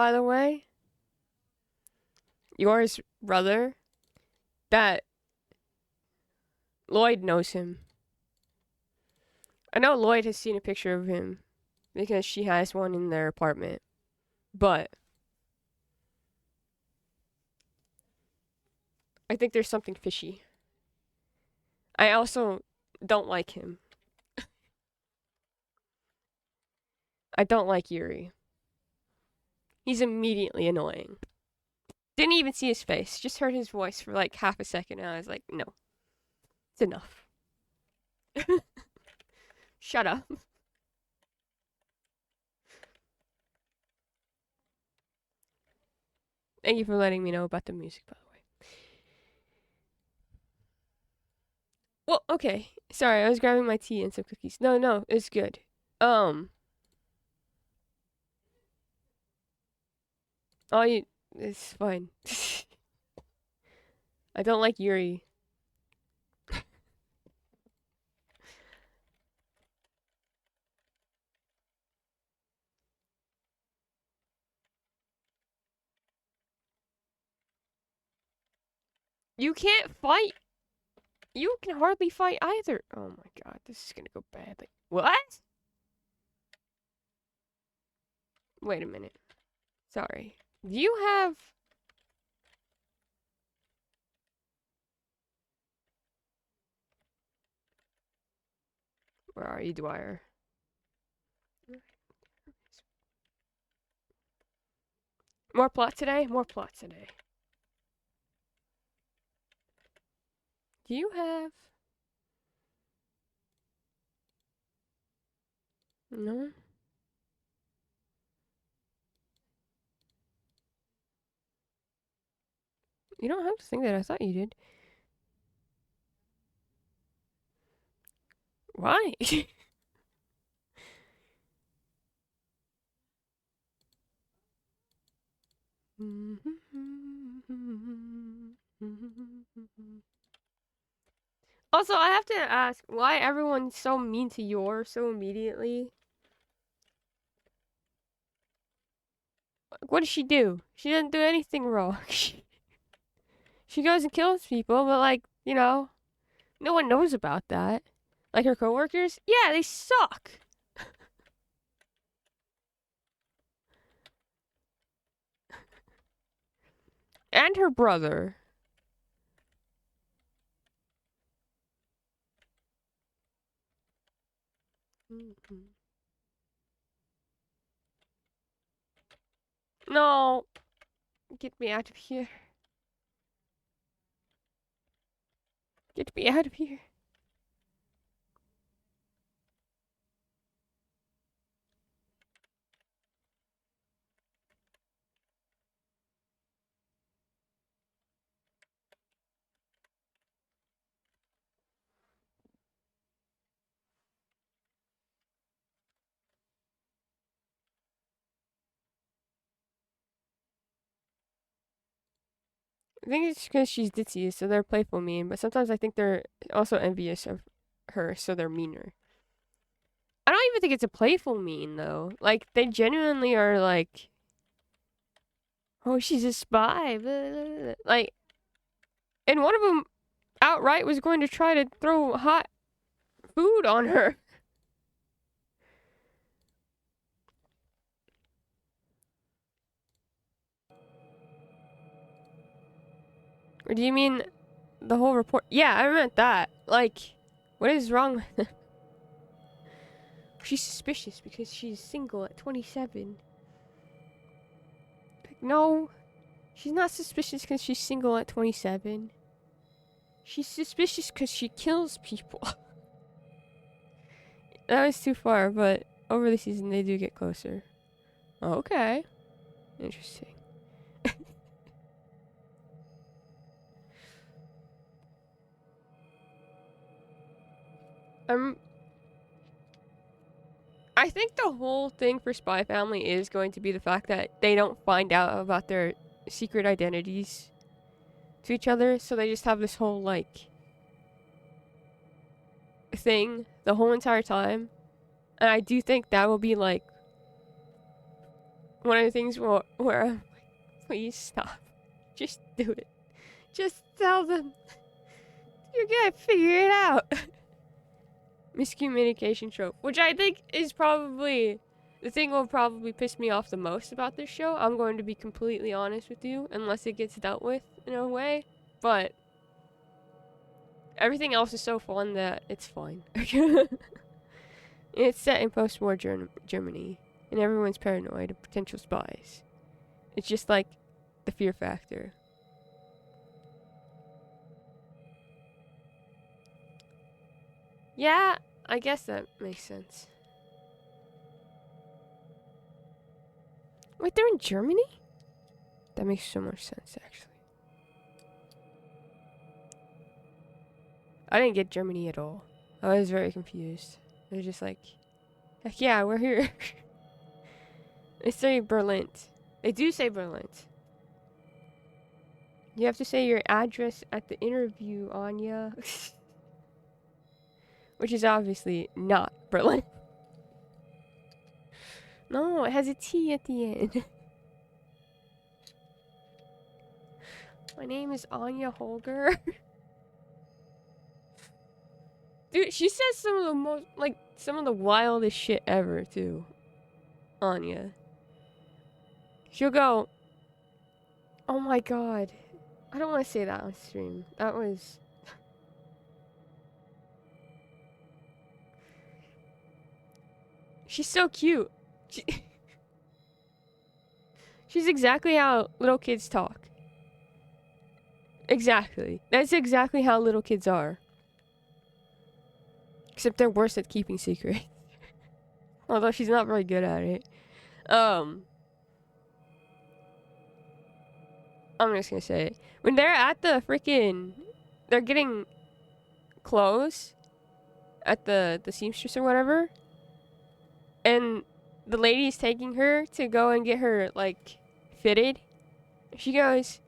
by the way, yours brother, that Lloyd knows him. I know Lloyd has seen a picture of him because she has one in their apartment. But I think there's something fishy. I also don't like him. I don't like Yuri. He's immediately annoying. Didn't even see his face. Just heard his voice for like half a second and I was like, no. It's enough. Shut up. Thank you for letting me know about the music, by the way. Well, okay. Sorry, I was grabbing my tea and some cookies. No, it's good. Oh, it's fine. I don't like Yuri. You can't fight. You can hardly fight either. Oh my god, this is gonna go badly. What? Wait a minute. Sorry. Do you have... Where are you, Dwyer? More plot today? More plot today. Do you have... No? You don't have the thing that I thought you did. Why? Also, I have to ask, why everyone's so mean to Yor so immediately? What does she do? She didn't do anything wrong. She goes and kills people, but like, you know, no one knows about that. Like her coworkers? Yeah, they suck. And her brother. No. Get me out of here. Get me out of here. I think it's because she's ditzy, so they're playful mean, but sometimes I think they're also envious of her, so they're meaner. I don't even think it's a playful mean, though. Like, they genuinely are like, oh, she's a spy. Blah, blah, blah. Like, and one of them outright was going to try to throw hot food on her. Or do you mean the whole report? Yeah, I meant that. Like, what is wrong with her? She's suspicious because she's single at 27. Like, no, she's not suspicious because she's single at 27. She's suspicious because she kills people. That was too far, but over the season they do get closer. Okay. Interesting. I think the whole thing for Spy Family is going to be the fact that they don't find out about their secret identities to each other, so they just have this whole, like, thing the whole entire time. And I do think that will be, like, one of the things where I'm like, please stop. Just do it. Just tell them. You're gonna figure it out. Miscommunication trope. Which I think is probably the thing will probably piss me off the most about this show. I'm going to be completely honest with you, unless it gets dealt with in a way. But everything else is so fun that it's fine. It's set in post-war Germany, and everyone's paranoid of potential spies. It's just like the fear factor. Yeah, I guess that makes sense. Wait, they're in Germany? That makes so much sense, actually. I didn't get Germany at all. I was very confused. I was just like, heck yeah, we're here. They say Berlin. They do say Berlin. You have to say your address at the interview, Anya. Which is obviously not Berlin. No, it has a T at the end. My name is Anya Holger. Dude, she says some of the most, like, some of the wildest shit ever, too. Anya. She'll go, oh my god. I don't want to say that on stream. That was... She's so cute. She's exactly how little kids talk. Exactly. That's exactly how little kids are. Except they're worse at keeping secrets. Although she's not very good at it. I'm just gonna say it. When they're at the freaking... They're getting clothes at the seamstress or whatever. And the lady's taking her to go and get her, like, fitted. She goes,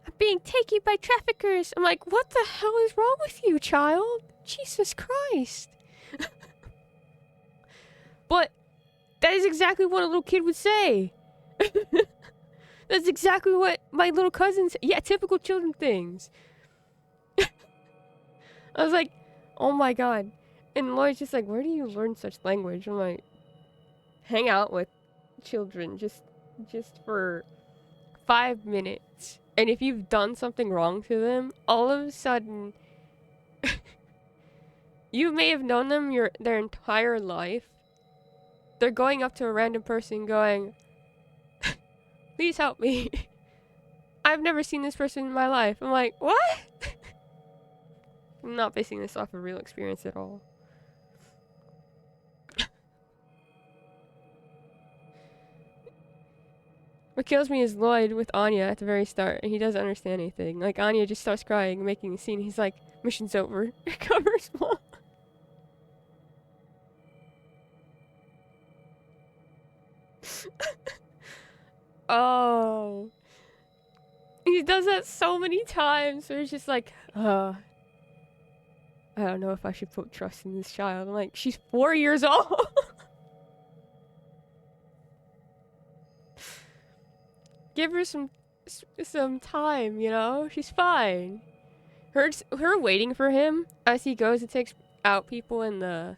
I'm being taken by traffickers. I'm like, what the hell is wrong with you, child? Jesus Christ. But that is exactly what a little kid would say. That's exactly what my little cousins... Yeah, typical children things. I was like, oh my god. And Lloyd's just like, where do you learn such language? I'm like, hang out with children just for 5 minutes. And if you've done something wrong to them, all of a sudden... You may have known them their entire life. They're going up to a random person going, please help me. I've never seen this person in my life. I'm like, what? I'm not basing this off of real experience at all. What kills me is Lloyd with Anya at the very start, and he doesn't understand anything. Like, Anya just starts crying, making a scene. He's like, mission's over. Covers mom. Oh. He does that so many times where he's just like, I don't know if I should put trust in this child. I'm like, she's 4 years old. Give her some time, you know? She's fine. Her waiting for him as he goes and takes out people in the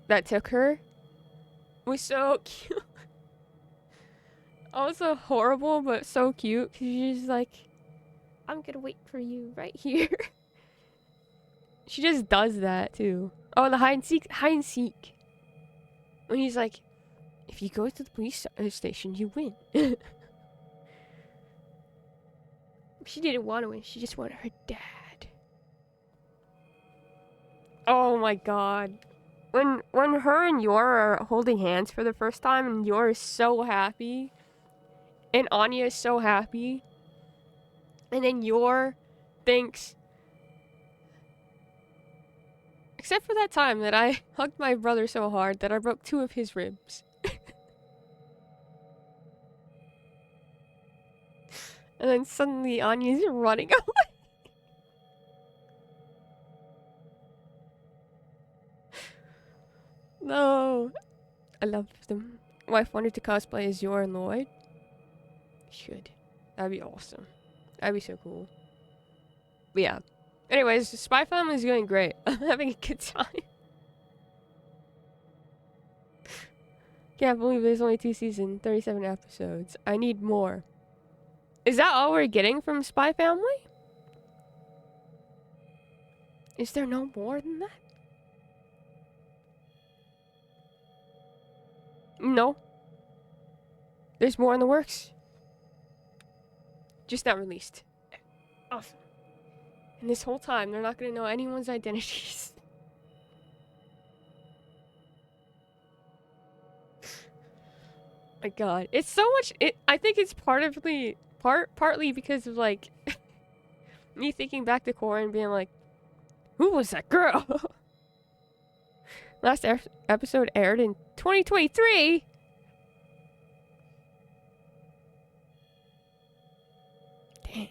that took her was so cute. Also horrible, but so cute. Cause she's like, I'm gonna wait for you right here. She just does that too. Oh, the hide and seek. When he's like, if you go to the police station, you win. She didn't want to win. She just wanted her dad. Oh my god. When her and Yor are holding hands for the first time and Yor is so happy and Anya is so happy and then Yor thinks, except for that time that I hugged my brother so hard that I broke 2 of his ribs. And then suddenly Anya's running away. No. I love them. wife wanted to cosplay as Yor and Lloyd. Should. That'd be awesome. That'd be so cool. But yeah. Anyways, Spy Family is going great. I'm having a good time. Can't believe there's only 2 seasons, 37 episodes. I need more. Is that all we're getting from Spy Family? Is there no more than that? No. There's more in the works. Just not released. Awesome. And this whole time, they're not going to know anyone's identities. My god. It's so much... I think it's partly because of, like... me thinking back to Korra and being like... Who was that girl? Last episode aired in 2023? Dang.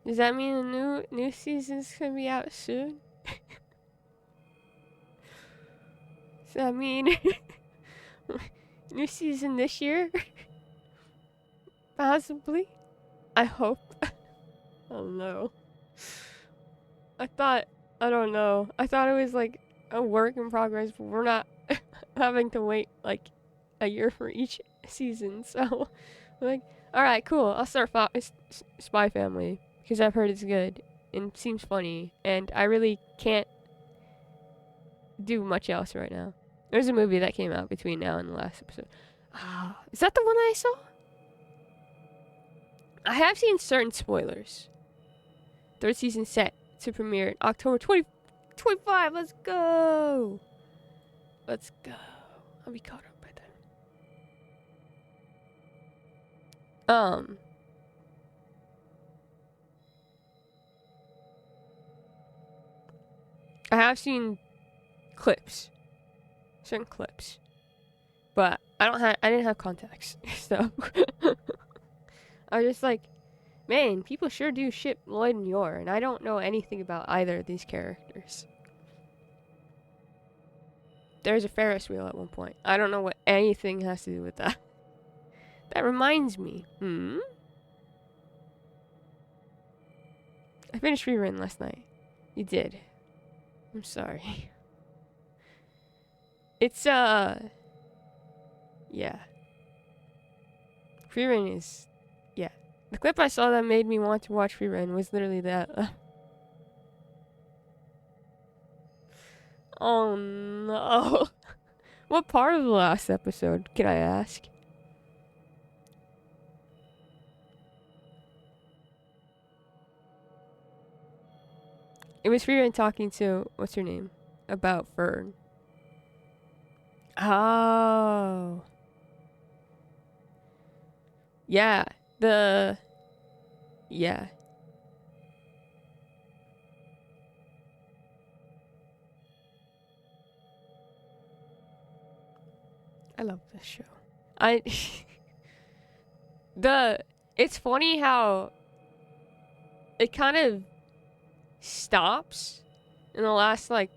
Does that mean the new season's gonna be out soon? Does that mean new season this year? Possibly. I hope. Oh no. I don't know. I thought it was like a work in progress, but we're not having to wait like a year for each season. So, like, alright, cool. I'll start Spy Family because I've heard it's good and seems funny, and I really can't do much else right now. There's a movie that came out between now and the last episode. Is that the one that I saw? I have seen certain spoilers. 3rd season set to premiere in October 2025. Let's go. Let's go. I'll be caught up by then. I have seen clips. Certain clips. But I didn't have contacts. So I was just like, man, people sure do ship Lloyd and Yor, and I don't know anything about either of these characters. There's a Ferris wheel at one point. I don't know what anything has to do with that. That reminds me. I finished rerun last night. You did. I'm sorry. It's, yeah. Rerun is, yeah. The clip I saw that made me want to watch rerun was literally that. Oh no. What part of the last episode, can I ask? It was Rerun talking to, what's her name? About Fern. Oh. Yeah. Yeah. I love this show. It's funny how it kind of stops in the last like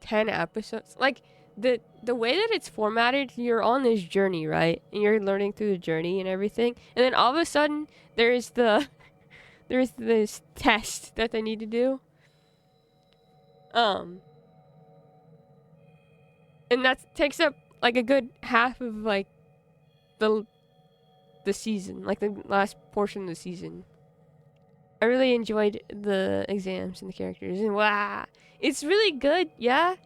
10 episodes. Like the way that it's formatted, you're on this journey, right? And you're learning through the journey and everything. And then all of a sudden there's this test that they need to do. And that takes up like a good half of like the season, like the last portion of the season. I really enjoyed the exams and the characters, and wow, it's really good. Yeah,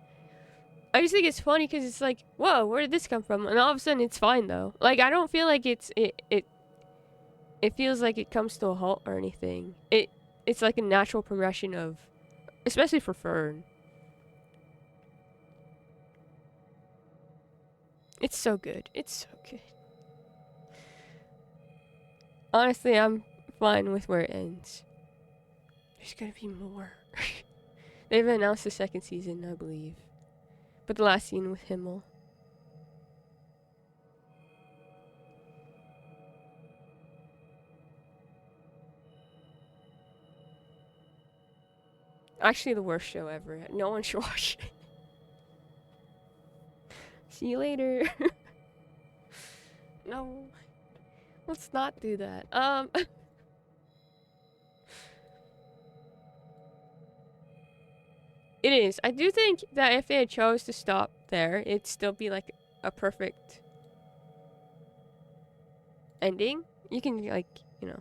I just think it's funny because it's like, whoa, where did this come from? And all of a sudden, it's fine though. Like I don't feel like it feels like it comes to a halt or anything. It's like a natural progression of, especially for Fern. It's so good. It's so good. Honestly, I'm fine with where it ends. There's gonna be more. They've announced the 2nd season, I believe. But the last scene with Himmel. Actually, the worst show ever. No one should watch it. See you later. No. Let's not do that. It is. I do think that if they had chose to stop there, it'd still be like a perfect ending. You can like, you know,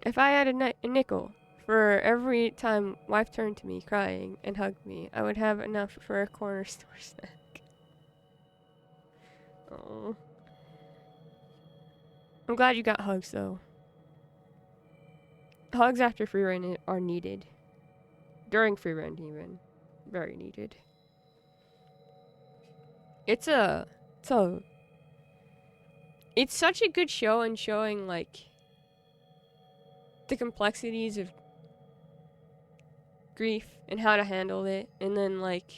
if I had a nickel for every time wife turned to me crying and hugged me, I would have enough for a corner store snack. Oh. I'm glad you got hugs though. Hugs after free run are needed. During free run even. Very needed. It's such a good show in showing like the complexities of grief and how to handle it, and then like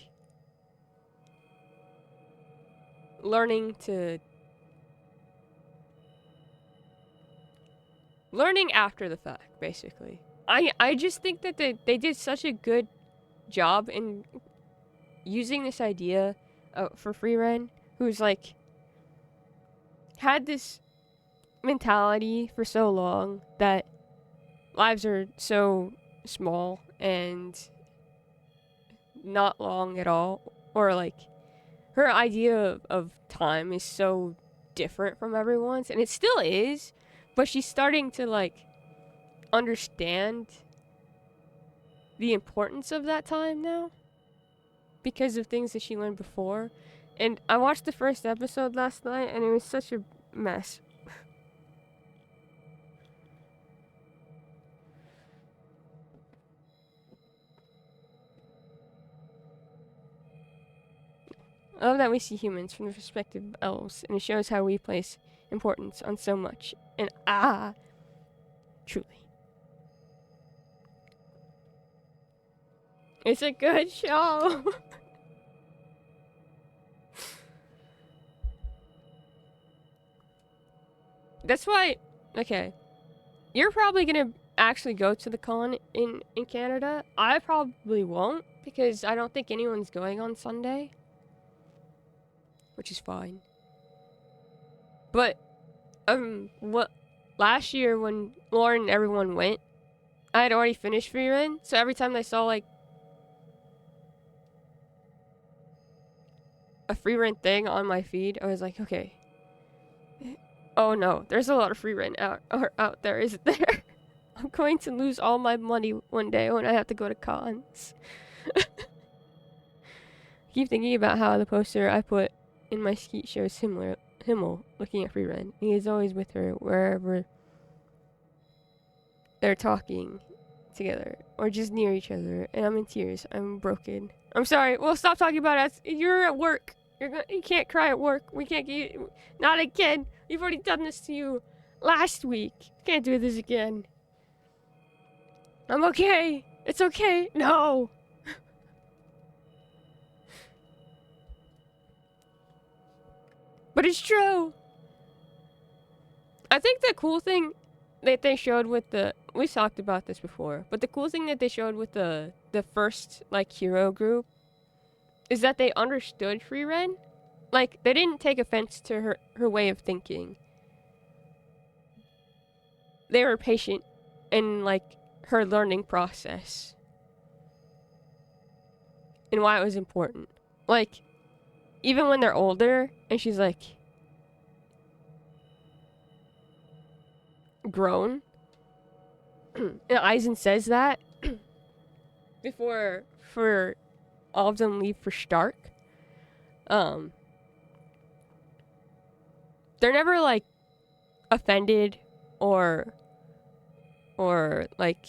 learning after the fact, basically. I just think that they did such a good job in using this idea for Free Ren, who's like had this mentality for so long that lives are so small and not long at all, or like her idea of time is so different from everyone's, and it still is, but she's starting to like understand the importance of that time now because of things that she learned before. And I watched the first episode last night and it was such a mess. I love that we see humans from the perspective of elves, and it shows how we place importance on so much. And truly. It's a good show. That's why, okay, you're probably gonna actually go to the con in Canada. I probably won't, because I don't think anyone's going on Sunday. Which is fine. But, what, last year when Lauren and everyone went, I had already finished Free Ren, so every time I saw, like, a Free Ren thing on my feed, I was like, okay. Oh no, there's a lot of Free Ren out there, isn't there? I'm going to lose all my money one day when I have to go to cons. Keep thinking about how the poster I put in my skeet shows Himmel looking at Free Ren. He is always with her wherever they're talking together or just near each other, and I'm in tears. I'm broken. I'm sorry. Well, stop talking about us. You're at work. You can't cry at work. We can't get not again. We've already done this to you last week. Can't do this again. I'm okay. It's okay. No. But it's true. I think the cool thing that they showed with we talked about this before, but the cool thing that they showed with the first like hero group is that they understood Free Ren. Like, they didn't take offense to her way of thinking. They were patient in like her learning process and why it was important. Like, even when they're older and she's like grown, and Aizen says that before for all of them leave for Stark, they're never like offended or like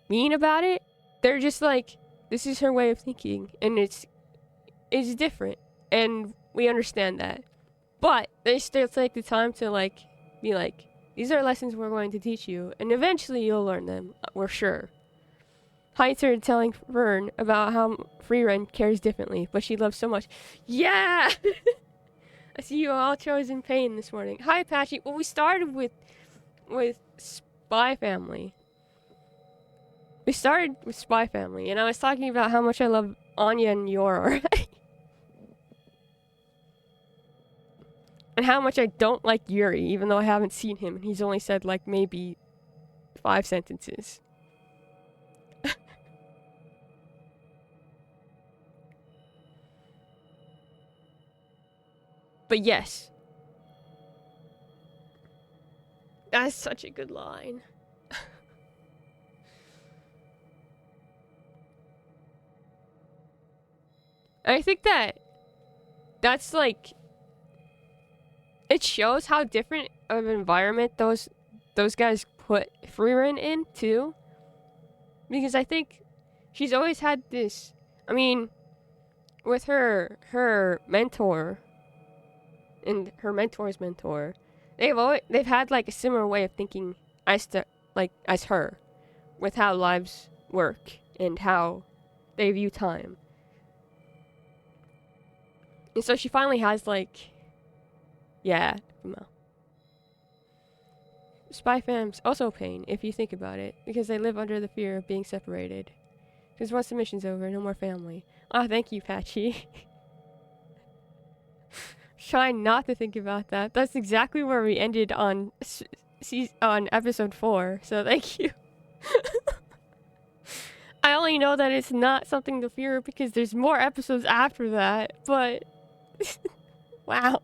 mean about it. They're just like, this is her way of thinking, and it's different, and we understand that. But they still take the time to like be like, these are lessons we're going to teach you, and eventually you'll learn them, we're sure. Heitzer telling Fern about how Free Ren cares differently, but she loves so much. Yeah! I see you all chose in pain this morning. Hi, Patchy. Well, we started with Spy Family. We started with Spy Family, and I was talking about how much I love Anya and Yor are. And how much I don't like Yuri, even though I haven't seen him. He's only said, like, maybe 5 sentences. But yes. That's such a good line. I think that's like, it shows how different of an environment those guys put Frieren in too. Because I think she's always had this, I mean, with her mentor and her mentor's mentor, they've had like a similar way of thinking as her, with how lives work and how they view time. And so she finally has like, yeah, no. Spy fam's also pain if you think about it, because they live under the fear of being separated. Because once the mission's over, no more family. Oh, thank you, Patchy. Trying not to think about that. That's exactly where we ended on episode 4. So thank you. I only know that it's not something to fear because there's more episodes after that. But wow.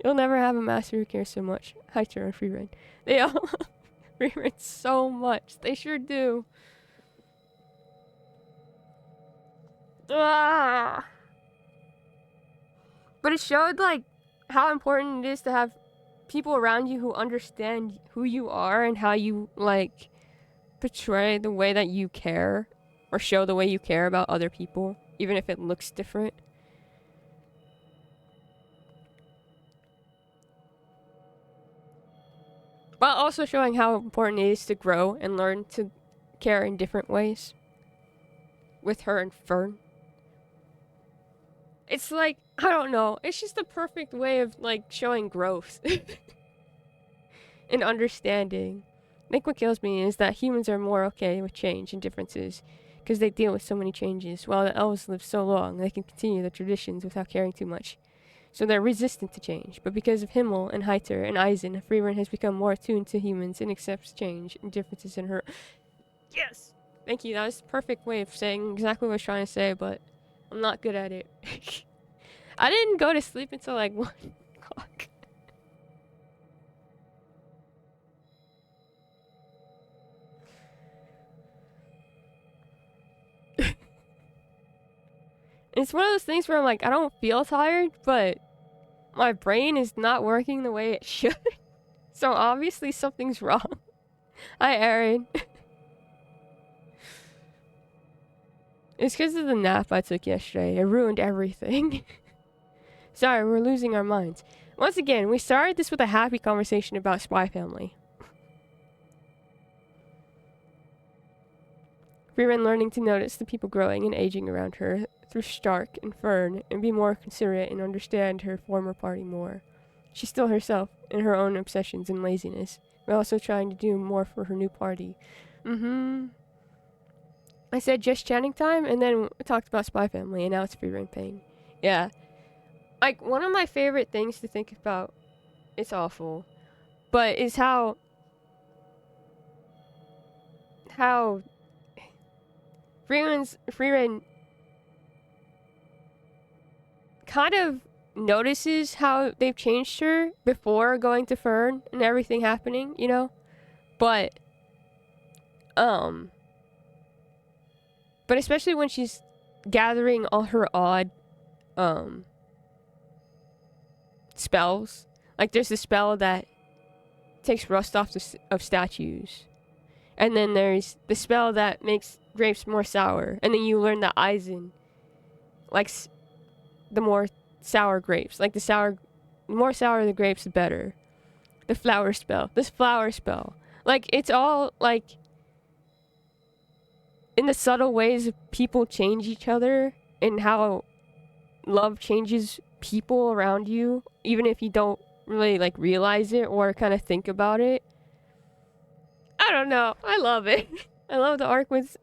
You'll never have a master who cares so much. Hiker and Frieren. They all Frieren so much. They sure do. Ah. But it showed like how important it is to have people around you who understand who you are and how you like portray the way that you care or show the way you care about other people, even if it looks different. While also showing how important it is to grow and learn to care in different ways. With her and Fern. It's like, I don't know, it's just the perfect way of like showing growth. And understanding. I think what kills me is that humans are more okay with change and differences because they deal with so many changes, while the elves live so long they can continue their traditions without caring too much. So they're resistant to change, but because of Himmel and Heiter and Eisen, Frieren has become more attuned to humans and accepts change and differences in her. Yes! Thank you, that was the perfect way of saying exactly what I was trying to say, but I'm not good at it. I didn't go to sleep until like 1 o'clock. It's one of those things where I'm like, I don't feel tired, but my brain is not working the way it should. So obviously something's wrong. Hi, Aaron. It's because of the nap I took yesterday. It ruined everything. Sorry, we're losing our minds. Once again, we started this with a happy conversation about Spy Family. Frieren learning to notice the people growing and aging around her through Stark and Fern and be more considerate and understand her former party more. She's still herself in her own obsessions and laziness, but also trying to do more for her new party. I said just chatting time, and then we talked about Spy Family, and now it's Frieren pain. Yeah. Like, one of my favorite things to think about, it's awful, but is how Frieren kind of notices how they've changed her before going to Fern and everything happening, you know? But especially when she's gathering all her odd spells. Like, there's a spell that takes rust off of statues. And then there's the spell that makes grapes more sour. And then you learn that Eisen likes the more sour grapes. Like, the more sour the grapes, the better. The flower spell. This flower spell. Like, it's all, like, in the subtle ways people change each other and how love changes people around you, even if you don't really, like, realize it or kind of think about it. I don't know. I love it. I love the arc with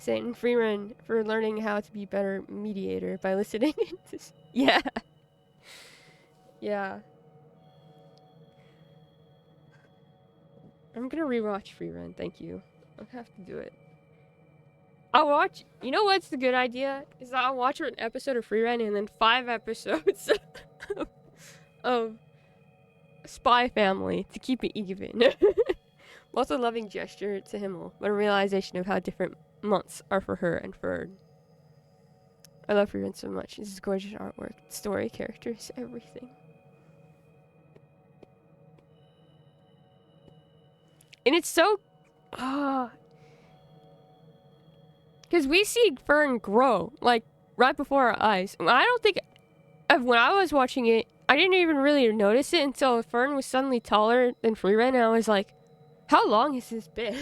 saying free run for learning how to be better mediator by listening. Yeah. Yeah. I'm gonna rewatch Free Run, thank you. I'll have to do it. I'll watch, you know what's the good idea? Is that I'll watch an episode of Free Run and then 5 episodes of Spy Family to keep it even. Also, loving gesture to Himmel, but a realization of how different months are for her and Ferd. I love Free Run so much. This is gorgeous artwork, story, characters, everything. And it's so... because we see Fern grow, like, right before our eyes. I don't think... when I was watching it, I didn't even really notice it until Fern was suddenly taller than Free Run, and I was like, how long has this been?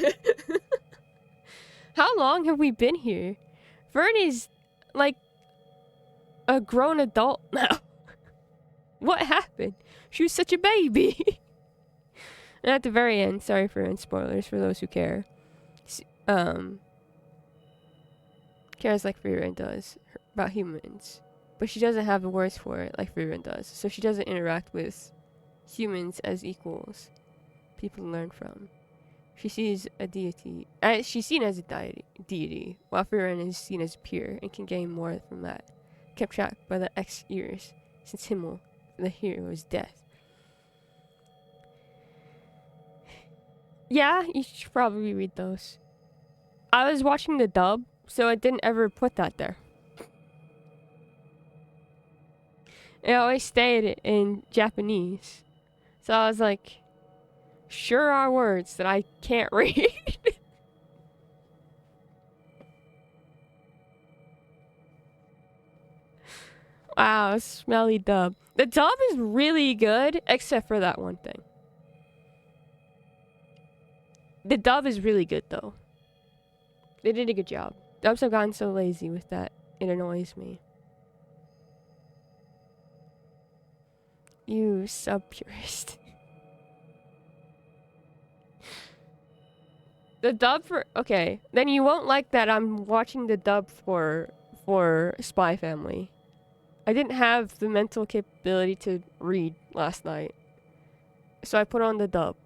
How long have we been here? Fern is, like, a grown adult now. What happened? She was such a baby. And at the very end, sorry for any spoilers for those who care, cares like Free Run does about humans. But she doesn't have the words for it like Free Run does. So she doesn't interact with humans as equals, people to learn from. She sees a deity. She's seen as a deity, while Free Run is seen as pure and can gain more from that. Kept track by the X years since Himmel, the hero's death. Yeah, you should probably read those. I was watching the dub, so I didn't ever put that there. It always stayed in Japanese. So I was like, sure are words that I can't read. Wow, smelly dub. The dub is really good, except for that one thing. The dub is really good, though. They did a good job. Dubs have gotten so lazy with that, it annoys me. You sub-purist. The dub for... okay, then you won't like that I'm watching the dub for Spy Family. I didn't have the mental capability to read last night. So I put on the dub.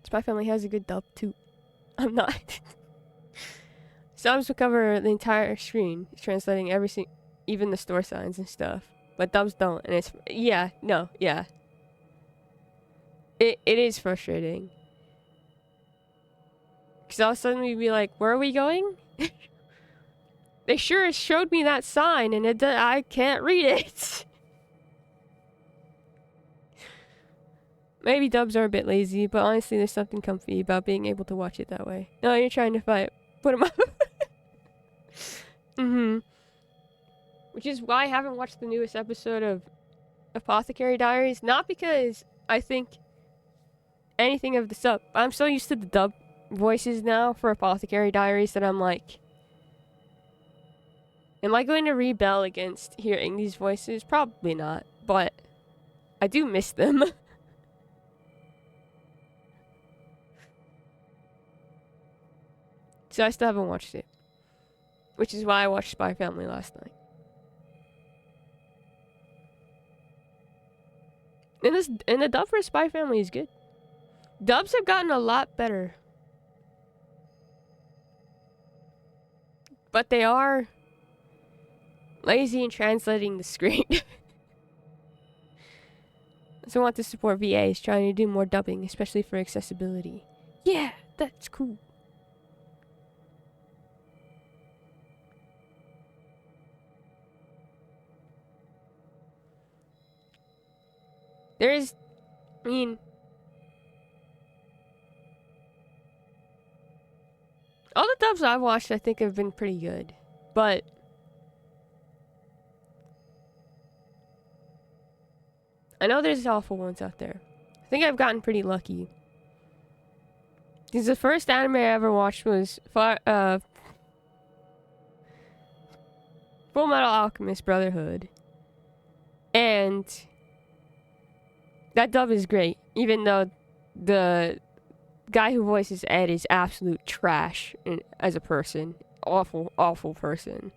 Spy Family has a good dub too. I'm not. Subs will cover the entire screen, translating everything, even the store signs and stuff. But dubs don't, and it's... yeah, no, yeah. It is frustrating. Because I'll suddenly be like, where are we going? They sure showed me that sign, and I can't read it. Maybe dubs are a bit lazy, but honestly, there's something comfy about being able to watch it that way. No, you're trying to fight. Put them up. Which is why I haven't watched the newest episode of Apothecary Diaries. Not because I think anything of the sub. I'm so used to the dub voices now for Apothecary Diaries that I'm like, am I going to rebel against hearing these voices? Probably not, but I do miss them. So I still haven't watched it. Which is why I watched Spy Family last night. And the dub for Spy Family is good. Dubs have gotten a lot better. But they are lazy in translating the screen. So I want to support VAs trying to do more dubbing, especially for accessibility. Yeah, that's cool. There's, I mean, all the dubs I've watched I think have been pretty good, but I know there's awful ones out there. I think I've gotten pretty lucky. Because the first anime I ever watched was Full Metal Alchemist Brotherhood. And That dub is great, even though the guy who voices Ed is absolute trash as a person. Awful, awful person.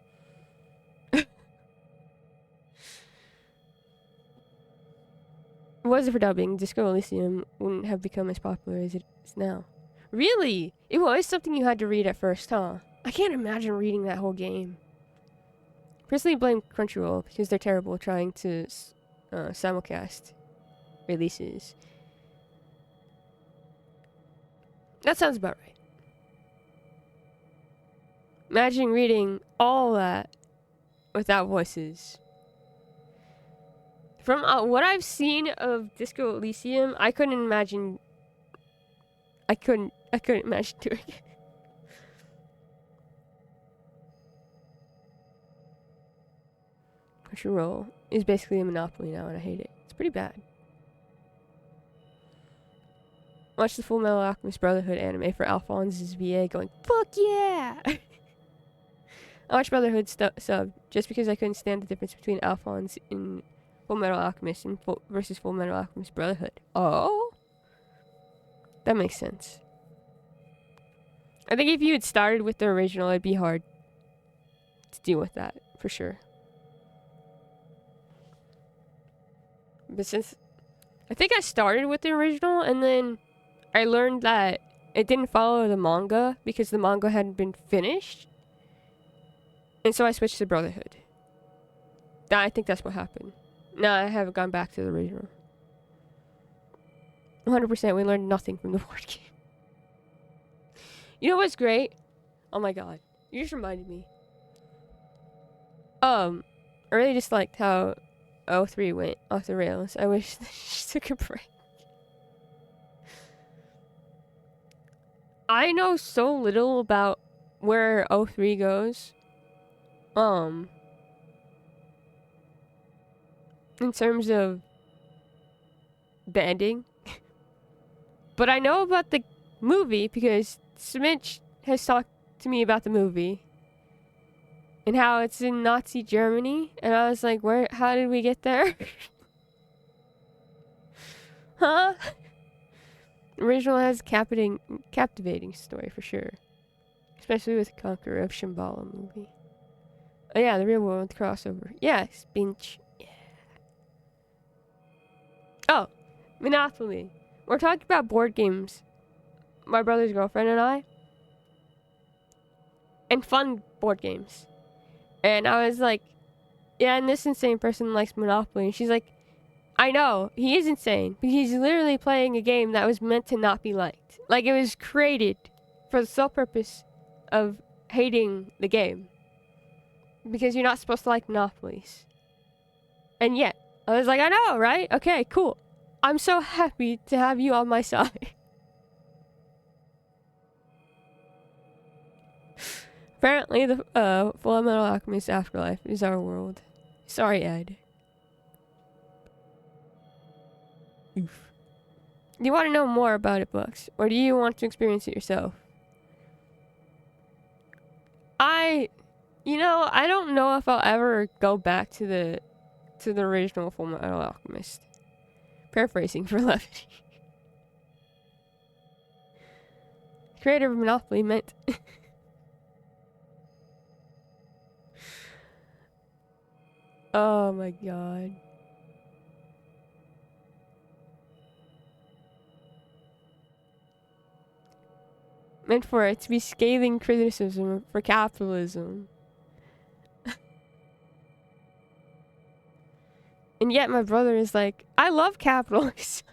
Was it for dubbing, Disco Elysium wouldn't have become as popular as it is now. Really? It was something you had to read at first, huh? I can't imagine reading that whole game. Personally blame Crunchyroll because they're terrible trying to simulcast releases. That sounds about right. Imagine reading all that without voices. From what I've seen of Disco Elysium, I couldn't imagine doing it. Crunchyroll is basically a monopoly now, and I hate it. It's pretty bad. Watch the Full Metal Alchemist Brotherhood anime for Alphonse's VA going, fuck yeah! I watched Brotherhood sub just because I couldn't stand the difference between Alphonse in Full Metal Alchemist and versus Full Metal Alchemist Brotherhood. Oh? That makes sense. I think if you had started with the original, it'd be hard to deal with that, for sure. But since I think I started with the original, and then I learned that it didn't follow the manga because the manga hadn't been finished. And so I switched to Brotherhood. I think that's what happened. No, I haven't gone back to the original. 100%, we learned nothing from the board game. You know what's great? Oh my god. You just reminded me. I really just liked how O3 went off the rails. I wish they just took a break. I know so little about where O3 goes. In terms of the ending. But I know about the movie because Smitch has talked to me about the movie. And how it's in Nazi Germany. And I was like, how did we get there? Huh? The original has a captivating story for sure. Especially with the Conqueror of Shambhala movie. Oh yeah, the real world crossover. Yes, Binch. Yeah. Oh, Monopoly. We're talking about board games. My brother's girlfriend and I. And fun board games. And I was like, yeah, and this insane person likes Monopoly. And she's like, I know, he is insane. But he's literally playing a game that was meant to not be liked. Like, it was created for the sole purpose of hating the game. Because you're not supposed to like Monopolies. And yet, I was like, I know, right? Okay, cool. I'm so happy to have you on my side. Apparently, the Full Metal Alchemist Afterlife is our world. Sorry, Ed. Oof. Do you want to know more about it, Bucks? Or do you want to experience it yourself? I don't know if I'll ever go back to the original Full Metal Alchemist. Paraphrasing for levity. Creator of Monopoly meant... Oh my god. Meant for it to be scathing criticism for capitalism. And yet my brother is like, I love capitalism.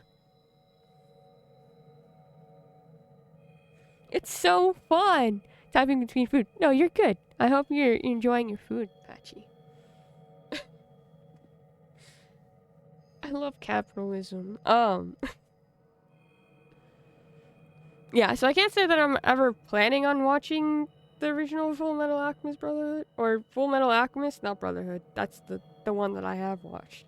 It's so fun. Typing between food. No, you're good. I hope you're enjoying your food, Patchy. I love capitalism. Yeah, so I can't say that I'm ever planning on watching the original Full Metal Alchemist Brotherhood. Or Full Metal Alchemist, not Brotherhood. That's the one that I have watched.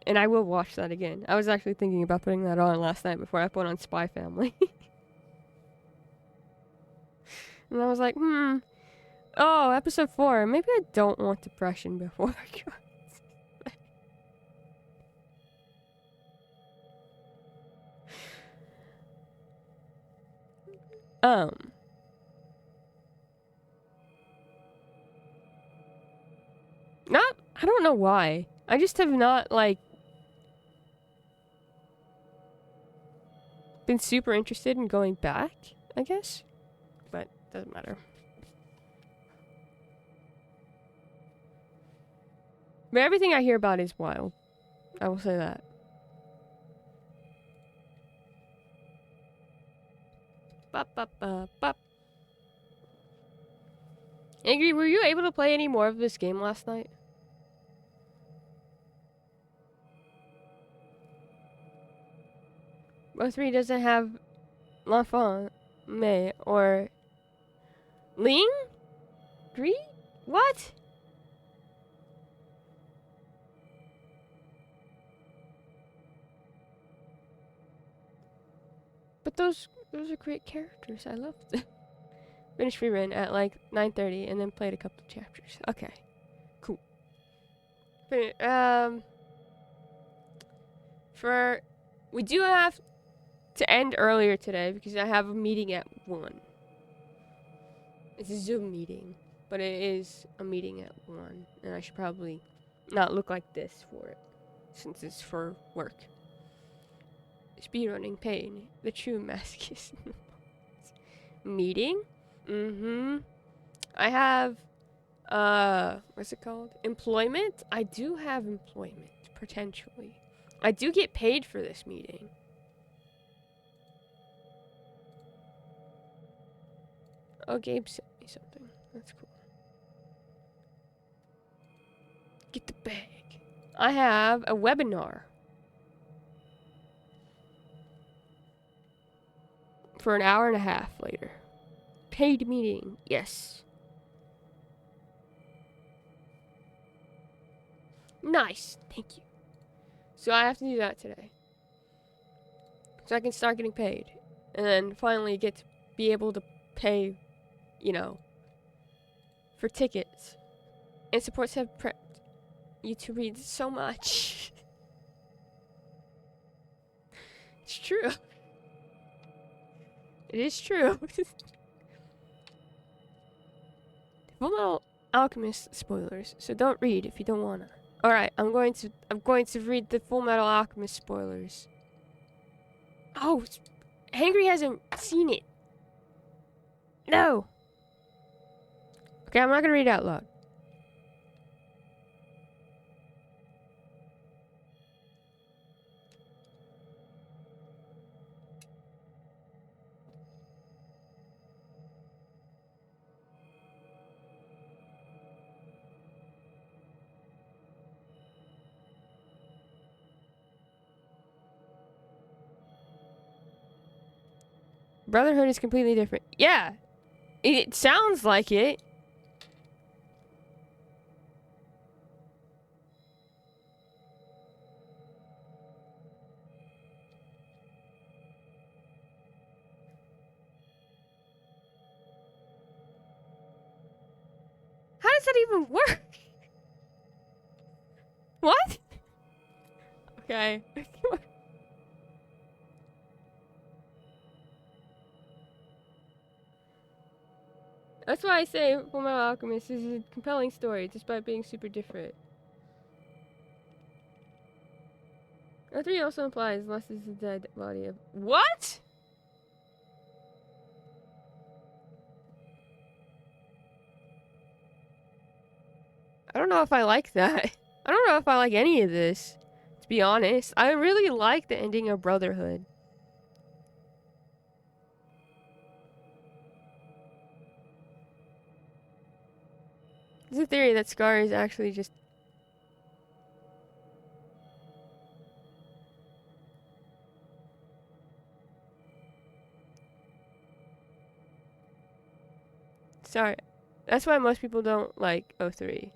And I will watch that again. I was actually thinking about putting that on last night before I put on Spy Family. And I was like, oh, episode 4. Maybe I don't want depression before I go. Not, I don't know why. I just have not, like, been super interested in going back, I guess. But doesn't matter. But everything I hear about is wild. I will say that. Bop. Angry, were you able to play any more of this game last night? O3 doesn't have L'Enfant May or Ling? Green? What? But those are great characters. I love them. Finished free run at like 9:30 and then played a couple of chapters. Okay. Cool. We do have to end earlier today because I have a meeting at 1. It's a Zoom meeting, but it is a meeting at 1, and I should probably not look like this for it since it's for work. Speedrunning pain. The true mask is meeting. I have what's it called? Employment. I do have employment potentially. I do get paid for this meeting. Oh, Gabe sent me something. That's cool. Get the bag. I have a webinar for an hour and a half later. Paid meeting. Yes. Nice. Thank you. So I have to do that today. So I can start getting paid. And then finally get to be able to pay, you know, for tickets. And supports have prepped you to read so much. It's true. It is true. Fullmetal Alchemist spoilers, so don't read if you don't wanna. Alright, I'm going to read the Fullmetal Alchemist spoilers. Oh, Hangry hasn't seen it. No. Okay, I'm not gonna read it out loud. Brotherhood is completely different. Yeah, it sounds like it. How does that even work? What? Okay. That's why I say Fullmetal Alchemist is a compelling story, despite being super different. O3 also implies less is the dead body of... What?! I don't know if I like that. I don't know if I like any of this, to be honest. I really like the ending of Brotherhood. There's a theory that Scar is actually just... Sorry. That's why most people don't like O3.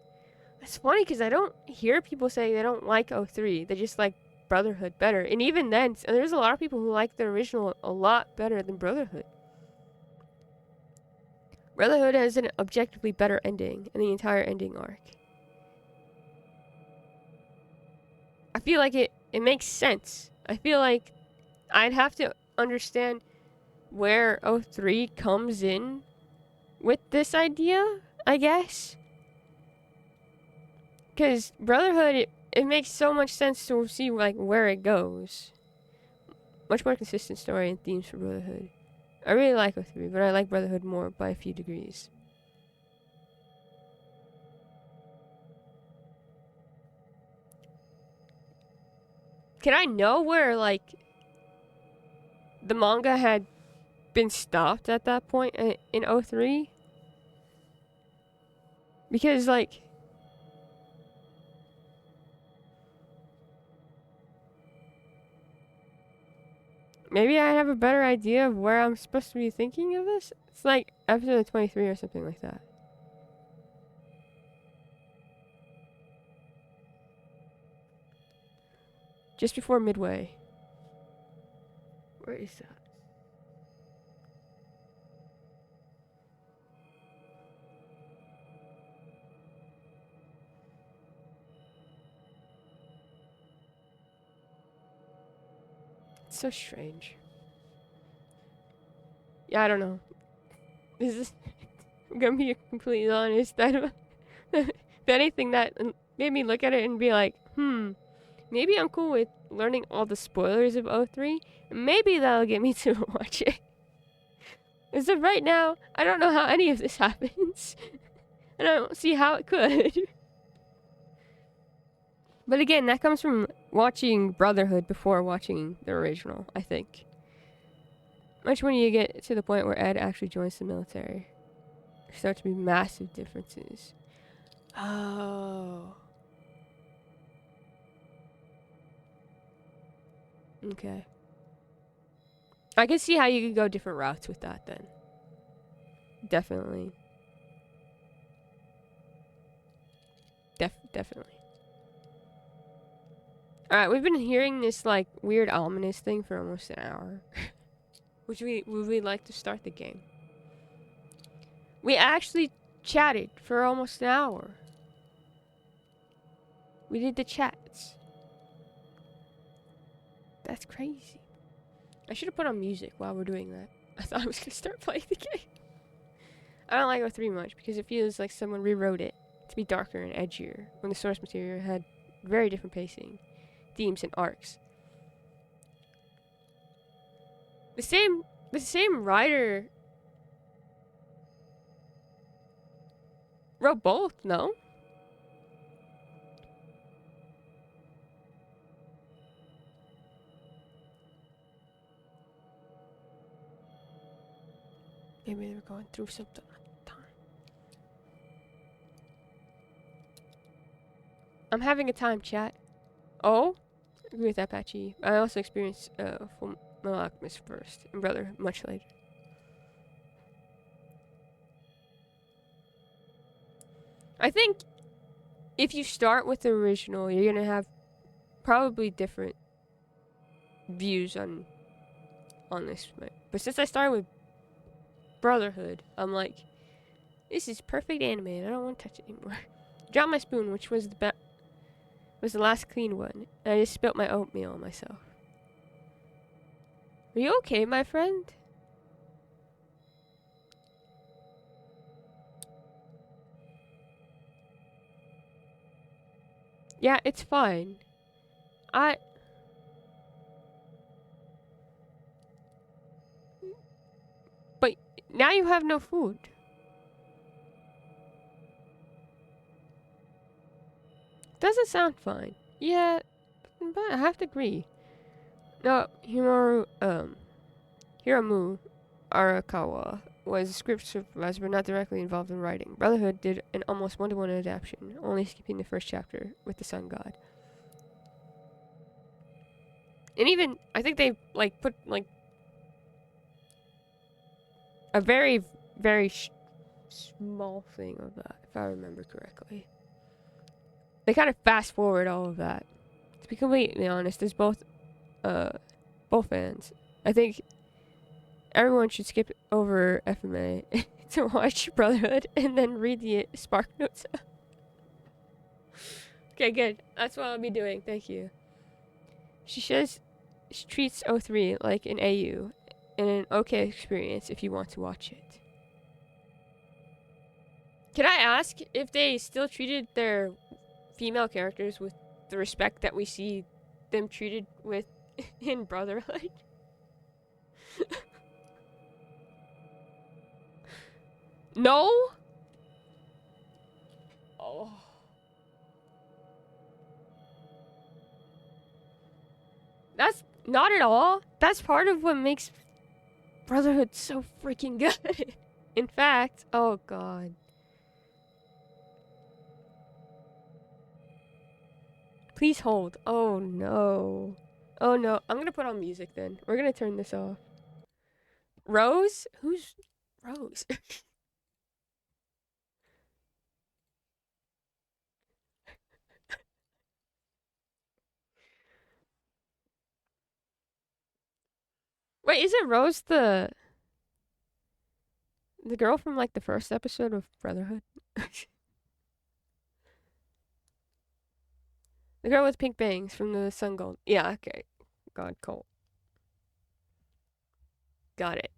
It's funny because I don't hear people say they don't like O3. They just like Brotherhood better. And even then, there's a lot of people who like the original a lot better than Brotherhood. Brotherhood has an objectively better ending in the entire ending arc. I feel like it makes sense. I feel like I'd have to understand where O3 comes in with this idea, I guess. Because Brotherhood, it makes so much sense to see like where it goes. Much more consistent story and themes for Brotherhood. I really like O3, but I like Brotherhood more by a few degrees. Can I know where like the manga had been stopped at that point in O3? Because like maybe I have a better idea of where I'm supposed to be thinking of this. It's like episode 23 or something like that. Just before midway. Where is that? It's so strange. Yeah, I don't know. This is I'm gonna be completely honest. I don't. If anything, that made me look at it and be like, maybe I'm cool with learning all the spoilers of O3. Maybe that'll get me to watch it. As of right now, I don't know how any of this happens. And I don't see how it could. But again, that comes from watching Brotherhood before watching the original, I think. Much when you get to the point where Ed actually joins the military. There start to be massive differences. Oh. Okay. I can see how you could go different routes with that then. Definitely. Definitely. Alright, we've been hearing this like weird ominous thing for almost an hour. Would we like to start the game? We actually chatted for almost an hour. We did the chats. That's crazy. I should have put on music while we're doing that. I thought I was gonna start playing the game. I don't like O3 much because it feels like someone rewrote it to be darker and edgier when the source material had very different pacing, themes, and arcs. The same writer wrote both, no? Maybe they were going through something at the time. I'm having a time, chat. Oh? Agree with Apache. I also experienced Full Metal Alchemist first, and Brother much later. I think if you start with the original, you're gonna have probably different views on this. But since I started with Brotherhood, I'm like, this is perfect anime, and I don't want to touch it anymore. Dropped my spoon, which was the last clean one, and I just spilt my oatmeal on myself. Are you okay, my friend? Yeah, it's fine. But now you have no food. Doesn't sound fine. Yeah, but I have to agree. No, Hiromu Arakawa was a script supervisor but not directly involved in writing. Brotherhood did an almost one-to-one adaptation, only skipping the first chapter with the Sun God. And even, I think they, like, put, like, a very, very small thing of that, if I remember correctly. They kind of fast forward all of that. To be completely honest, there's both fans. I think everyone should skip over FMA to watch Brotherhood and then read the Spark Notes. Okay, good. That's what I'll be doing. Thank you. She says she treats O3 like an AU, and an okay experience if you want to watch it. Can I ask if they still treated their female characters with the respect that we see them treated with in Brotherhood? No? Oh. That's not at all. That's part of what makes Brotherhood so freaking good. In fact, oh god. Please hold. Oh no. Oh no. I'm gonna put on music then. We're gonna turn this off. Rose? Who's Rose? Wait, isn't Rose the girl from like the first episode of Brotherhood? The girl with pink bangs from the Sun Gold. Yeah, okay. God, Colt. Got it.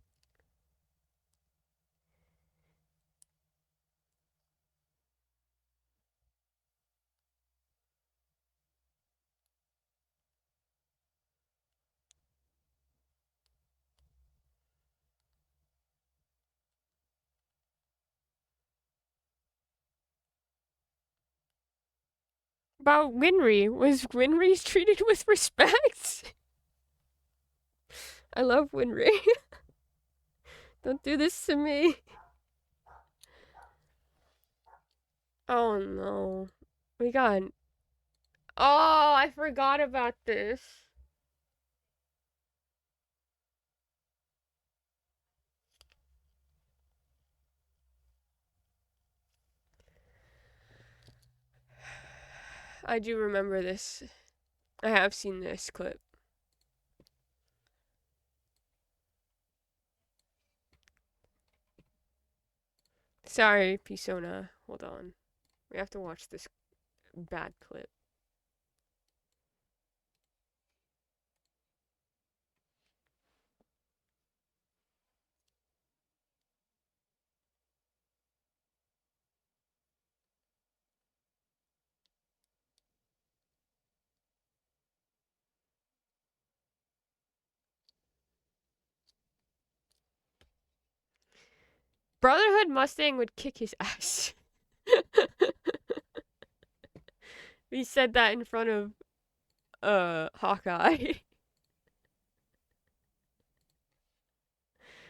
About Winry. Was Winry treated with respect? I love Winry. Don't do this to me. Oh no. We got. Oh, I forgot about this. I do remember this. I have seen this clip. Sorry, Pisona. Hold on. We have to watch this bad clip. Brotherhood Mustang would kick his ass. He said that in front of Hawkeye.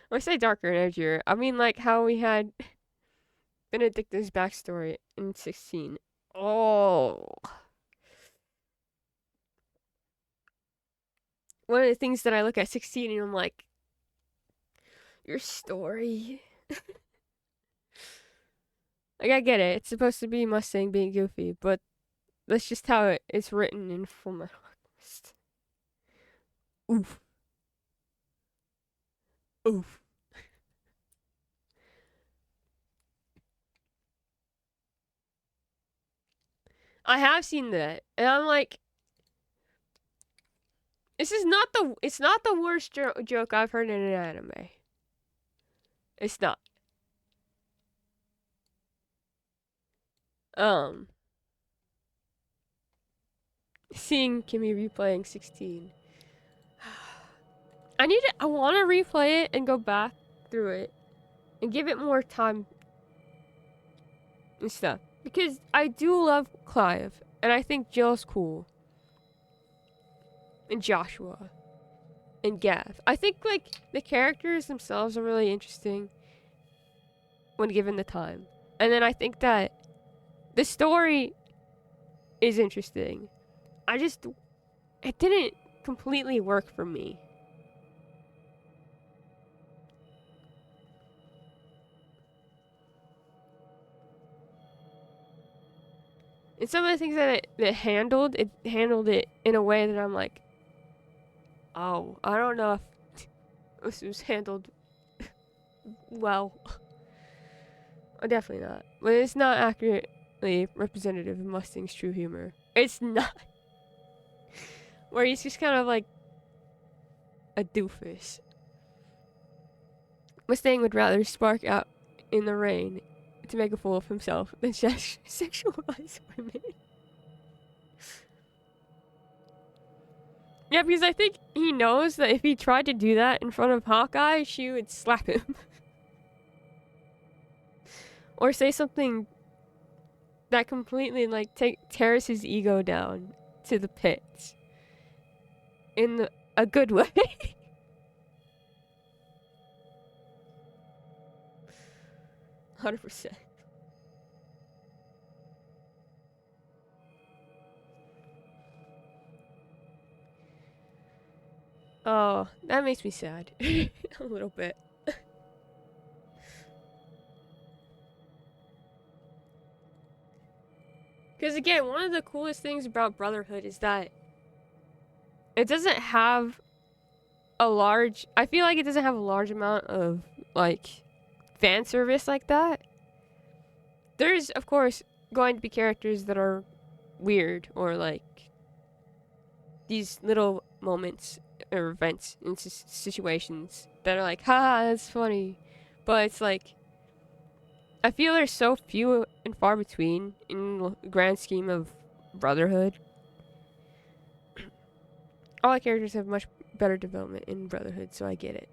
When I say darker and edgier, I mean like how we had Benedicta's backstory in 16. Oh. One of the things that I look at 16 and I'm like, your story. Like, I get it. It's supposed to be Mustang being goofy, but that's just how it's written in Full Metal Alchemist. Oof. Oof. I have seen that, and I'm like, it's not the worst joke I've heard in an anime. It's not. Seeing Kimmy replaying 16. I want to replay it and go back through it and give it more time and stuff. Because I do love Clive, and I think Jill's cool. And Joshua. And Gav. I think, like, the characters themselves are really interesting when given the time. And then I think that the story is interesting. It didn't completely work for me. And some of the things that it handled it in a way that I'm like, oh, I don't know if this was handled well. Definitely not. But it's not accurately representative of Mustang's true humor. It's not. Where he's just kind of like a doofus. Mustang would rather spark out in the rain to make a fool of himself than sexualize women. Yeah, because I think he knows that if he tried to do that in front of Hawkeye, she would slap him. Or say something that completely, like, tears his ego down to the pits. In a good way. 100%. Oh, that makes me sad. A little bit. Because again, one of the coolest things about Brotherhood is that it doesn't have I feel like it doesn't have a large amount of, like, fan service like that. There's, of course, going to be characters that are weird or, like, these little moments or events and situations that are like, haha, that's funny. But it's like, I feel there's so few and far between in the grand scheme of Brotherhood. All the characters have much better development in Brotherhood, so I get it.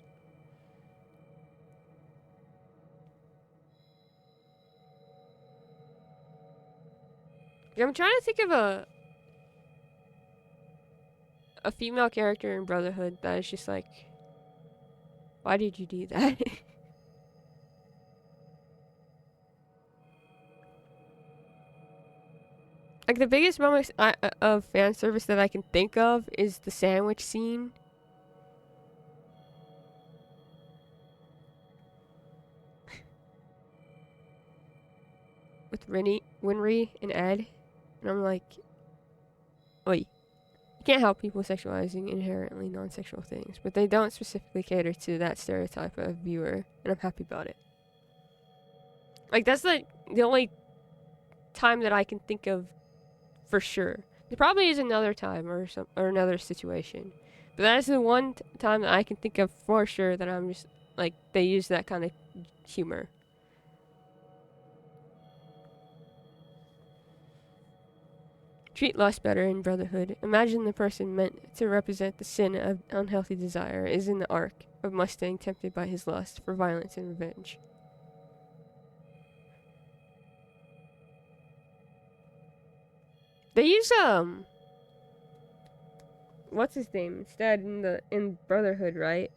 I'm trying to think of a female character in Brotherhood that is just like, why did you do that? Like, the biggest moment of fan service that I can think of is the sandwich scene. With Winry, and Ed. And I'm like, oi. You can't help people sexualizing inherently non-sexual things, but they don't specifically cater to that stereotype of viewer, and I'm happy about it. Like, that's the only time that I can think of for sure. There probably is another time or another situation, but that is the one time that I can think of for sure that I'm just like, they use that kind of humor. Treat lust better in Brotherhood. Imagine the person meant to represent the sin of unhealthy desire is in the arc of Mustang tempted by his lust for violence and revenge. They use what's his name instead in Brotherhood, right?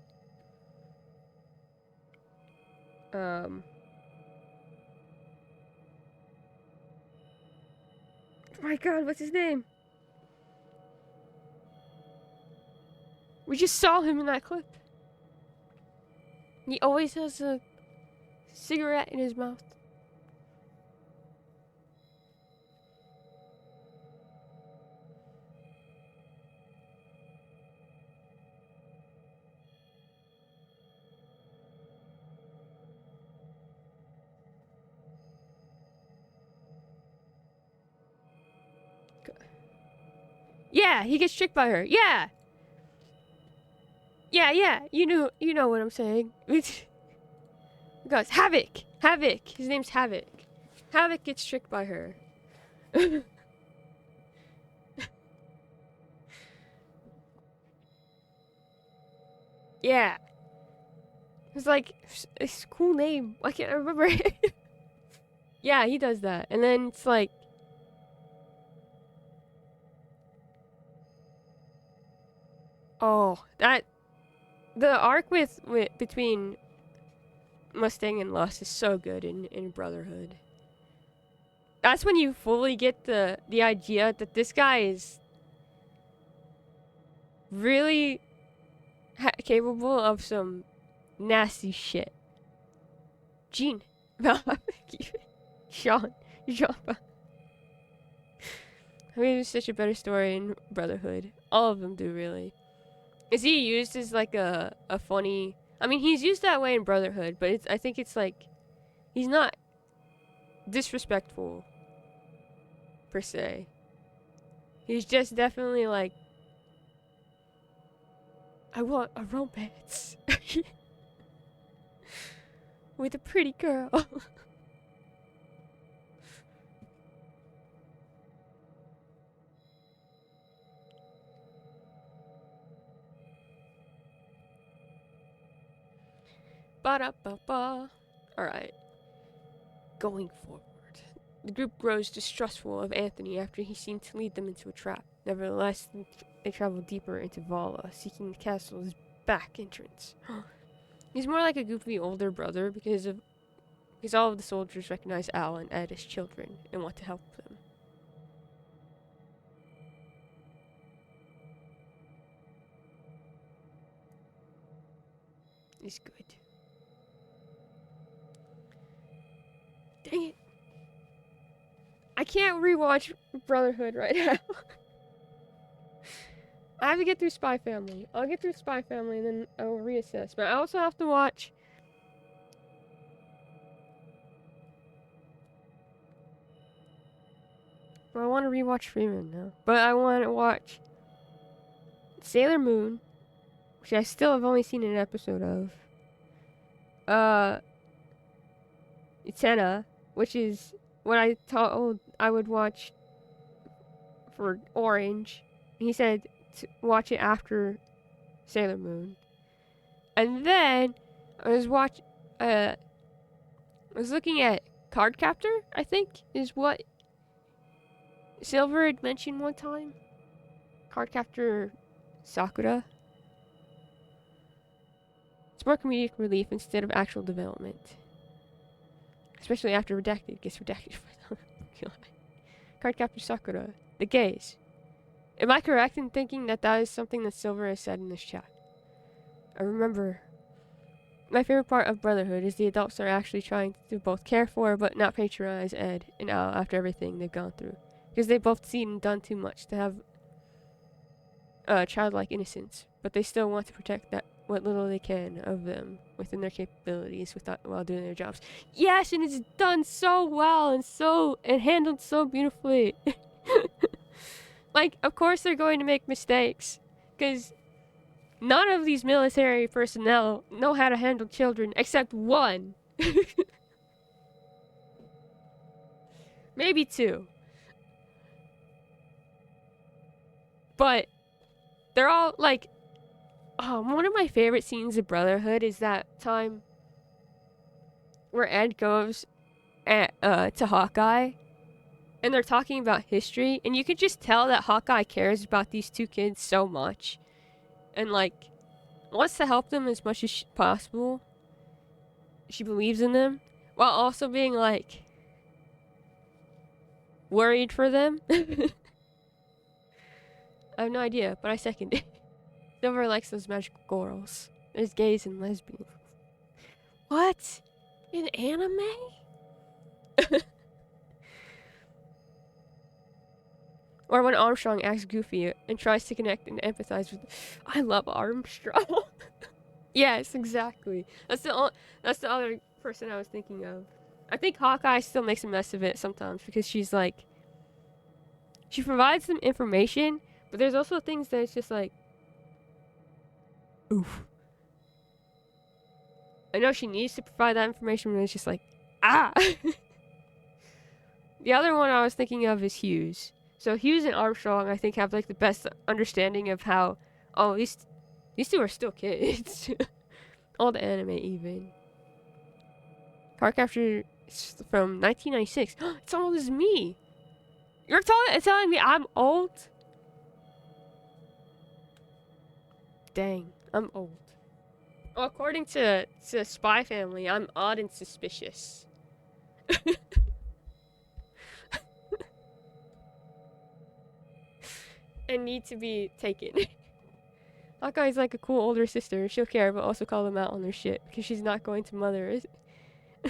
Oh my god, what's his name? We just saw him in that clip. He always has a cigarette in his mouth. Yeah, he gets tricked by her. Yeah. Yeah. You know what I'm saying. Goes Havoc. His name's Havoc. Havoc gets tricked by her. Yeah. It's like, it's a cool name. Why can't I remember it? Yeah, he does that. And then it's like, oh, the arc between Mustang and Lust is so good in Brotherhood. That's when you fully get the idea that this guy is really capable of some nasty shit. Gene. Sean. I mean, it's such a better story in Brotherhood. All of them do, really. Is he used as like a funny... I mean, he's used that way in Brotherhood, but I think it's like... He's not disrespectful, per se. He's just definitely like... I want a romance. with a pretty girl. Ba-da-ba-ba. Alright. Going forward. The group grows distrustful of Anthony after he seemed to lead them into a trap. Nevertheless, they travel deeper into Vala, seeking the castle's back entrance. He's more like a goofy older brother because all of the soldiers recognize Al and Ed as children and want to help them. He's good. Dang it. I can't rewatch Brotherhood right now. I have to get through Spy Family. I'll get through Spy Family and then I will reassess. But I also have to watch... Well, I want to rewatch Freeman now. But I want to watch Sailor Moon, which I still have only seen an episode of. Utena, which is what I told I would watch for Orange. He said to watch it after Sailor Moon. And then I was looking at Cardcaptor, I think, is what Silver had mentioned one time. Cardcaptor Sakura. It's more comedic relief instead of actual development. Especially after Redacted gets redacted for them. Cardcaptor Sakura. The gays. Am I correct in thinking that that is something that Silver has said in this chat? I remember. My favorite part of Brotherhood is the adults are actually trying to both care for but not patronize Ed and Al after everything they've gone through. Because they've both seen and done too much to have childlike innocence, but they still want to protect that what little they can of them within their capabilities while doing their jobs. Yes, and it's done so well and handled so beautifully. Like, of course they're going to make mistakes, because none of these military personnel know how to handle children except one. Maybe two. But they're all like, one of my favorite scenes of Brotherhood is that time where Ed goes to Hawkeye and they're talking about history, and you can just tell that Hawkeye cares about these two kids so much and like wants to help them as much as possible. She believes in them while also being like worried for them. I have no idea, but I second it. Silver likes those magical girls. There's gays and lesbians. What? In anime? Or when Armstrong acts goofy and tries to connect and empathize with... I love Armstrong. Yes, exactly. That's the other person I was thinking of. I think Hawkeye still makes a mess of it sometimes because she's like... She provides some information, but there's also things that it's just like... Oof. I know she needs to provide that information, but it's just like... Ah! The other one I was thinking of is Hughes. So Hughes and Armstrong, I think, have like the best understanding of how, these two are still kids. All the anime, even. Cardcaptor from 1996. It's almost as me. You're telling me I'm old? Dang, I'm old. Well, according to Spy Family, I'm odd and suspicious. And need to be taken. Hawkeye's like a cool older sister. She'll care, but also call them out on their shit because she's not going to mother,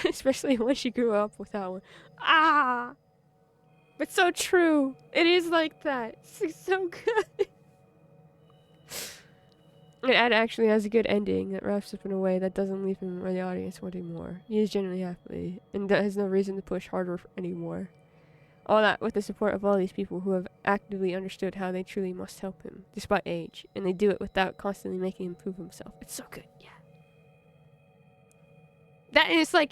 especially when she grew up without one. Ah, but so true. It is like that. It's so good. And Ed actually has a good ending that wraps up in a way that doesn't leave him or the audience wanting more. He is genuinely happy and has no reason to push harder anymore. All that with the support of all these people who have actively understood how they truly must help him, despite age, and they do it without constantly making him prove himself. It's so good, yeah. that is like,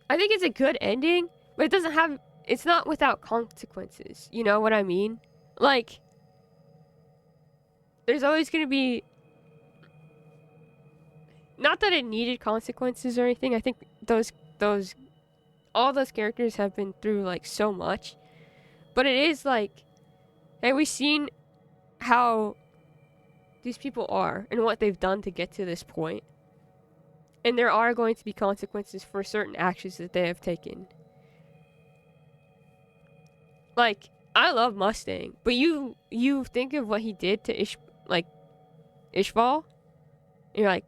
I think it's a good ending, but it doesn't have, it's not without consequences. You know what I mean? Like, there's always going to be, not that it needed consequences or anything. I think all those characters have been through like so much, but it is like, hey, we've seen how these people are and what they've done to get to this point. And there are going to be consequences for certain actions that they have taken. Like, I love Mustang, but you think of what he did to Ishval, and you're like,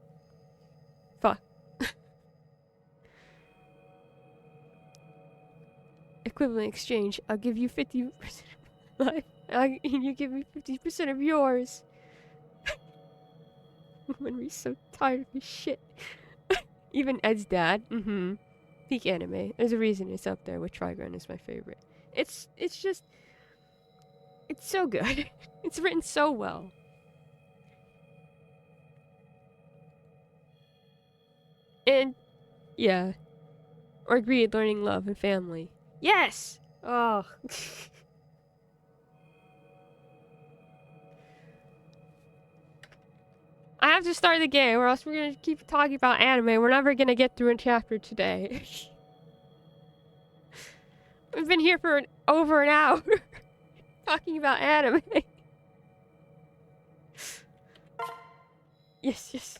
fuck. Equivalent exchange. I'll give you 50% of my life, and you give me 50% of yours. When we're so tired of this shit. Even Ed's dad. Peak anime. There's a reason it's up there with Trigun is my favorite. It's just, it's so good. It's written so well. And yeah. Or greed, learning love, and family. Yes! Oh. I have to start the game or else we're gonna keep talking about anime. We're never gonna get through a chapter today. We've been here for over an hour talking about anime. Yes.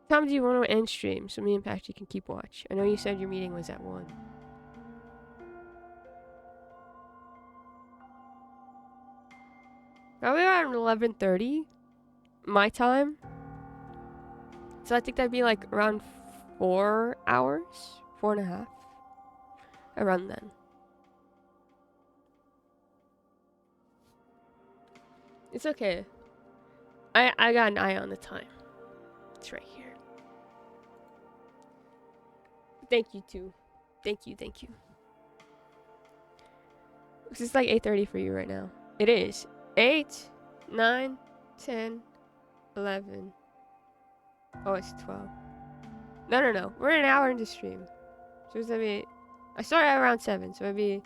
Time do you want to end stream so me and Patchy can keep watch? I know you said your meeting was at 1. Probably around 11:30 my time. So I think that'd be like around 4 hours, 4.5. Around then. It's okay. I got an eye on the time. It's right here. Thank you too. Thank you. It's like 8:30 for you right now. It is. 8, 9, 10, 11. Oh, it's 12. No. We're an hour into stream. So it's gonna be, I started at around 7, so it'd be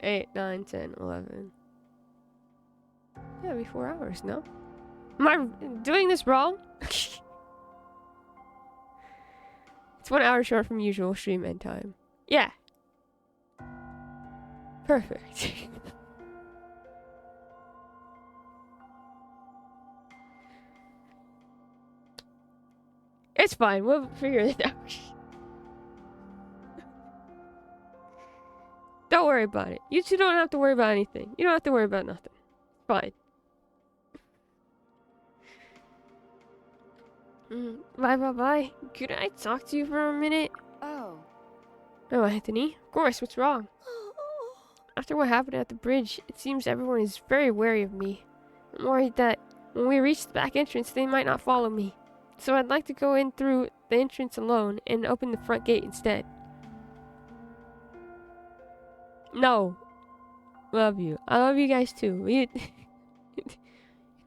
8, 9, 10, 11. Yeah, it'd be 4 hours, no? Am I doing this wrong? It's 1 hour short from usual stream end time. Yeah. Perfect. It's fine. We'll figure it out. Don't worry about it. You two don't have to worry about anything. You don't have to worry about nothing. Fine. Bye. Could I talk to you for a minute? Oh. No, Anthony. Of course. What's wrong? After what happened at the bridge, it seems everyone is very wary of me. I'm worried that when we reach the back entrance, they might not follow me. So I'd like to go in through the entrance alone and open the front gate instead. No. Love you. I love you guys too. You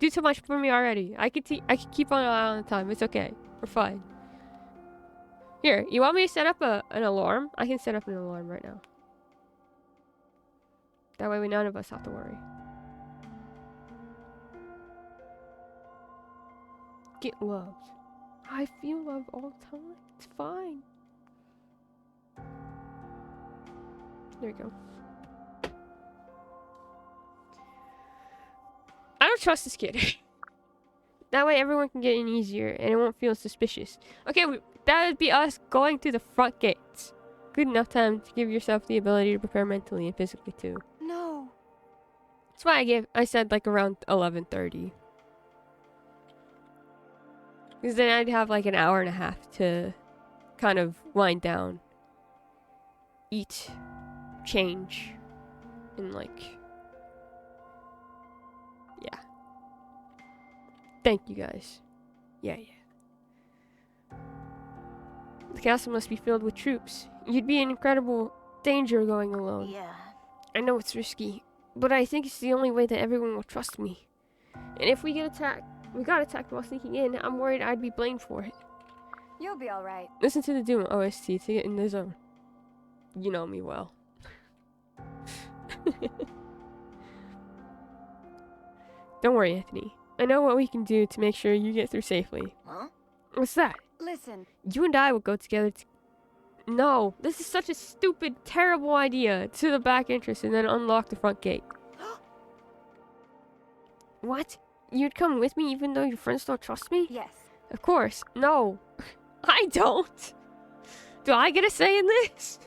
do so much for me already. I could keep on all the time. It's okay. We're fine. Here, you want me to set up an alarm? I can set up an alarm right now. That way none of us have to worry. Get loved. I feel love all the time. It's fine. There we go. I don't trust this kid. That way everyone can get in easier and it won't feel suspicious. Okay, that would be us going to the front gates. Good enough time to give yourself the ability to prepare mentally and physically too. No. That's why I said like around 11:30. Because then I'd have like an hour and a half to kind of wind down eat, change, and like, yeah. Thank you guys. Yeah. The castle must be filled with troops. You'd be in incredible danger going alone. Yeah. I know it's risky, but I think it's the only way that everyone will trust me. And if we got attacked while sneaking in, I'm worried I'd be blamed for it. You'll be alright. Listen to the Doom OST to get in the zone. You know me well. Don't worry, Anthony. I know what we can do to make sure you get through safely. Huh? What's that? Listen. You and I will go together No, this is such a stupid, terrible idea. To the back entrance and then unlock the front gate. What? You'd come with me even though your friends don't trust me? Yes. Of course. No. I don't. Do I get a say in this?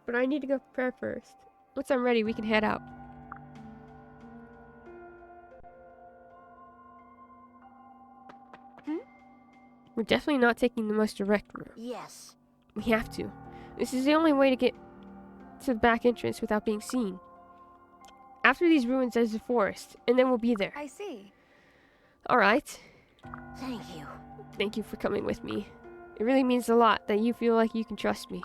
But I need to go prepare first. Once I'm ready, we can head out. We're definitely not taking the most direct route. Yes. We have to. This is the only way to get to the back entrance without being seen. After these ruins, there's a forest, and then we'll be there. I see. Alright. Thank you. Thank you for coming with me. It really means a lot that you feel like you can trust me.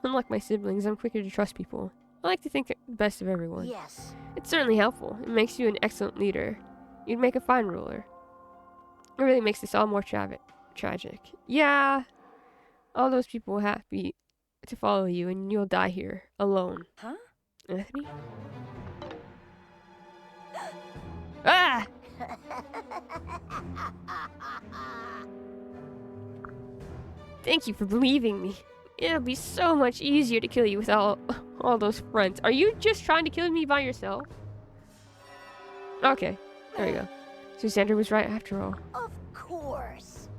Unlike my siblings, I'm quicker to trust people. I like to think the best of everyone. Yes. It's certainly helpful. It makes you an excellent leader. You'd make a fine ruler. It really makes this all more tragic. Yeah. All those people will happy to follow you, and you'll die here, alone. Huh? Anthony? Ah! Thank you for believing me. It'll be so much easier to kill you with all those friends. Are you just trying to kill me by yourself? Okay, there you go. So Xander was right after all. Of course.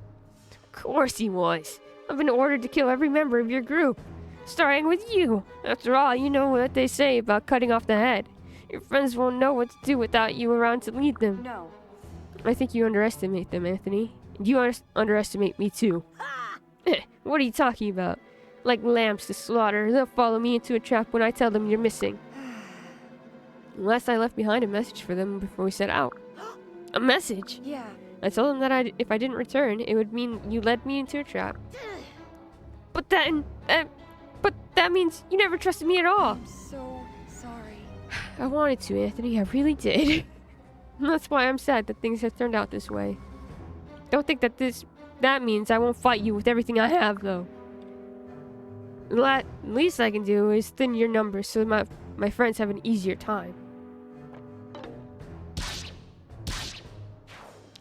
Of course he was. I've been ordered to kill every member of your group, starting with you. After all, you know what they say about cutting off the head. Your friends won't know what to do without you around to lead them. No. I think you underestimate them, Anthony. You underestimate me too. What are you talking about? Like lambs to slaughter, they'll follow me into a trap when I tell them you're missing. Unless I left behind a message for them before we set out. A message? Yeah. I told them that if I didn't return, it would mean you led me into a trap. But that means you never trusted me at all. I'm so sorry. I wanted to, Anthony. I really did. That's why I'm sad that things have turned out this way. Don't think that means I won't fight you with everything I have, though. The least I can do is thin your numbers so my friends have an easier time.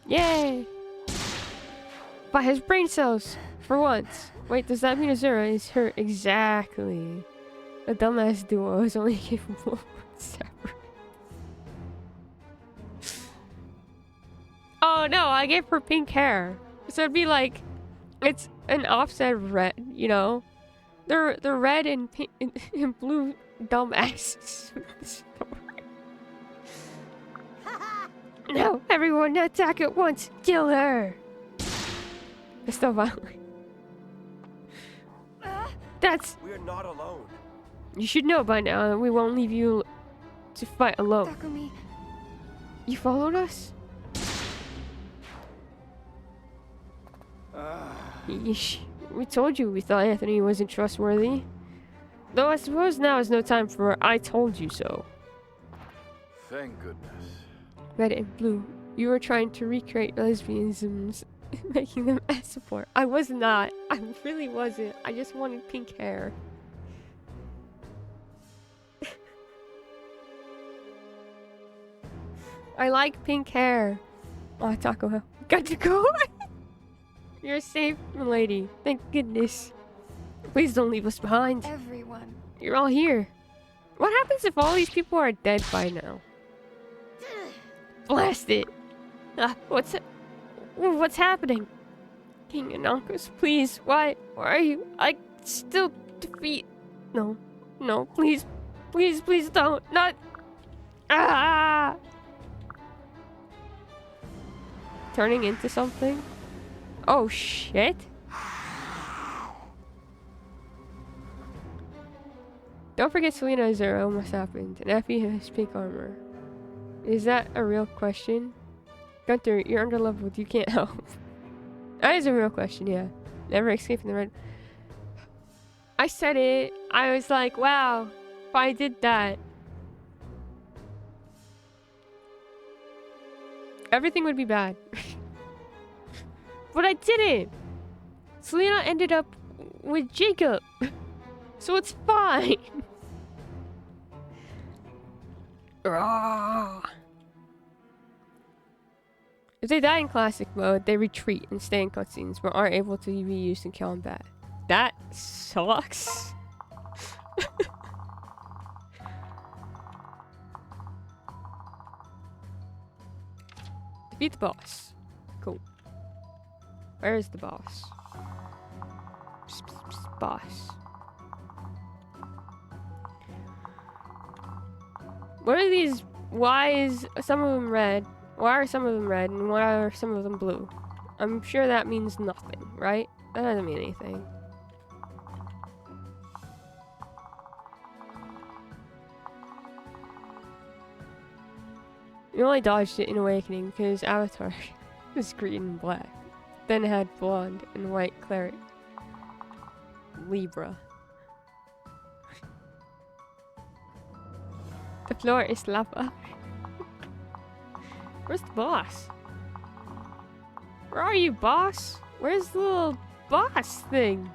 Yay! By his brain cells, for once. Wait, does that mean Azura is hurt? Exactly. A dumbass duo is only capable of separate. Oh no, I gave her pink hair. So it'd be like, it's an offset red, you know? They're red and pink and blue dumbasses. No, everyone attack at once. Kill her. It's so violent. We're not alone. You should know by now that we won't leave you to fight alone. Takumi. You followed us? Yeesh. We told you we thought Anthony wasn't trustworthy. Though I suppose now is no time for I told you so. Thank goodness. Red and blue. You were trying to recreate lesbianisms, making them as support. I was not. I really wasn't. I just wanted pink hair. I like pink hair. Oh, Taco Bell. Got to go. You're safe, milady. Thank goodness. Please don't leave us behind. Everyone. You're all here. What happens if all these people are dead by now? Blast it! What's happening? King Anankus, please, why are you? I still defeat. No, please don't. Not. Ah! Turning into something? Oh shit! Don't forget Selena Zero almost happened, and Effie has pink armor. Is that a real question? Gunther, you're underleveled, you can't help. That is a real question, yeah. Never escape from the red. I said it. I was like, wow, if I did that, everything would be bad. But I didn't. Selena ended up with Jacob. So it's fine. If they die in classic mode, they retreat and stay in cutscenes, but aren't able to be used in combat. That sucks. Defeat the boss. Cool. Where is the boss? Boss. What are these? Why is some of them red? Why are some of them red and why are some of them blue? I'm sure that means nothing, right? That doesn't mean anything. You only dodged it in Awakening because Avatar was green and black. Then it had blonde and white cleric. Libra. The floor is lava. Where's the boss? Where are you, boss? Where's the little boss thing?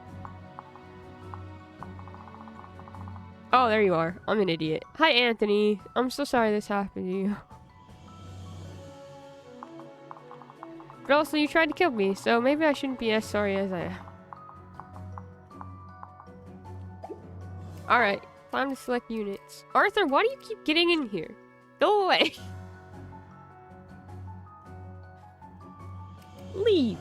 Oh, there you are. I'm an idiot. Hi, Anthony. I'm so sorry this happened to you. But also, you tried to kill me, so maybe I shouldn't be as sorry as I am. Alright, time to select units. Arthur, why do you keep getting in here? Go away. Leave.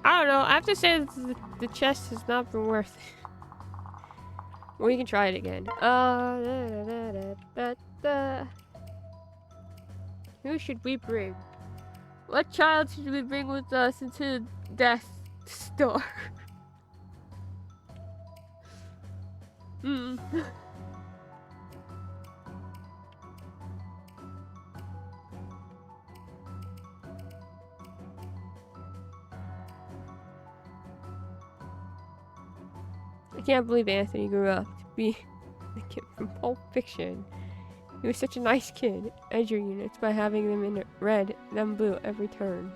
I don't know. I have to say that the chest has not been worth it. We can try it again. Who should we bring? What child should we bring with us into Death Star? Hmm. I can't believe Anthony grew up to be the kid from Pulp Fiction. He was such a nice kid. Edge your units by having them in red, then blue every turn.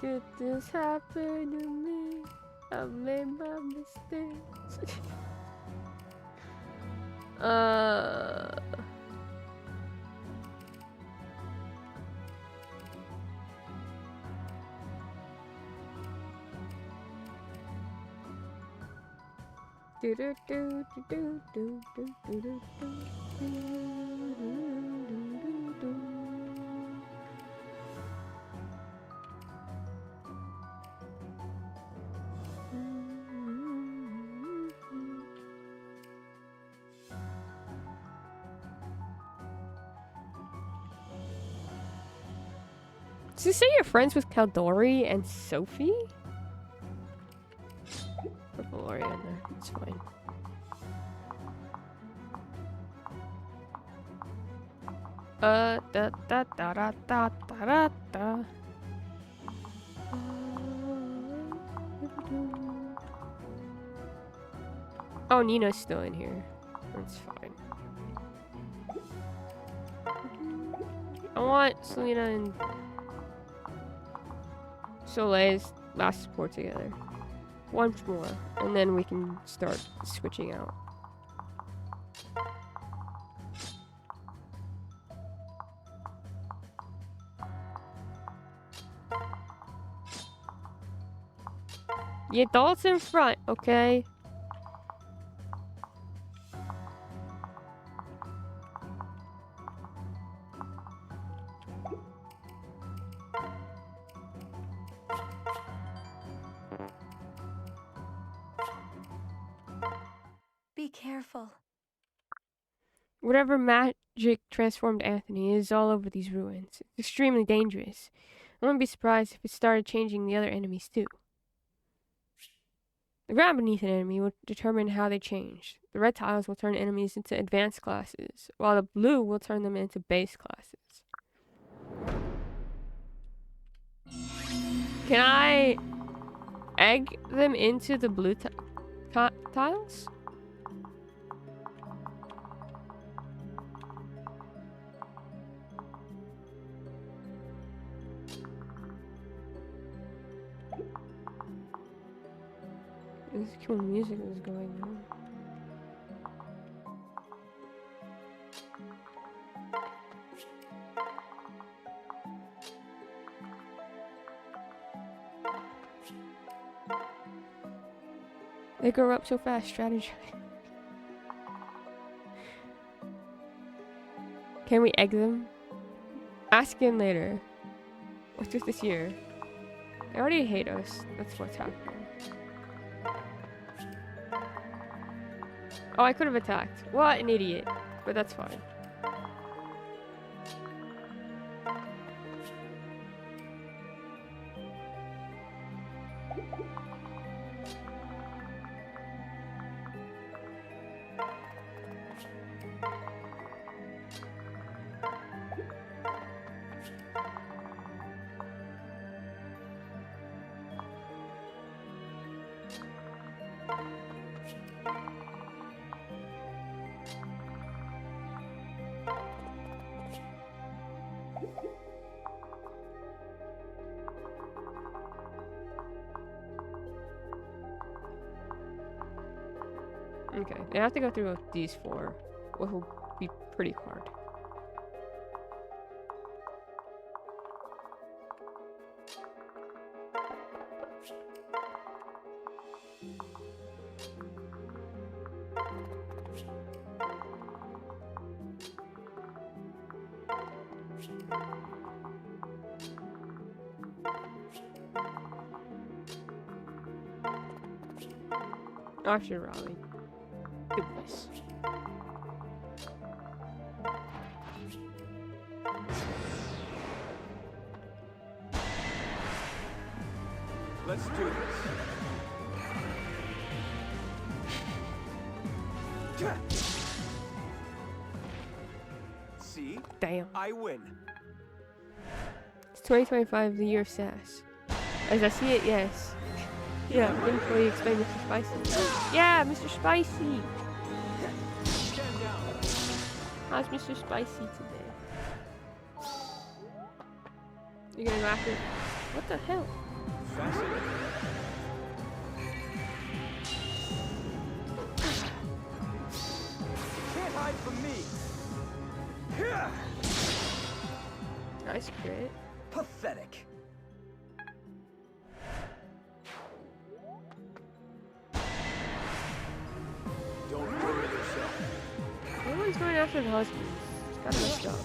Could this happen to me? I made my mistakes. Do do do do do do do do do do. Does it say you're friends with Caldori and Sophie? Put Valoria in there. It's fine. Da da da da da da da da. Oh, Nina's still in here. That's fine. I want Selena and Soleil's last support together. Once more, and then we can start switching out. The adults in front, okay? Be careful. Whatever magic transformed Anthony is all over these ruins. It's extremely dangerous. I wouldn't be surprised if it started changing the other enemies too. The ground beneath an enemy will determine how they change. The red tiles will turn enemies into advanced classes, while the blue will turn them into base classes. Can I egg them into the blue tiles? This cool music is going on. They grow up so fast, strategy. Can we egg them? Ask him later. What's with this year? They already hate us. That's what's happening. Oh, I could have attacked. What an idiot. But that's fine. Okay, they have to go through these four, which will be pretty hard. Oh, I should rally. Goodness. Let's do this. See? Damn. I win. It's 2025, the year of sass. As I see it, yes. Yeah, didn't fully explain Mr. Spicy. Yeah, Mr. Spicy! Stand down. How's Mr. Spicy today? You're gonna go after... What the hell? Fascinating. Can't hide from me. Nice crit. Pathetic. Don't worry yourself. Everyone's going after the husbands. It's kind of messed up.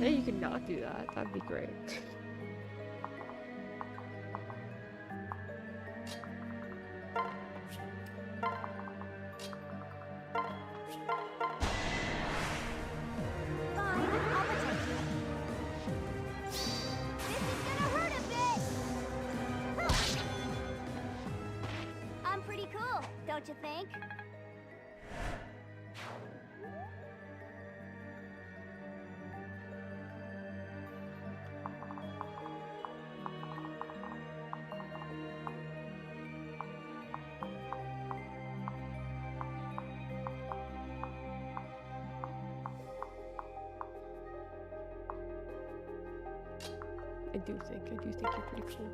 Hey, you could not do that. That'd be great. Fine, I'll protect you. This is gonna hurt a bit. I'm pretty cool, don't you think? I do think you're pretty cool.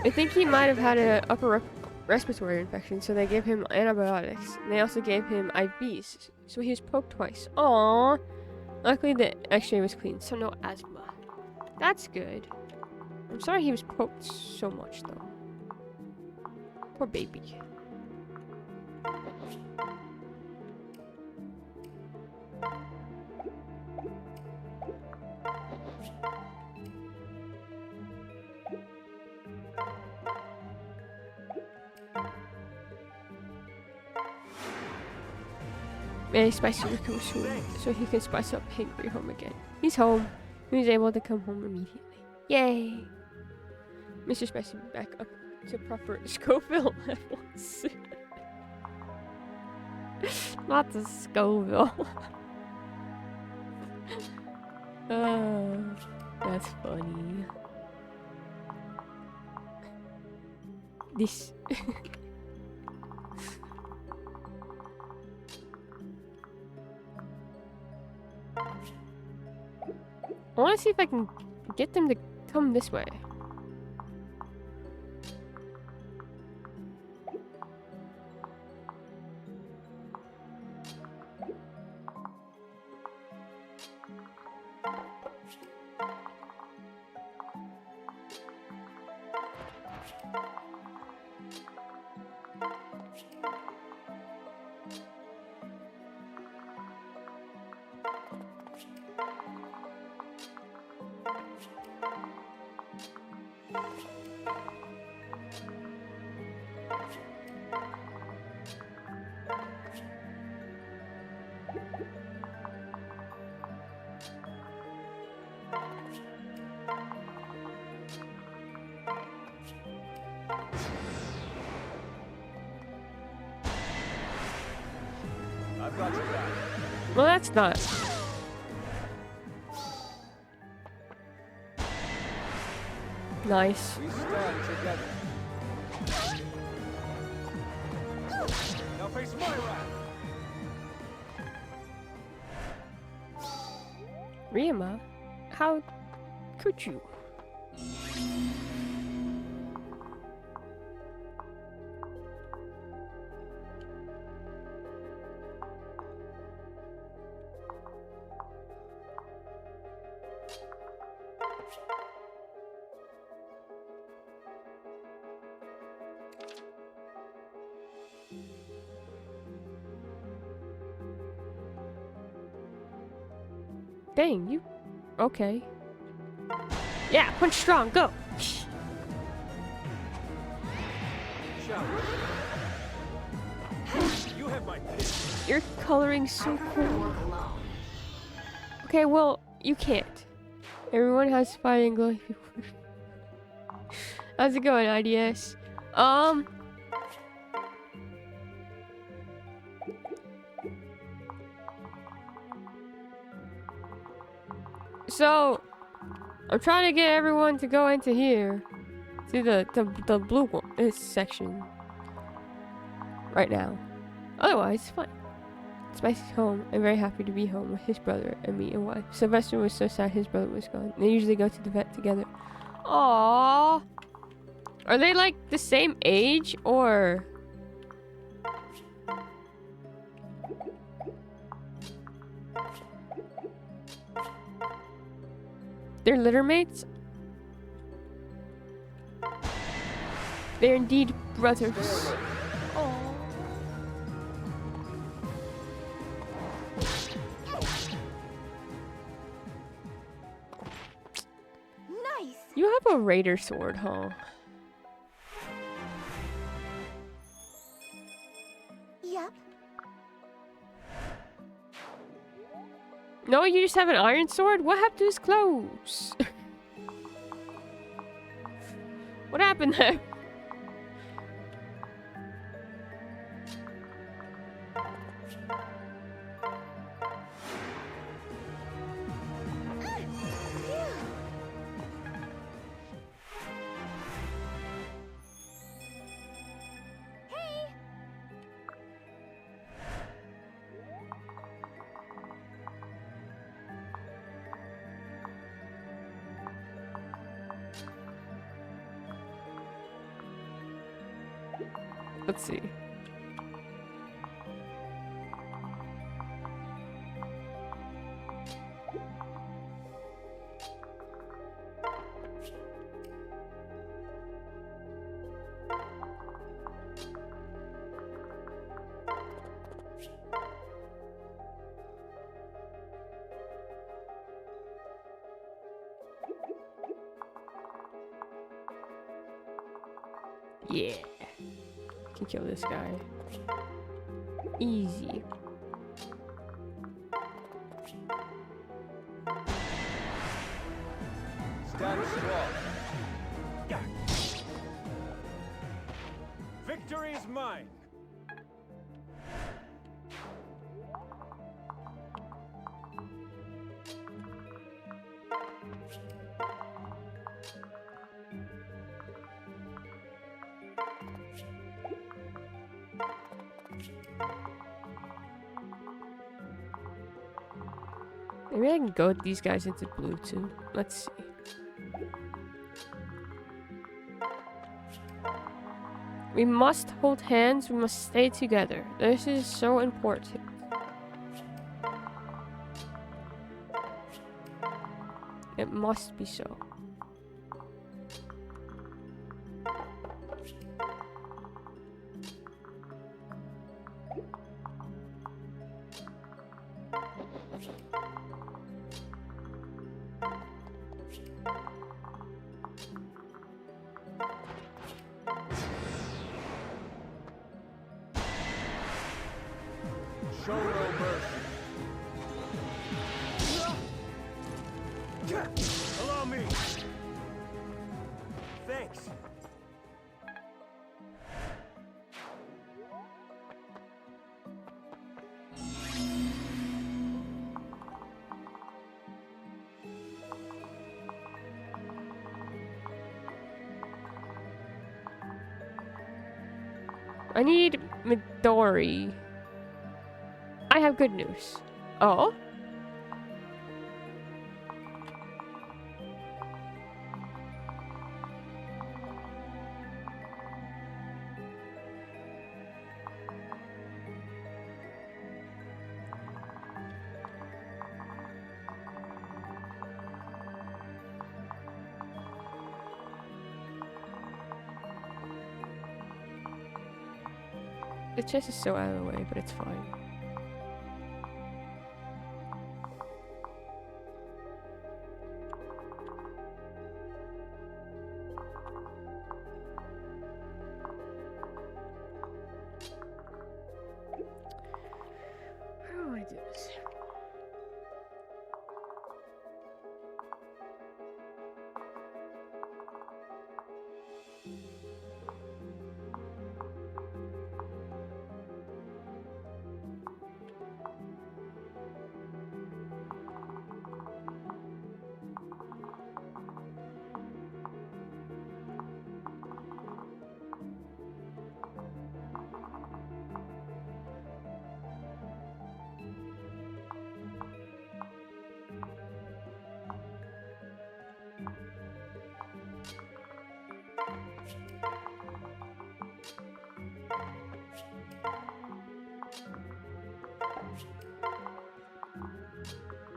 I think he might have had an upper respiratory infection, so they gave him antibiotics. And they also gave him IVs, so he was poked twice. Aww. Luckily, the X-ray was clean, so no asthma. That's good. I'm sorry he was poked so much, though. Poor baby. May Spicy recover soon, so he can spice up Hangry home again. He's home. He was able to come home immediately. Yay! Mr. Spicy will be back up to proper Scoville levels. Not the Scoville. Oh, that's funny. This. I want to see if I can get them to come this way. I've got your back. Well, that's not. Nice. We stand together. Now face my wrath. Ryuma, how could you? Dang, you... Okay. Yeah, punch strong, go! Challenge. You have my pin. You're coloring so cool. Okay, well, you can't. Everyone has fighting glory. How's it going, IDS? So, I'm trying to get everyone to go into here. To the blue one, this section. Right now. Otherwise, it's fine. Spicy's home. I'm very happy to be home with his brother and me and wife. Sylvester was so sad his brother was gone. They usually go to the vet together. Aww. Are they like the same age or... They're litter mates? They're indeed brothers. Aww. Nice. You have a raider sword, huh? Yep. No, you just have an iron sword? What happened to his clothes? What happened there? Let's see. Yeah. Can kill this guy. Easy. Stand strong. Victory is mine. Maybe I can goad these guys into blue too. Let's see. We must hold hands. We must stay together. This is so important. It must be so. Show no mercy. Allow me. Thanks. I need Midori. I have good news. Oh? The chest is so out of the way, but it's fine. How do I do this?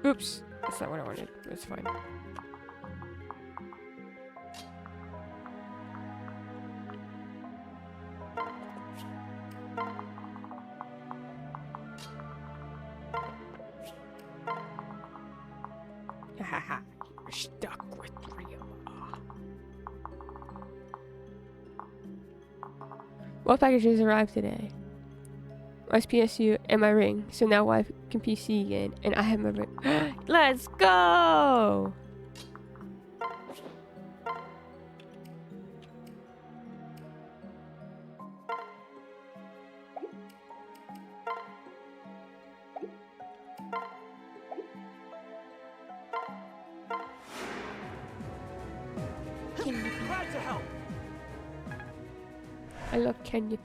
Oops, that's not what I wanted. It's fine. Haha, you're stuck with three of them. What packages arrived today? My PSU and my ring. So now wife can PC again, and I have my ring. Let's go! Glad to help. I love Kenya.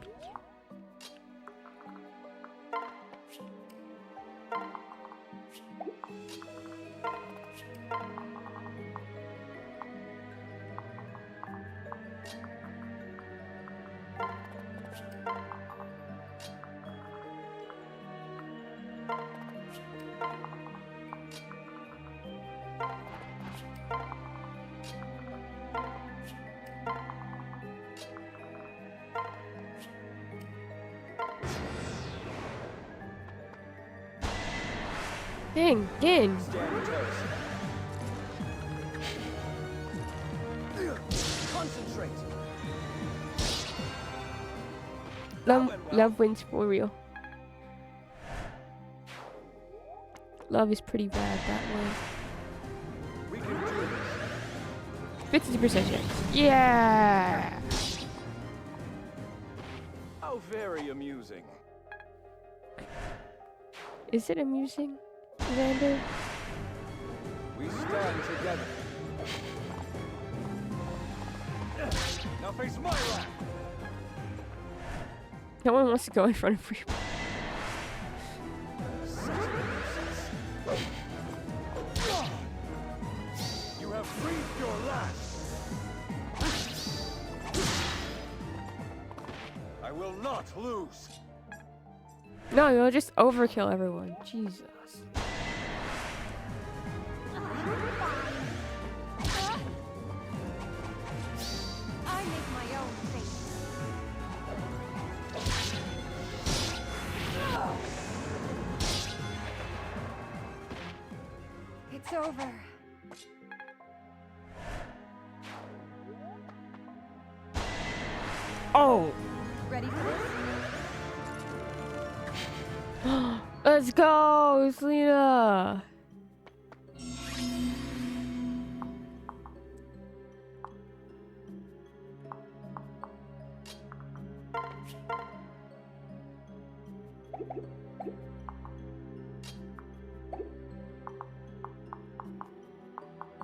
Dang, again. Stand toast. Concentrate. Love wins for real. Love is pretty bad that way. We can do this. 50% chance. Yeah. How very amusing. Is it amusing, Xander? We stand together. Now face my left. No one wants to go in front of you. You have breathed your last. I will not lose. No, you'll just overkill everyone. Jesus. I make my own fate. It's over. Oh. Ready for this? Let's go, Selena.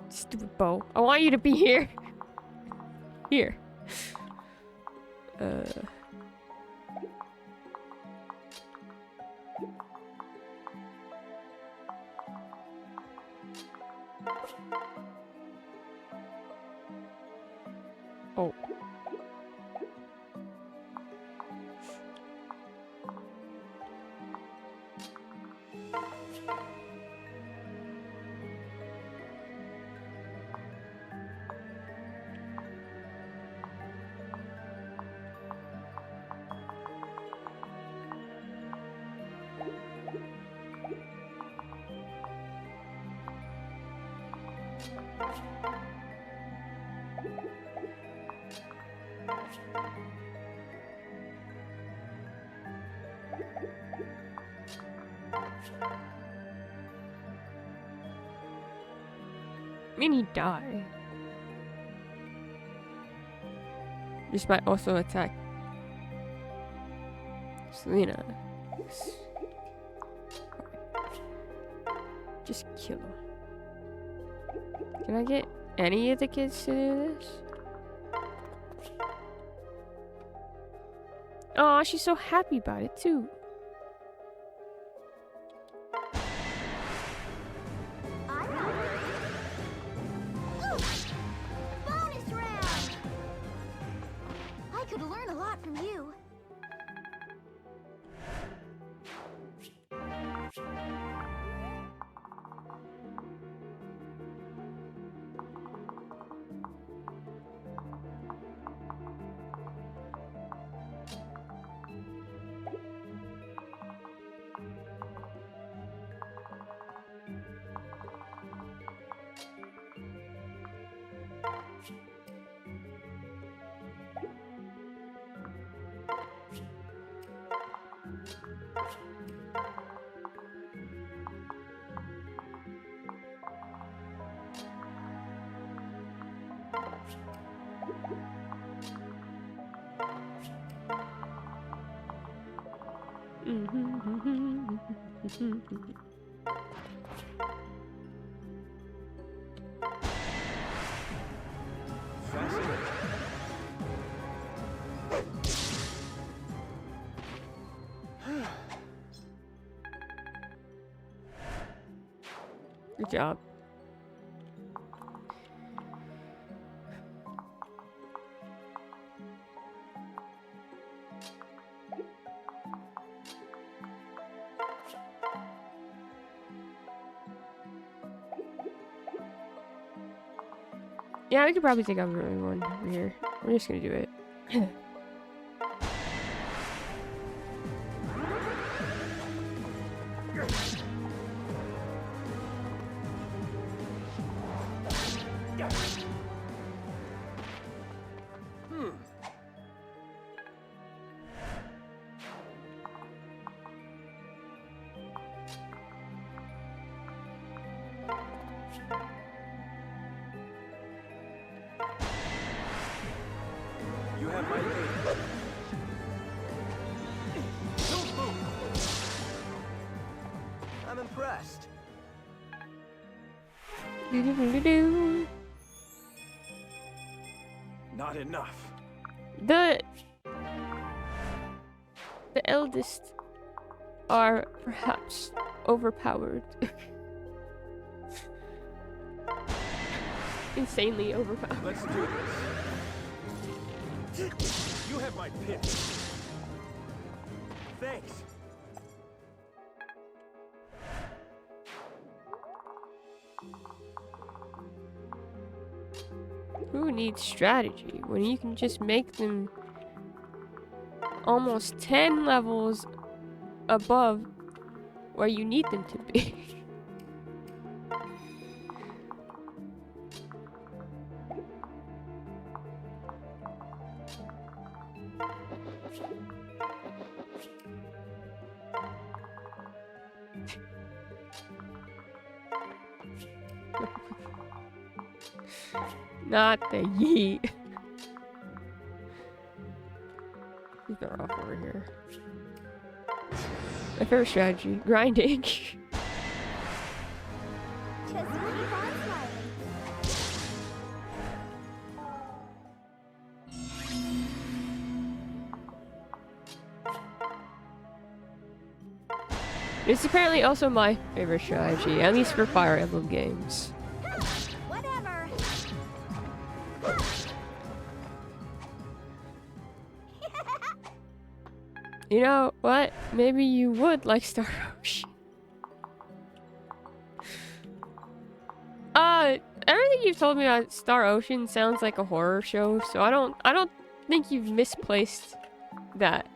Stupid bow. I want you to be here. Here. Oh. I mean, he died. This might also attack Selena. Just kill him. Can I get any of the kids to do this? Oh, she's so happy about it too. I'm not worried. Ooh! Bonus round! I could learn a lot from you. Fascinating. Good job. Yeah, we could probably take out everyone over here. We're just gonna do it. Hmm. You have my aid. Don't move. I'm impressed. Do-do-do-do-do. Not enough. The eldest are perhaps overpowered. Insanely overpowered. Let's do this. You have my pit. Thanks. Who needs strategy when you can just make them almost 10 levels above where you need them to be? Not the yeet. He's better off over here. My favorite strategy, grinding. Just keep on smiling. It's apparently also my favorite strategy, at least for Fire Emblem games. Whatever. You know what? Maybe you would like Star Ocean. Everything you've told me about Star Ocean sounds like a horror show, so I don't think you've misplaced that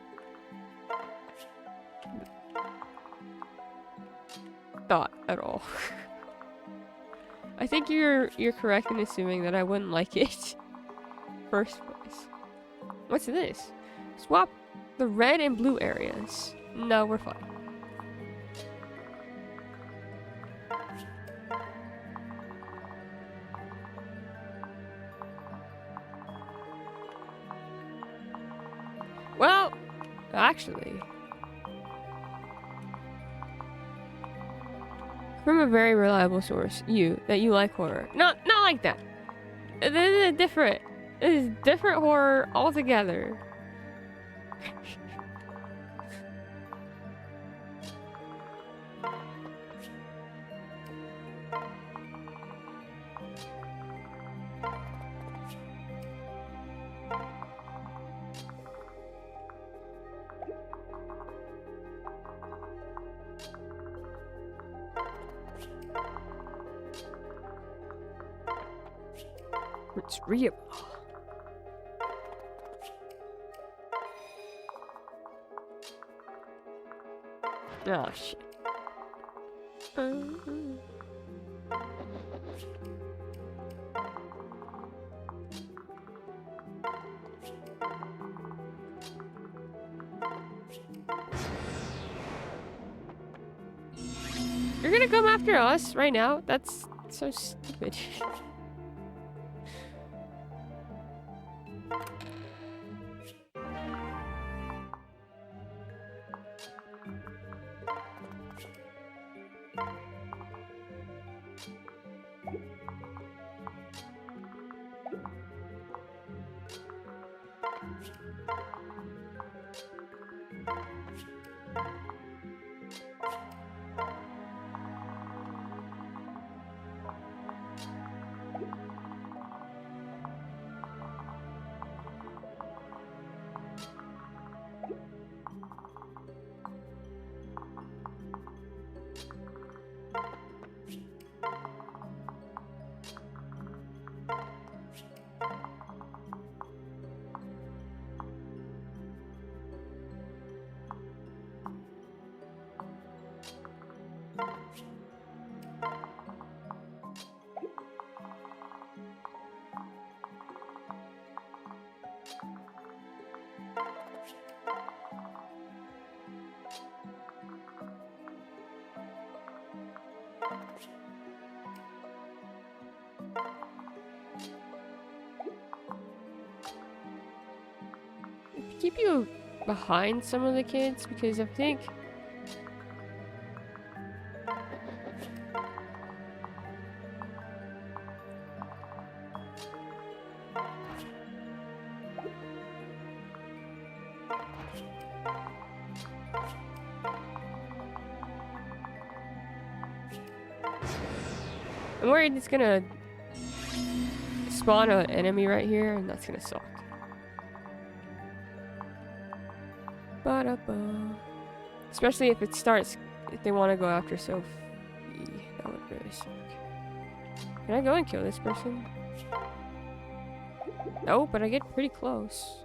thought at all. I think you're correct in assuming that I wouldn't like it. First place. What's this? Swap the red and blue areas. No, we're fine. Well, actually, from a very reliable source, that you like horror. Not like that. This is different. This is different horror altogether. It's real. Oh shit. You're gonna come after us right now? That's so stupid. keep you behind some of the kids because I think I'm worried it's gonna spawn an enemy right here, and that's gonna suck. Ba-da-ba. Especially if it starts, if they want to go after Sophie. That would really suck. Can I go and kill this person? No, but I get pretty close.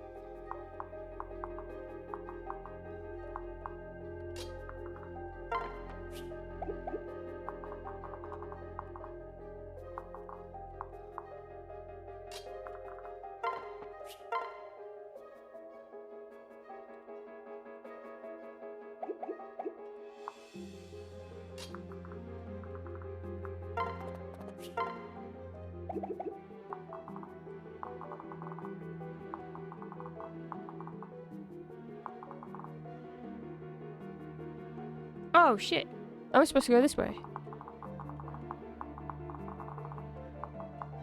Oh shit. I was supposed to go this way.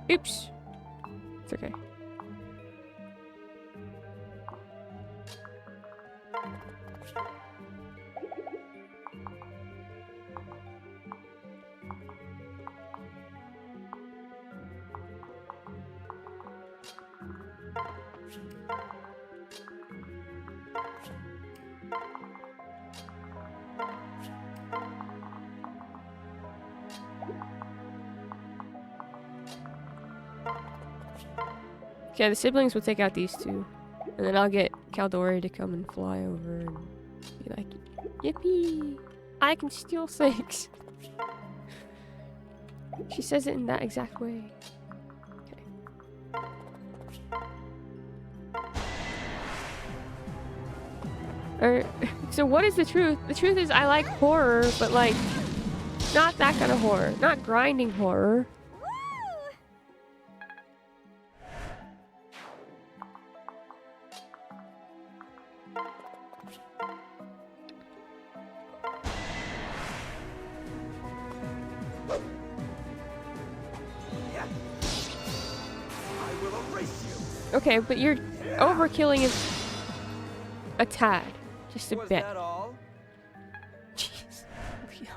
Oops. It's okay. Okay, the siblings will take out these two. And then I'll get Caldori to come and fly over and be like, yippee! I can steal things! She says it in that exact way. Okay. So what is the truth? The truth is I like horror, but like, not that kind of horror. Not grinding horror. Okay, but you're overkilling it a tad. Just a Was bit. that all? Jeez. Leo.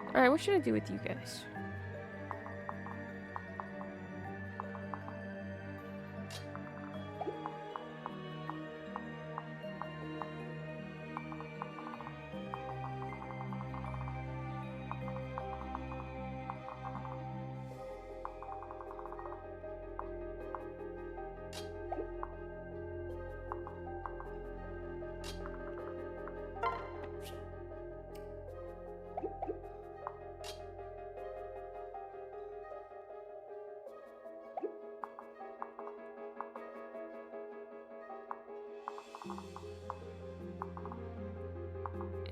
Alright, what should I do with you guys?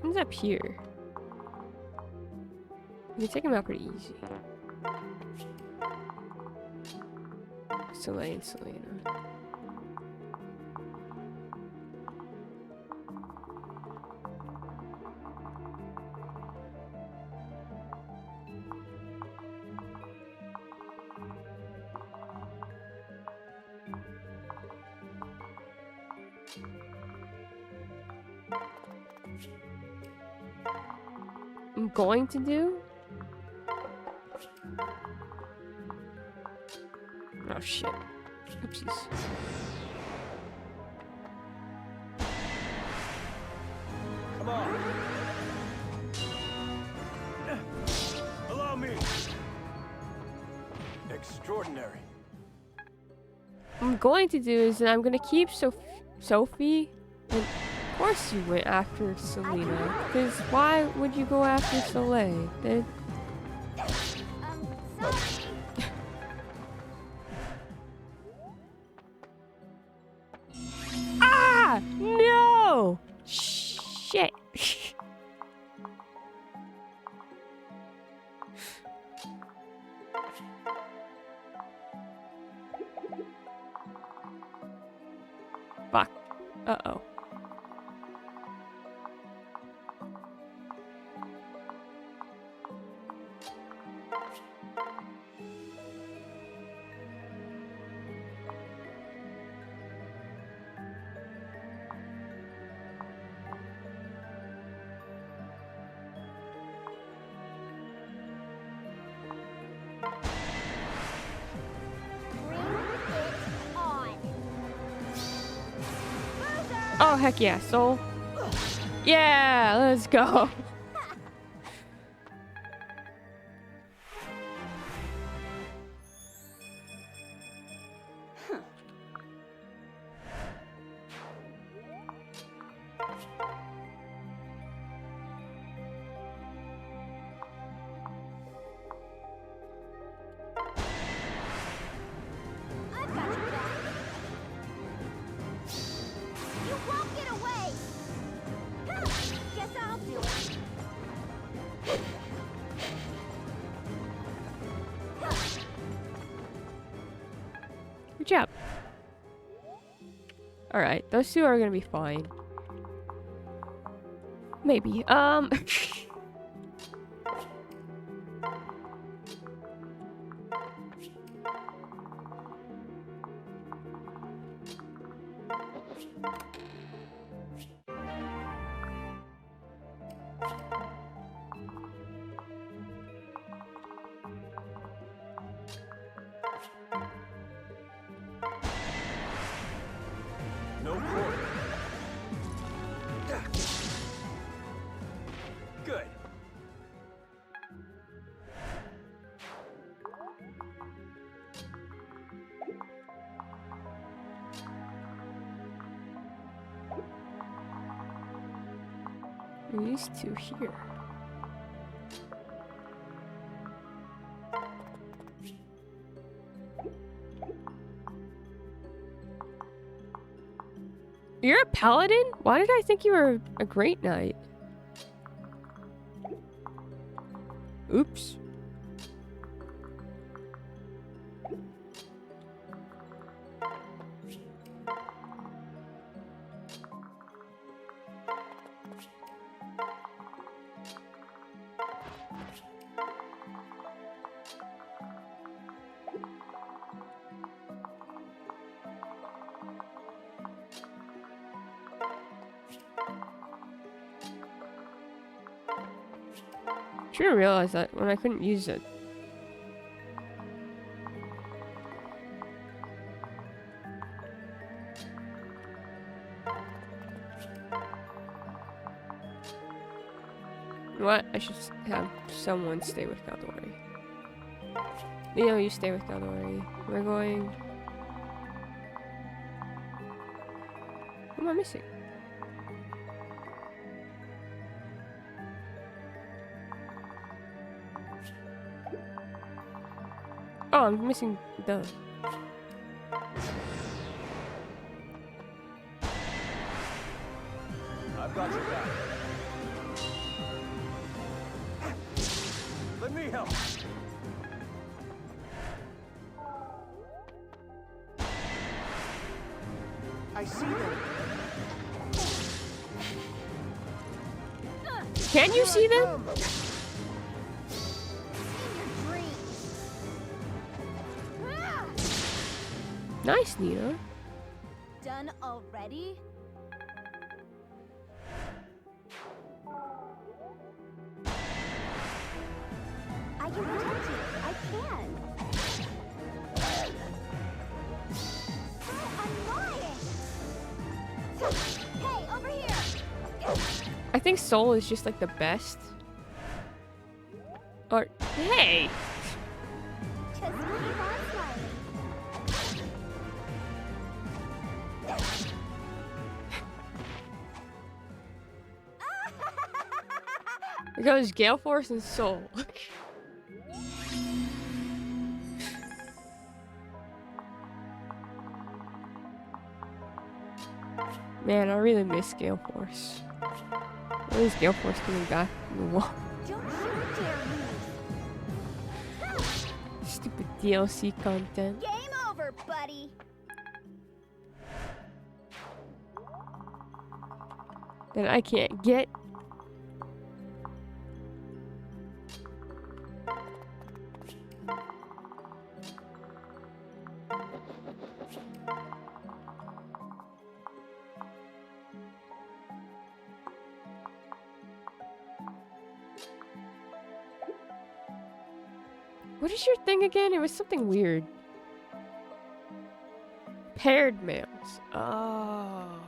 Ends up here. You can take him out pretty easy. Soleil and Selena. I'm going to do? Oh shit. Oopsies. Come on. Allow me. Extraordinary. What I'm going to do is that I'm going to keep Sophie. And of course you went after Selena. Because why would you go after Soleil? Sorry. Fuck. Uh-oh. Bring it on. Loser! Oh, heck yeah, Soul. Yeah, let's go. I've got your back. You won't get away. Huh, guess I'll do it. Good job. Alright, those two are gonna be fine. Maybe. No quarter. Good. These two here. You're a paladin? Why did I think you were a great knight? Oops. Should have realized that when I couldn't use it. What? I should have someone stay with Galdori. Leo, you stay with Galdori. We're going... Who am I missing? Oh, I'm missing the... I've got your back. Let me help. I see them. Can you see them? In your dreams. Ah! Nice, Nina. Done already? I can protect you. I can. So annoying. Hey, over here. I think Soul is just like the best. Or, hey! Just keep on smiling. It goes Gale Force and Soul. Man, I really miss Gale Force. When is Gale Force coming back in the wall? Don't you dare move. Stupid DLC content Game over, buddy. that I can't get. What is your thing again? It was something weird. Paired males. Oh.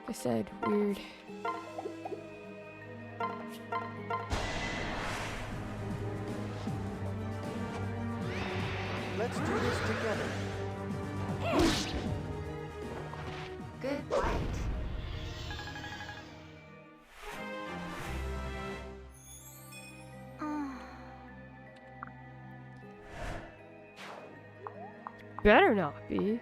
I said weird. Let's do this together. Good fight. Better not be.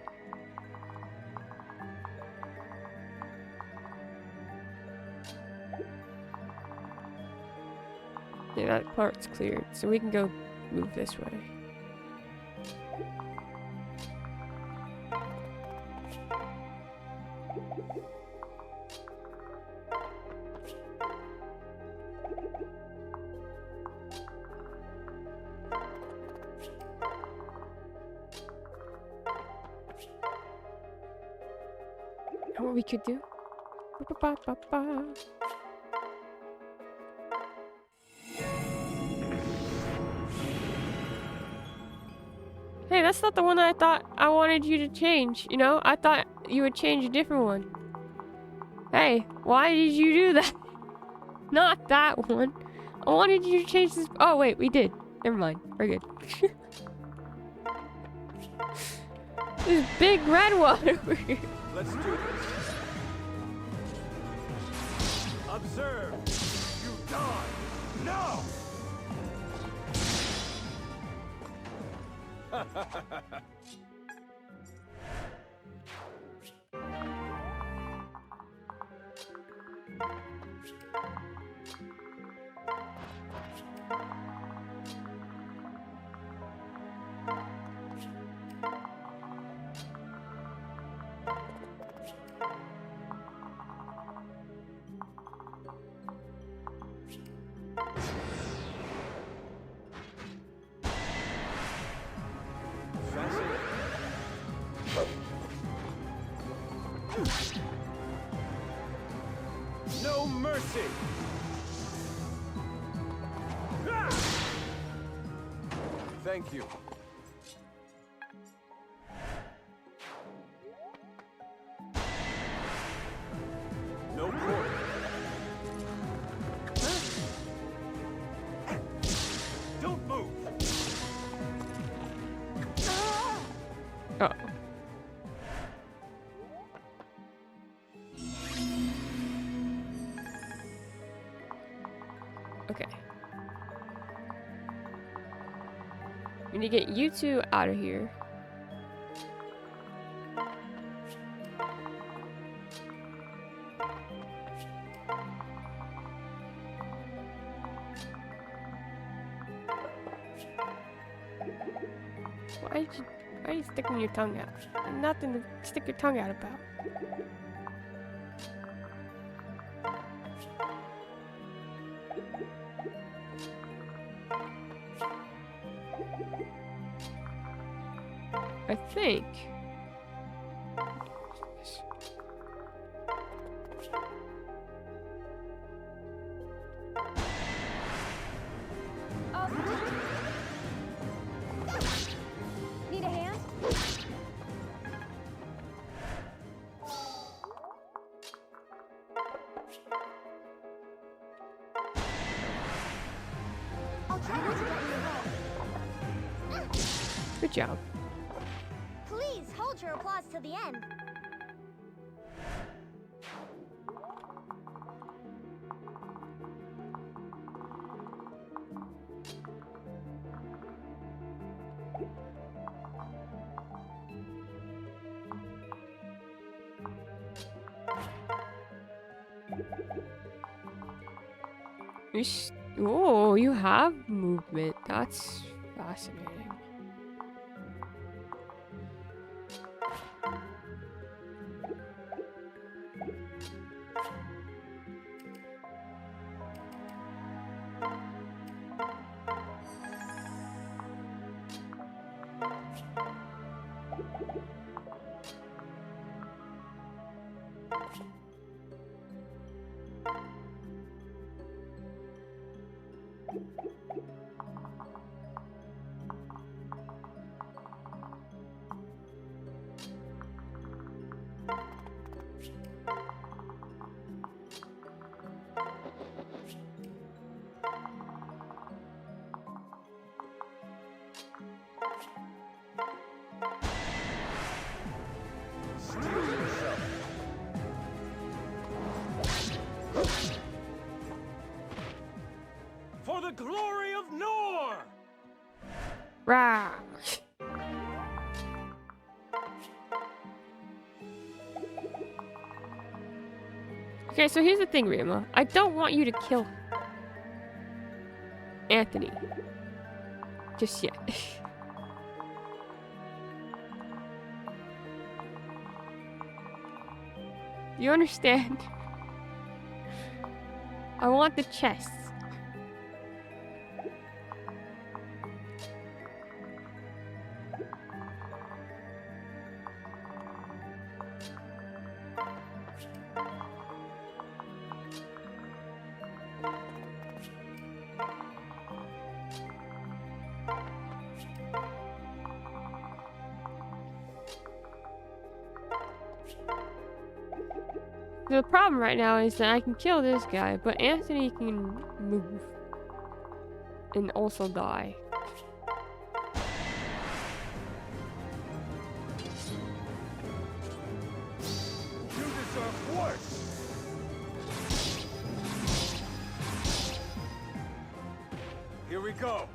Yeah, that part's cleared, so we can go move this way. Know what we could do? Ba-ba-ba-ba-ba. Hey, that's not the one that I thought I wanted you to change, you know? I thought you would change a different one. Hey, why did you do that? Not that one. I wanted you to change this. Oh, wait, we did. Never mind. We're good. This big red one over here. Let's do this. Observe. You die. No! No mercy! Thank you. No quarter. Don't move! Oh. Okay. We need to get you two out of here. Why are you sticking your tongue out? There's nothing to stick your tongue out about. I think. Need a hand? I'll try not to get in your way. Good job. Please hold your applause to the end. Oh, you have movement. That's fascinating. Steel yourself. For the glory of Nor! Rah! Okay, so here's the thing, Rima. I don't want you to kill Anthony. Just yet. You understand? I want the chests. The problem right now is that I can kill this guy, but Anthony can move and also die. You deserve worse! Here we go.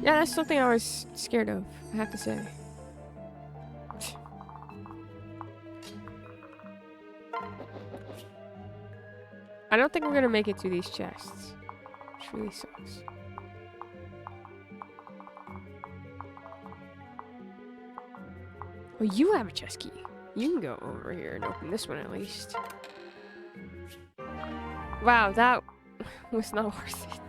Yeah, that's something I was scared of, I have to say. I don't think we're gonna make it to these chests. Which really sucks. Well, you have a chest key. You can go over here and open this one at least. Wow, that was not worth it.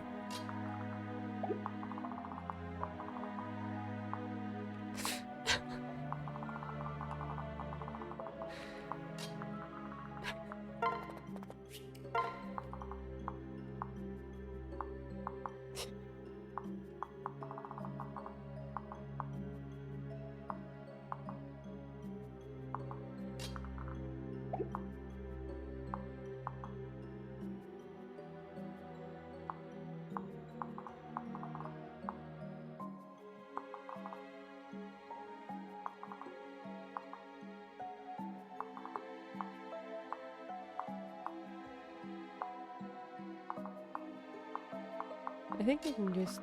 I think I can just...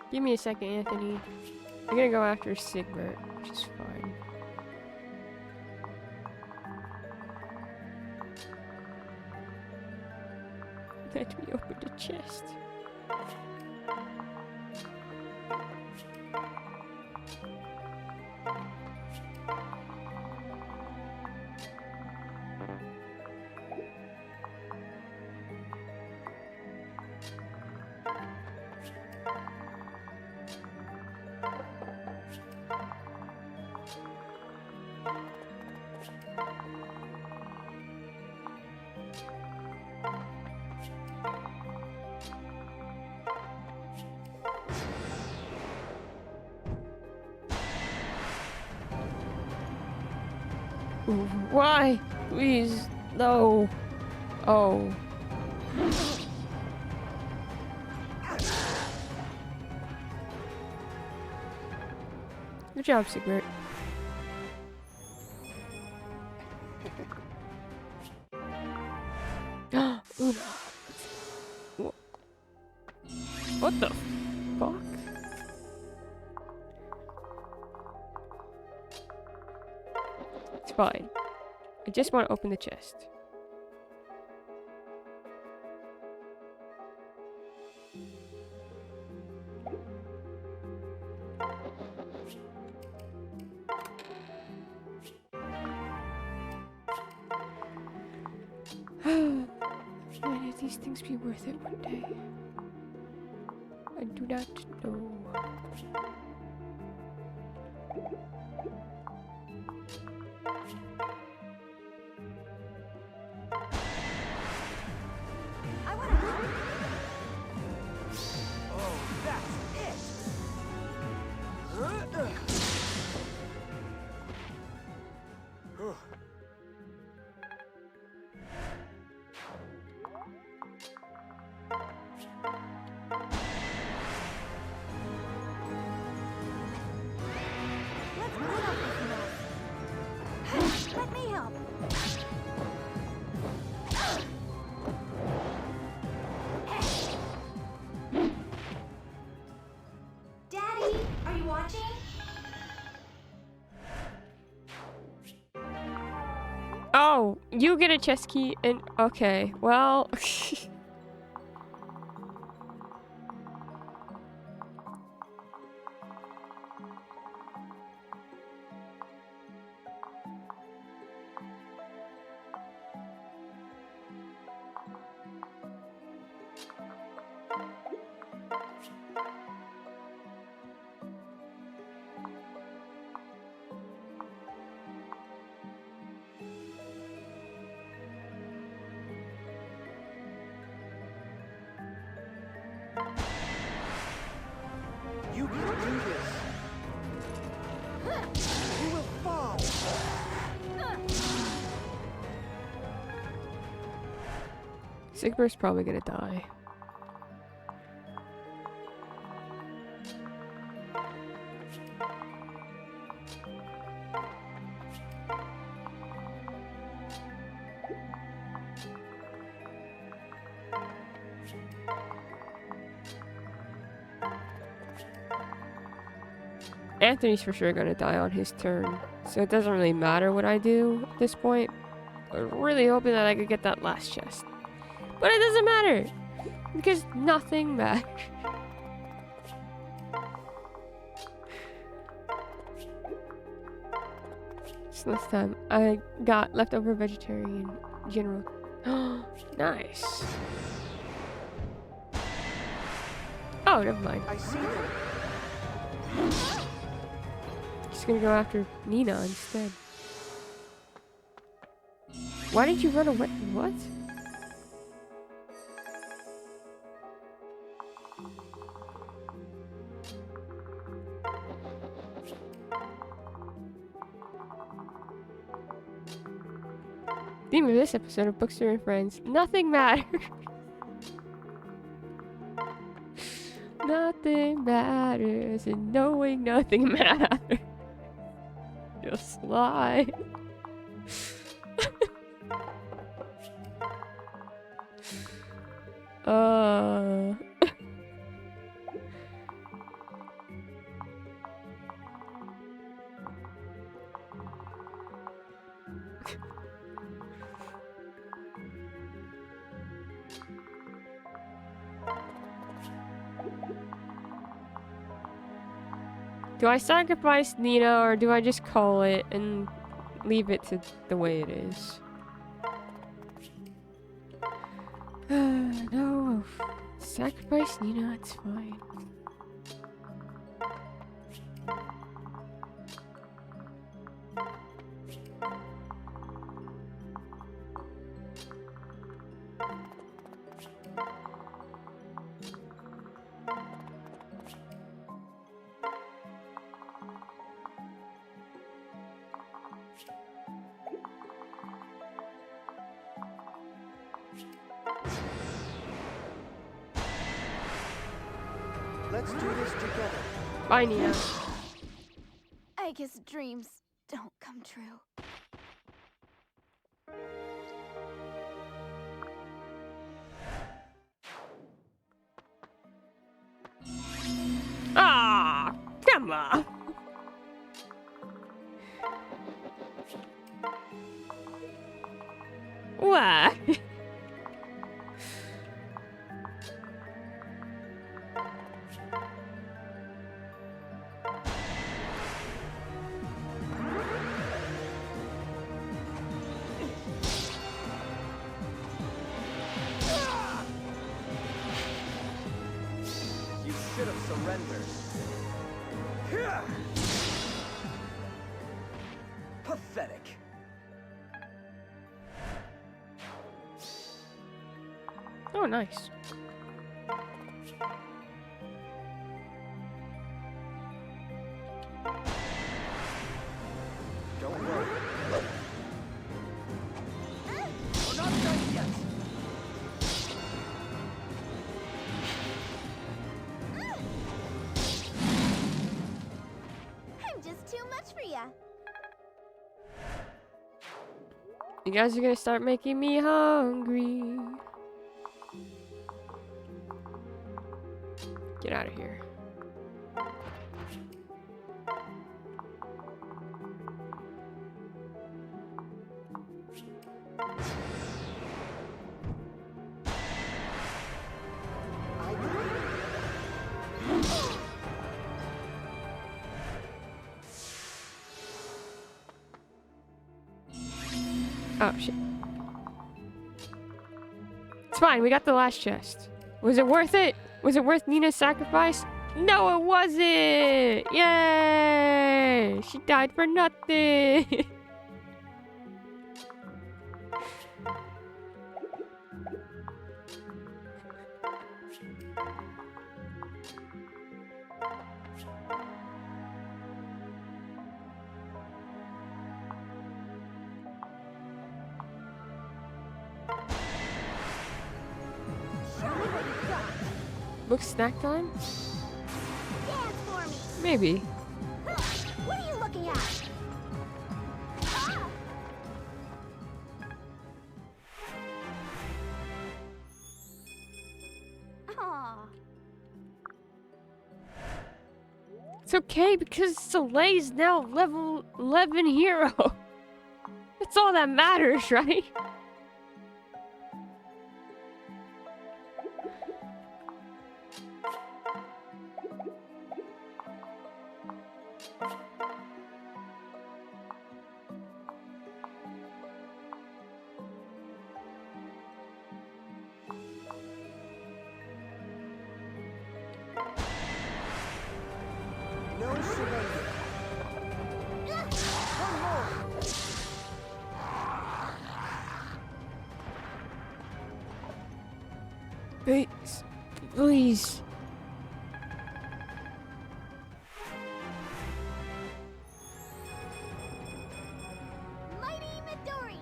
Give me a second, Anthony. I'm gonna go after Sigbert, which is fine. Let me open the chest. Why? Please, no. Oh. Good job, Sigbert. Una. What the fuck? It's fine. I just want to open the chest. Might these things be worth it one day? I do not know. I want to help. Oh, that's it! Let's clean up this mess. Let me help. Daddy, are you watching? Oh, you get a chest key and okay, well. You can do this! You will fall! Sigmar's probably gonna die. Anthony's for sure gonna die on his turn, so it doesn't really matter what I do at this point. I'm really hoping that I could get that last chest. But it doesn't matter! Because nothing matters. So this time, I got leftover vegetarian general. Nice. Oh, never mind. I see them! Just gonna go after Nina instead. Why did you run away? What? Theme of this episode of Bookstore and Friends: nothing matters. Nothing matters, and knowing nothing matters. Just lie. Do I sacrifice Nina or do I just call it and leave it to the way it is? No. Sacrifice Nina, it's fine. Let's do this together. Bye, Nina. I guess dreams don't come true. Grandma! Why? You should have surrendered. Pathetic. Oh, nice. Don't worry. We're not done yet. I'm just too much for ya. You guys are gonna start making me hungry. Get out of here. I believe. Oh, shit. It's fine, we got the last chest. Was it worth it? Was it worth Nina's sacrifice? No, it wasn't! Yay! She died for nothing! Show me what you got. Book snack time? Dance for me. Maybe. What are you looking at? Ah! Aw. It's okay because Soleil's now level 11 hero. That's all that matters, right? No surrender. One more. Please. Please. Mighty Midori.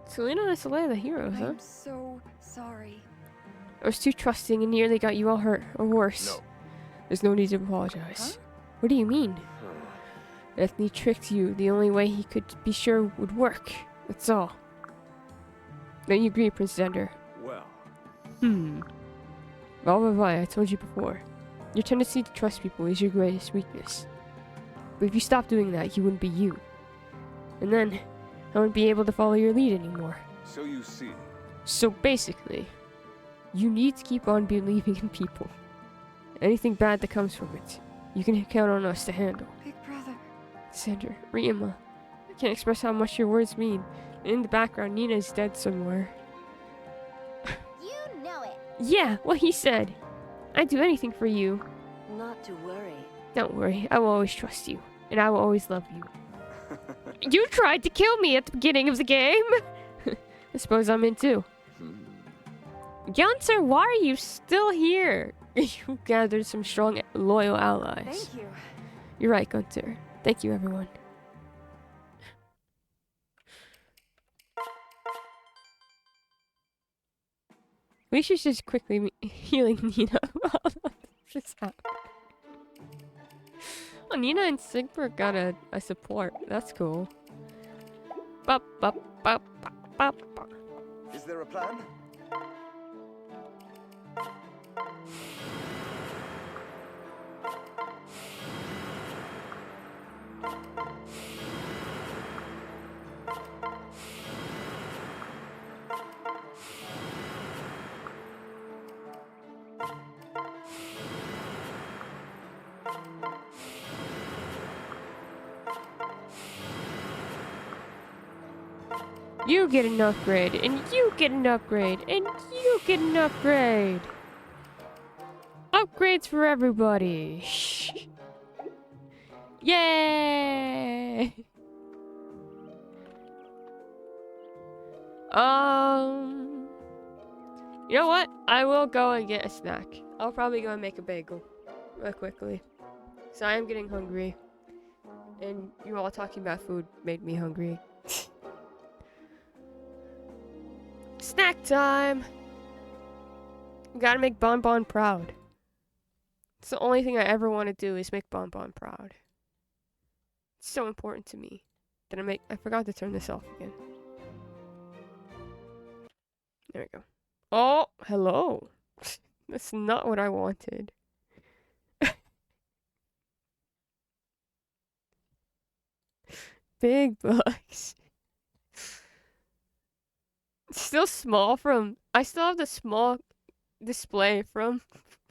Selena and Soleil are the heroes, huh? I'm so sorry. I was too trusting and nearly got you all hurt, or worse. No. There's no need to apologize. What do you mean? Ethne tricked you the only way he could be sure would work. That's all. Don't you agree, Prince Zender? Well, Bye, I told you before. Your tendency to trust people is your greatest weakness. But if you stopped doing that, you wouldn't be you. And then, I wouldn't be able to follow your lead anymore. so you see. So basically, you need to keep on believing in people. Anything bad that comes from it, you can count on us to handle. Big brother. Sandra, Riema, I can't express how much your words mean. In the background, Nina is dead somewhere. You know it. Yeah, what he said. I'd do anything for you. Not to worry. Don't worry, I will always trust you, and I will always love you. You tried to kill me at the beginning of the game! I suppose I'm in too. Gunther, why are you still here? You gathered some strong, loyal allies. Thank you. You're right, Gunther. Thank you, everyone. We should just quickly healing Nina. Just happened. Oh, Nina and Sigberg got a support. That's cool. Bop, bop, bop, bop, bop, bop. there a plan? You get an upgrade, and you get an upgrade, and you get an upgrade. Upgrades for everybody. Yay! You know what? I will go and get a snack. I'll probably go and make a bagel real quickly. So I am getting hungry. And you all talking about food made me hungry. Snack time! Gotta make Bon Bon proud. It's the only thing I ever want to do is make Bon Bon proud. It's so important to me that I forgot to turn this off again. There we go. Oh, hello. That's not what I wanted. Big bucks. Still small from... I still have the small display from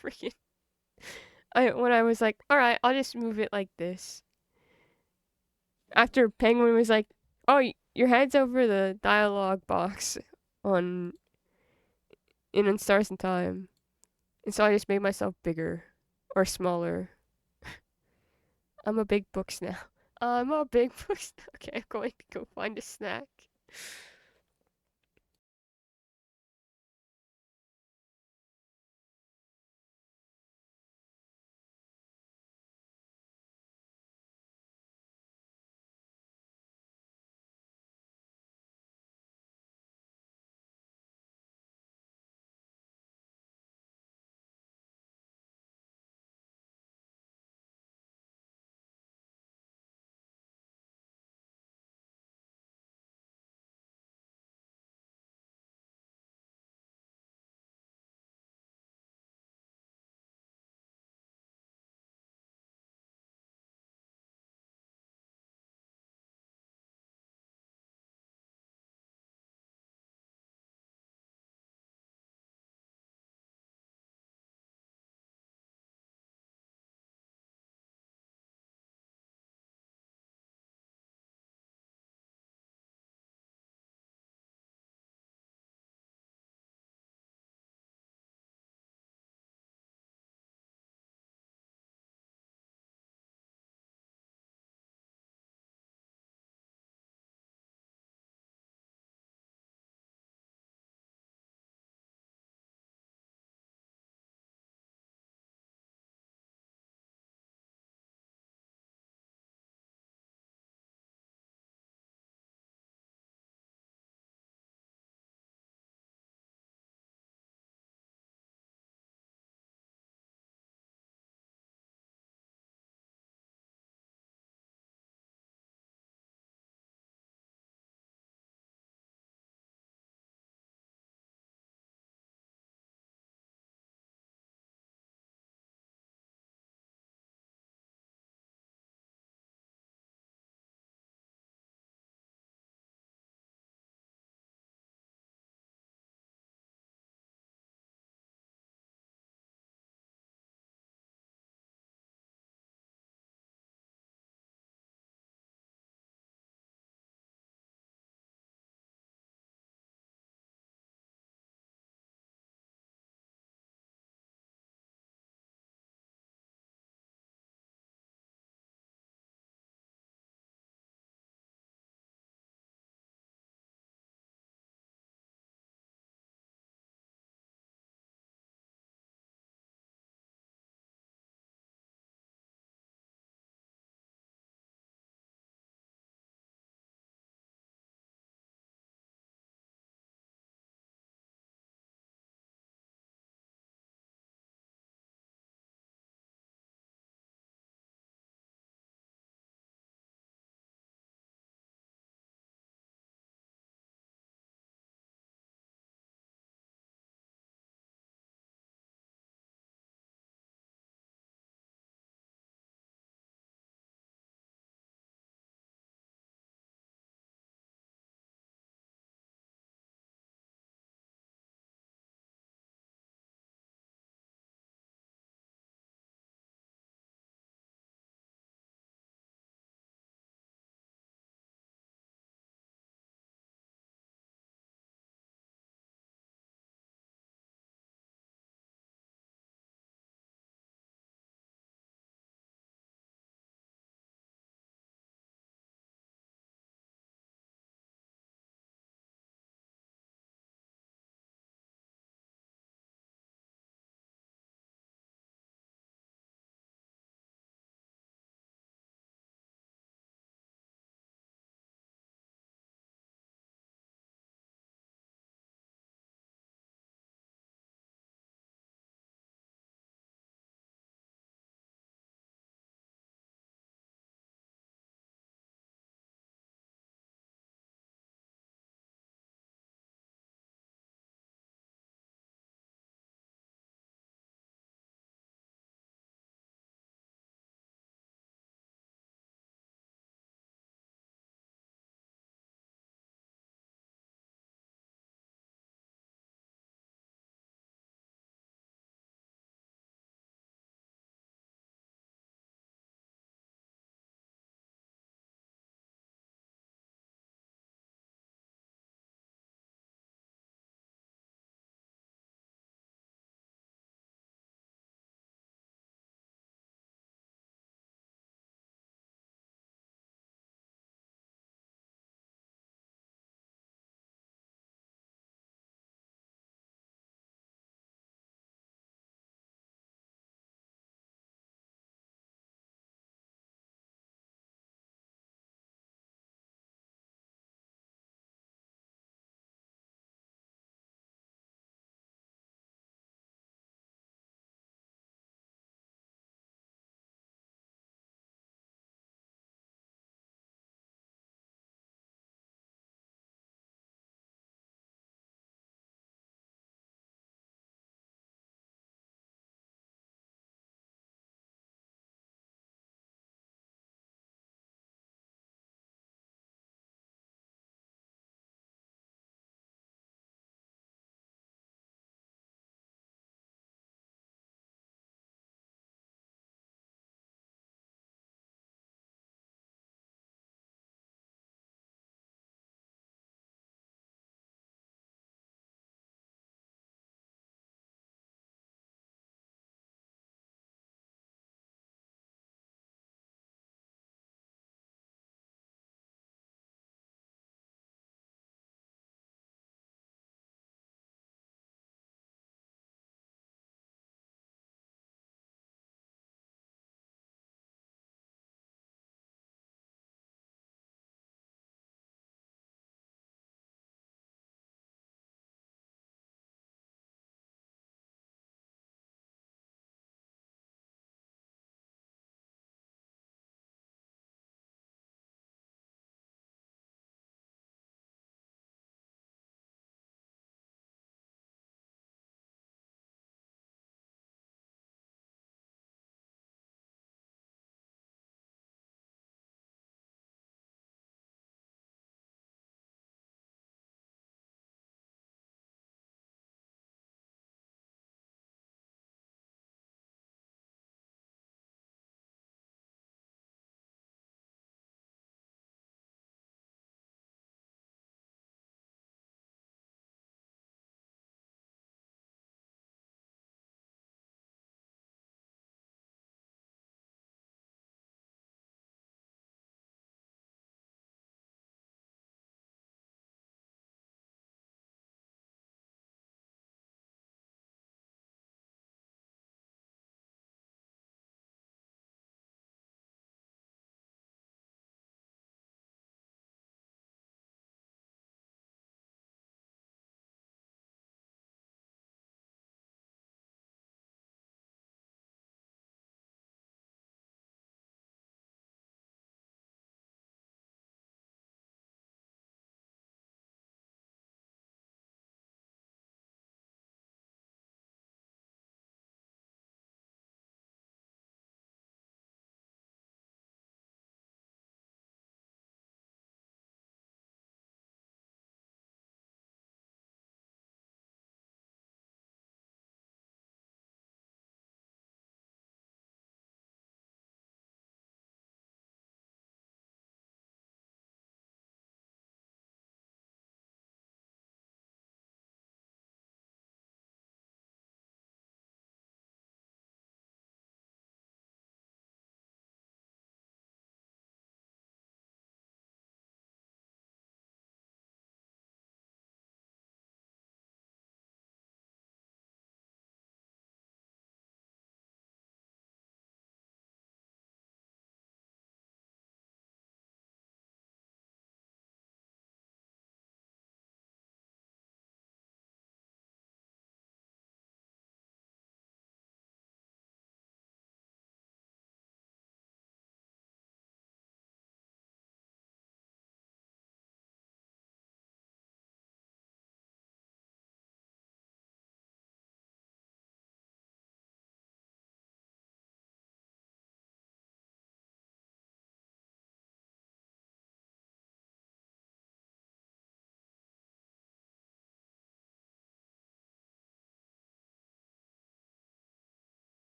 freaking... when I was like, alright, I'll just move it like this. After Penguin was like, oh, your head's over the dialogue box in Stars in Time. And so I just made myself bigger. Or smaller. I'm a big books now. I'm a big books now. Okay, I'm going to go find a snack.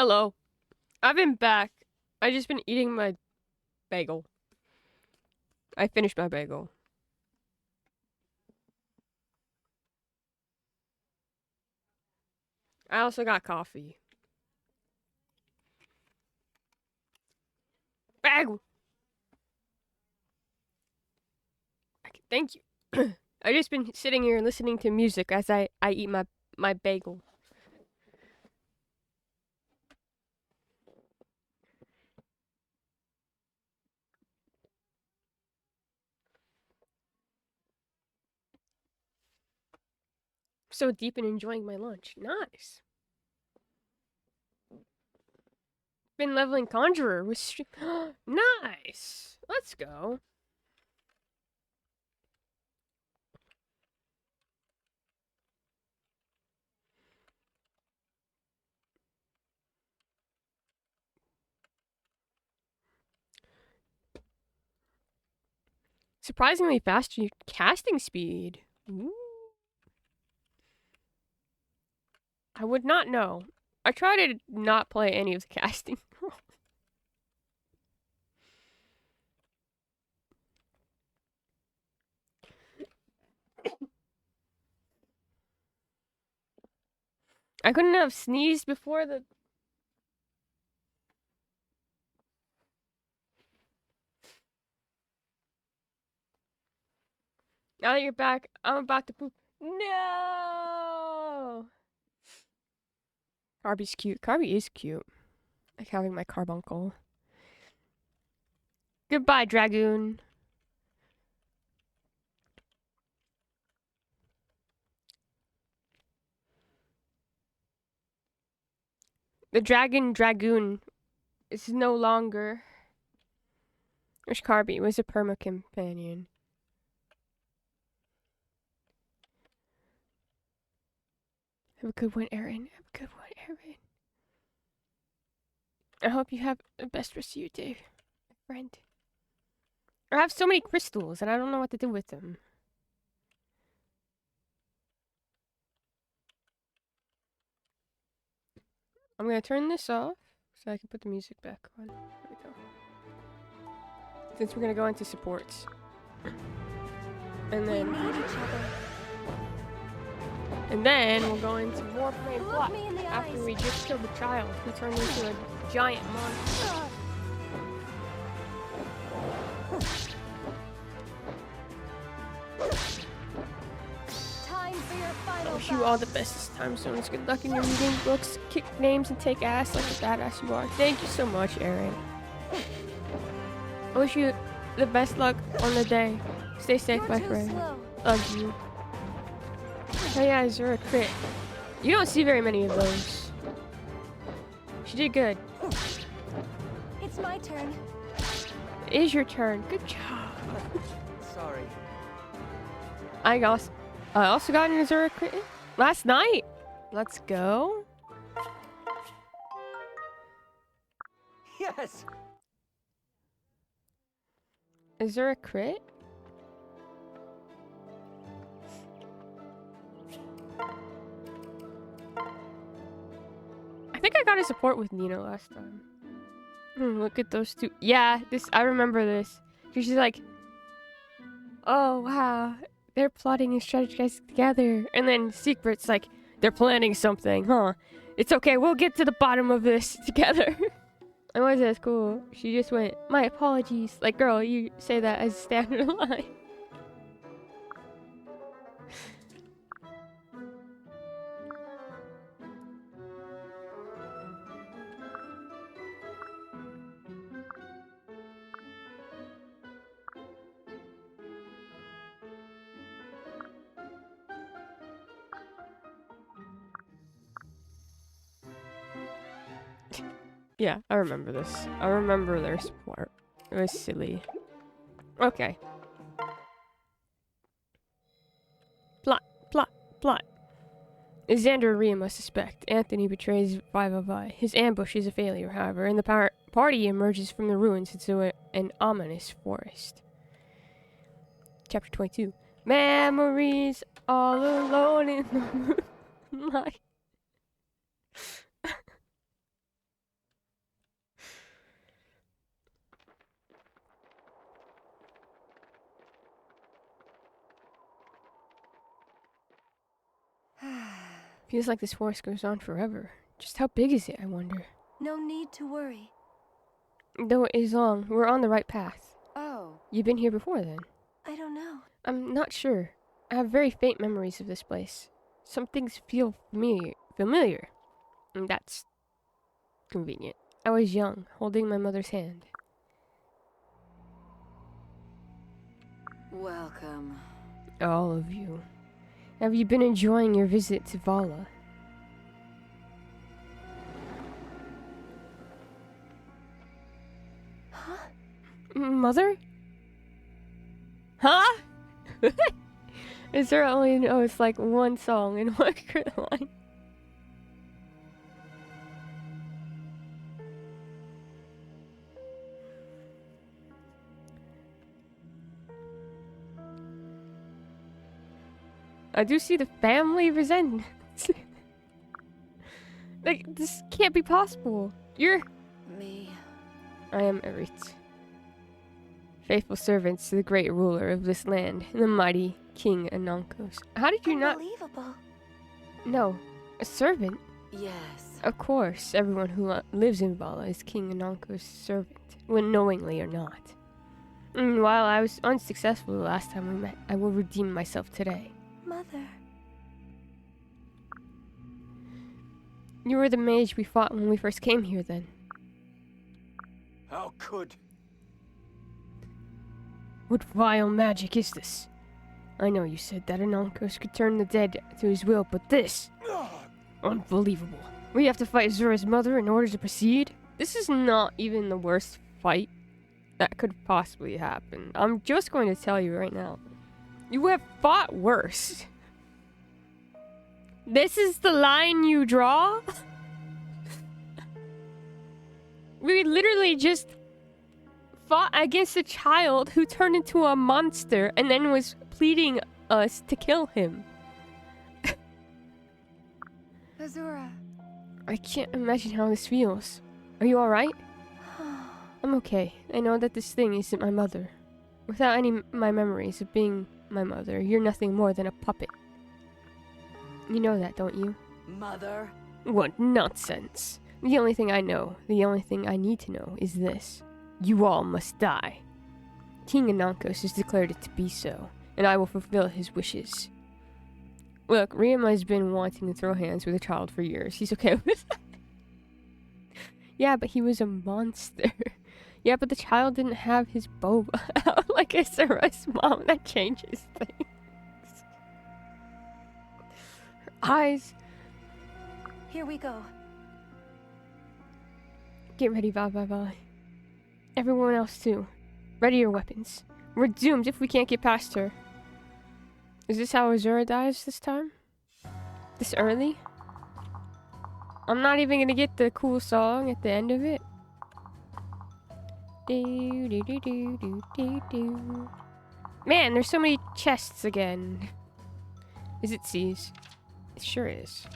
Hello. I've been back. I just been eating my bagel. I finished my bagel. I also got coffee. Bagel. Thank you. I just been sitting here listening to music as I eat my bagel. So deep in enjoying my lunch. Nice. Been leveling Conjurer with nice. Let's go. Surprisingly fast casting speed. Ooh. I would not know. I try to not play any of the casting. I couldn't have sneezed before the. Now that you're back, I'm about to poop. No! Carby's cute. Carby is cute. Like having my carbuncle. Goodbye, Dragoon. The Dragoon is no longer. There's Carby. Was a perma companion. Have a good one, Aaron. Have a good one, Aaron. I hope you have the best rest of your day, my friend. I have so many crystals and I don't know what to do with them. I'm gonna turn this off so I can put the music back on. There we go. Since we're gonna go into supports. And We then need each other. we'll go into Warframe Look Plot me in the after eyes. we just killed the child who turned into a giant monster. Ugh. Time for your I final wish you all the bout. best this time zones. Good luck in your reading books, kick names, and take ass like the badass you are. Thank you so much, Aaron. I wish you the best luck on the day. Stay safe, You're my too friend. slow. Love you. Oh yeah, Zura crit. You don't see very many of those. She did good. It's my turn. It is your turn. Good job. Sorry. I also got an Azura crit last night. Let's go. Yes. Azura crit? I think I got a support with Nina last time. Look at those two. Yeah, I remember this. She's like, oh wow, they're plotting and strategizing together. And then Secret's like, they're planning something, huh? It's okay, we'll get to the bottom of this together. And why is that cool? She just went, my apologies. Like, girl, you say that as a standard line. Yeah, I remember this. I remember their support. It was silly. Okay. Plot. Xander Rima suspect. Anthony betrays Viva. His ambush is a failure, however, and the party emerges from the ruins into an ominous forest. Chapter 22. Memories all alone in the moonlight. Feels like this forest goes on forever. Just how big is it, I wonder? No need to worry. Though it is long, we're on the right path. Oh, You've been here before then? I don't know. I'm not sure. I have very faint memories of this place. Some things feel familiar. And that's convenient. I was young, holding my mother's hand. Welcome. All of you. Have you been enjoying your visit to Vala? Huh? Mother? Huh? Is there only... Oh, it's like one song and one crit line. I do see the family resentment. Like, this can't be possible. You're... Me. I am Erit. Faithful servants to the great ruler of this land, the mighty King Anankos. How did you not... Unbelievable. No. A servant? Yes. Of course, everyone who lives in Vala is King Anankos' servant, when knowingly or not. And while I was unsuccessful the last time we met, I will redeem myself today. Mother. You were the mage we fought when we first came here then. How could? What vile magic is this? I know you said that Anankos could turn the dead to his will, but this... Unbelievable. We have to fight Azura's mother in order to proceed? This is not even the worst fight that could possibly happen. I'm just going to tell you right now. You have fought worse. This is the line you draw? We literally just fought against a child who turned into a monster and then was pleading us to kill him. Azura. I can't imagine how this feels. Are you alright? I'm okay. I know that this thing isn't my mother. Without any my memories of being my mother, you're nothing more than a puppet. You know that, don't you? Mother. What nonsense. The only thing I know, the only thing I need to know is this. You all must die. King Anankos has declared it to be so, and I will fulfill his wishes. Look, Riem has been wanting to throw hands with a child for years. He's okay with that. Yeah, but he was a monster. Yeah, but the child didn't have his boba out like Azura's mom. That changes things. Her eyes. Here we go. Get ready, Va. Everyone else too. Ready your weapons. We're doomed if we can't get past her. Is this how Azura dies this time? This early? I'm not even gonna get the cool song at the end of it. Do, do, do, do, do, do, do. Man, there's so many chests again. Is it C's? It sure is.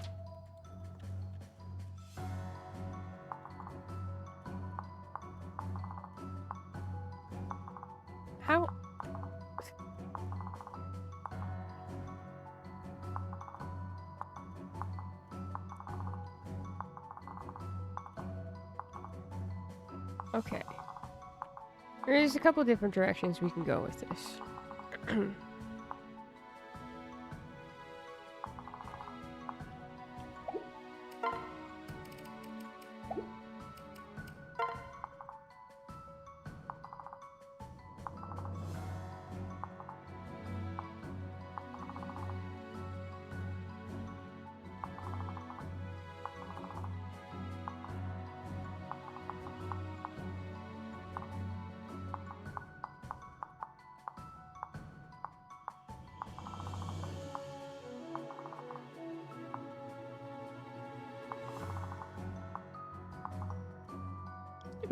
How? Okay. There's a couple different directions we can go with this.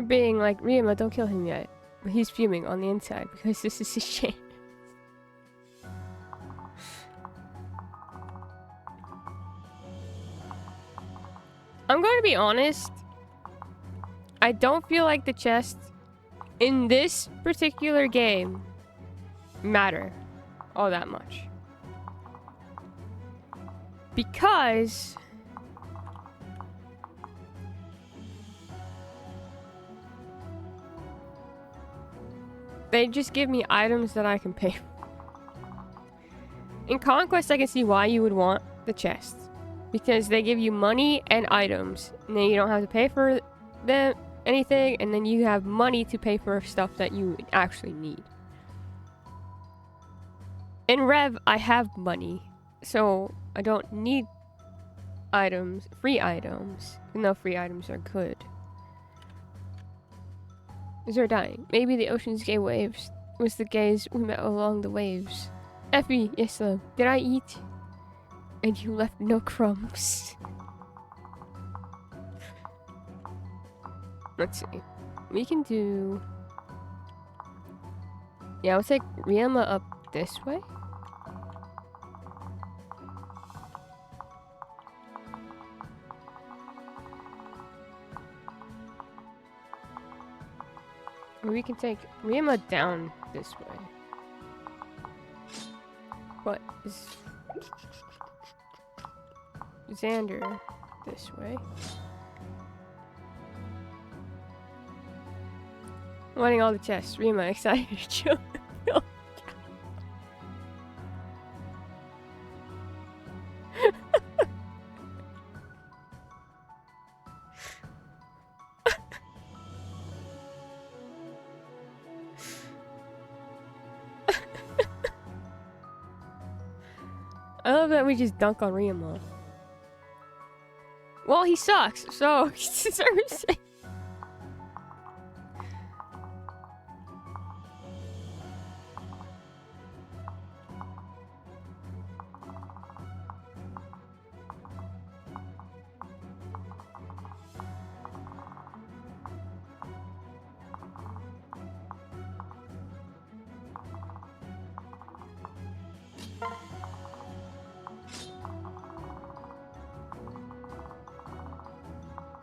Being like, Ryoma, don't kill him yet. But he's fuming on the inside because this is his chance. I'm going to be honest. I don't feel like the chests in this particular game matter all that much. Because they just give me items that I can pay for. In Conquest, I can see why you would want the chests. Because they give you money and items. And then you don't have to pay for them anything. And then you have money to pay for stuff that you actually need. In Rev, I have money. So I don't need items, free items. Even though free items are good. Is there dying? Maybe the ocean's gay waves was the gaze we met along the waves. Effie, yes, love. Did I eat? And you left no crumbs. Let's see. We can do... Yeah, I'll take Riema up this way. Or we can take Riema down this way. What is... Xander this way. Wanting all the chests. Riema excited to chill. I love that we just dunk on Riema. Well, he sucks, so he deserves it.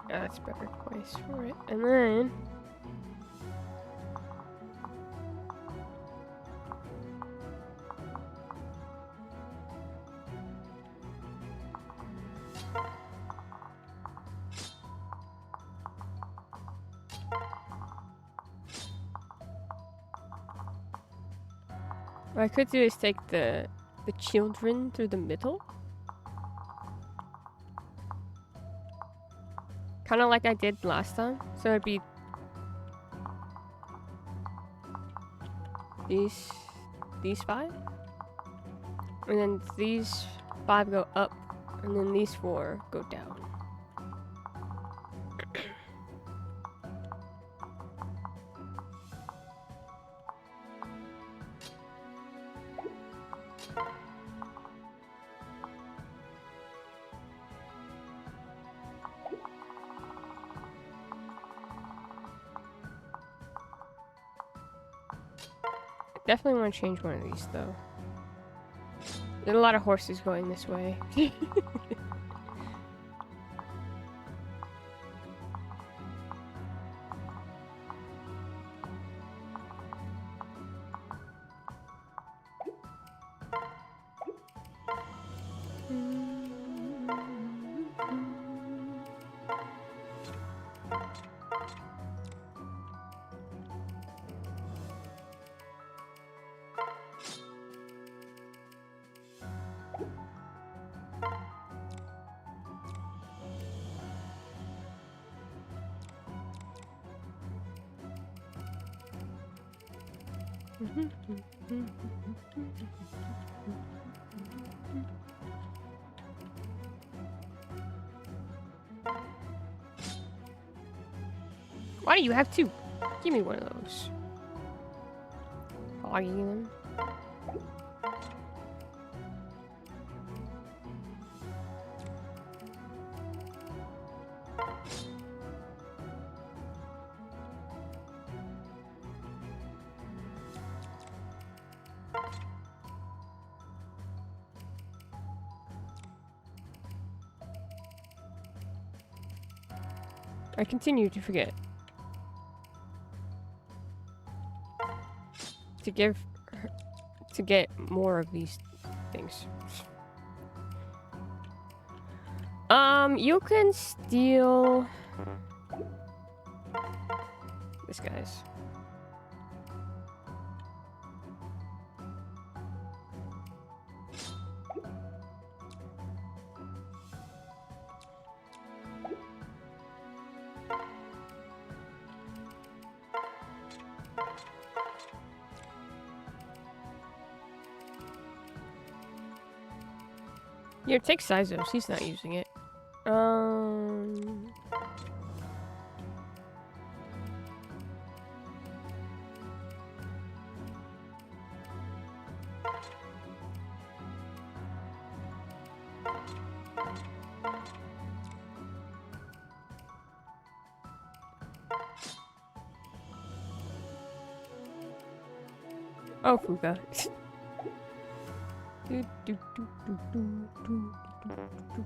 That's a better place for it. And then... what I could do is take the children through the middle. Kind of like I did last time. So it'd be these 5. And then these 5 go up. And then these 4 go down. Definitely want to change one of these though. There's a lot of horses going this way. Why do you have 2? Give me one of those. Hogging them. I continue to forget to get more of these things. You can steal this guy's. Here, take Sizos. He's not using it. Oh, Fuga. Do, do, do, do, do, do, do, do.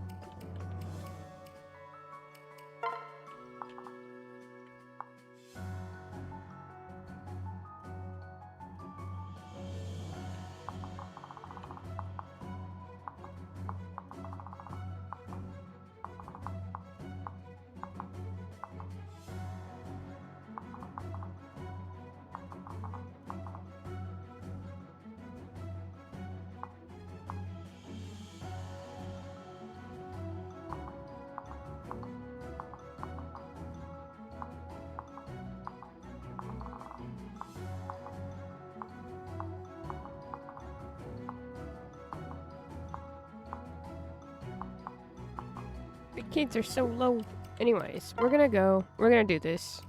The kids are so low. Anyways, we're gonna go. We're gonna do this.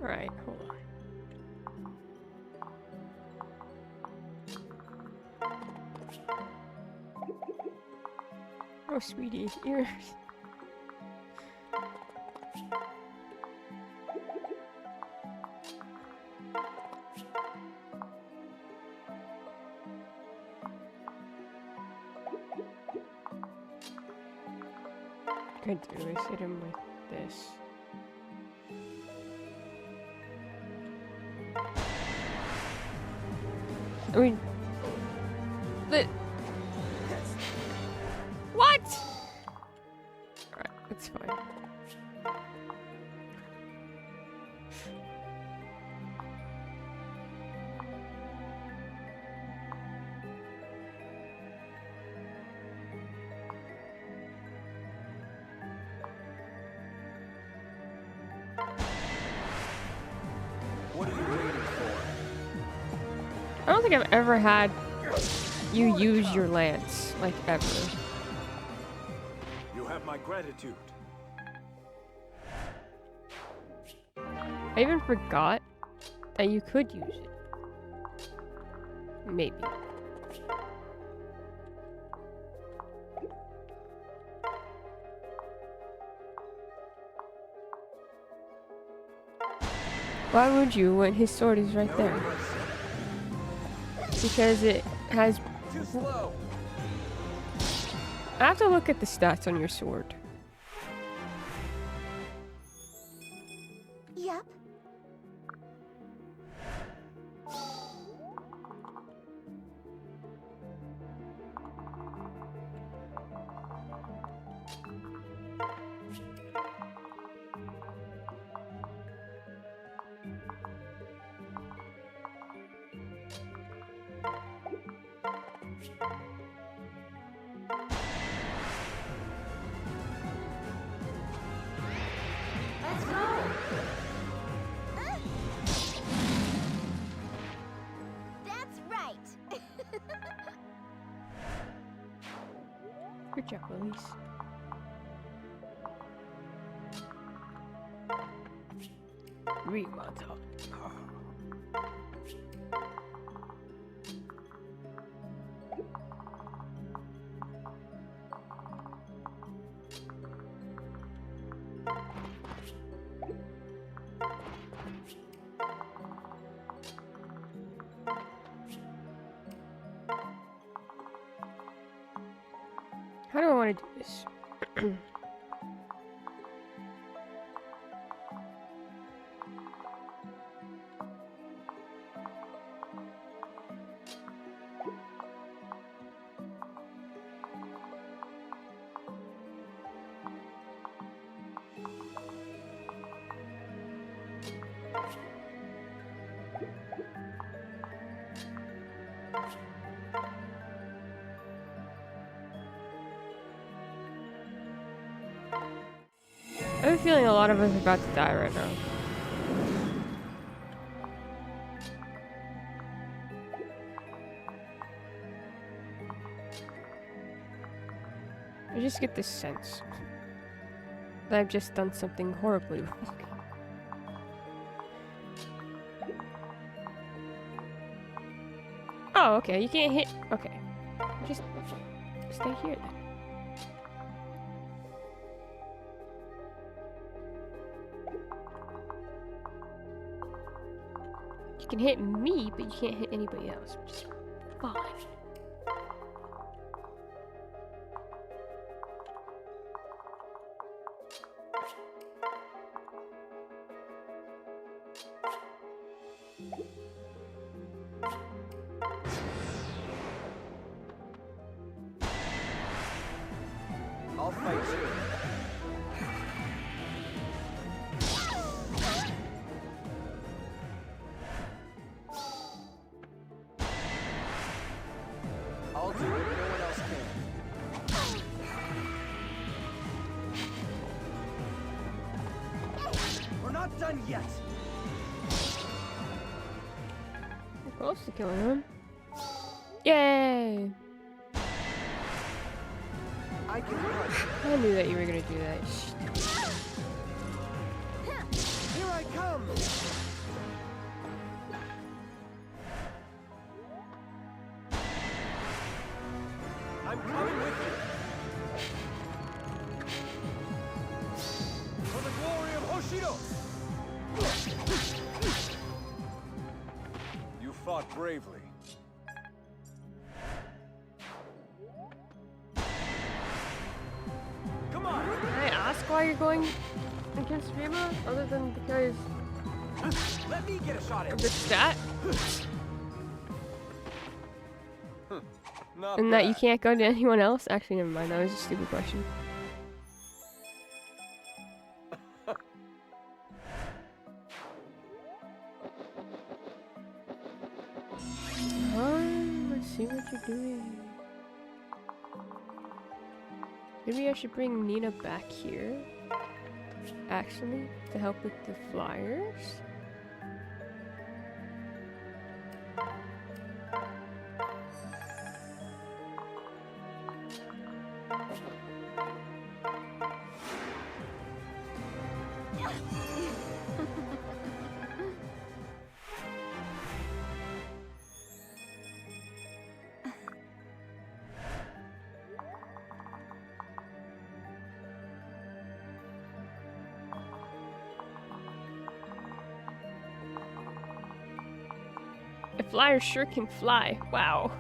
Alright, hold on. Oh, sweetie, you're... Could do is hit him with this. I mean... But... What? Alright, that's fine. What are you waiting for? I don't think I've ever had you use your lance, like, ever. You have my gratitude. I even forgot that you could use it. Maybe. Why would you when his sword is right there? Because it has... Too slow. I have to look at the stats on your sword. Yep. That's right. Good job, Elise. Remontage. want to do this. I have a feeling a lot of us are about to die right now. I just get this sense that I've just done something horribly wrong. Oh, okay, you can't hit. Okay. Just stay here then. You can hit me, but you can't hit anybody else, which is fine. I'll fight you. I'll do it. No one else can. We're not done yet. We're close to killing him. Yay! I can run. I knew that you were gonna do that. Here I come. I'm coming with you. For the glory of Hoshido. You fought bravely. Come on. Can I ask why you're going against Rima, other than because Let me get a shot of at the it. stat? Not And that you bad. can't go to anyone else? Actually, never mind. That was a stupid question. Let's see what you're doing. Maybe I should bring Nina back here. Actually, to help with the flyers. A flyer sure can fly. Wow.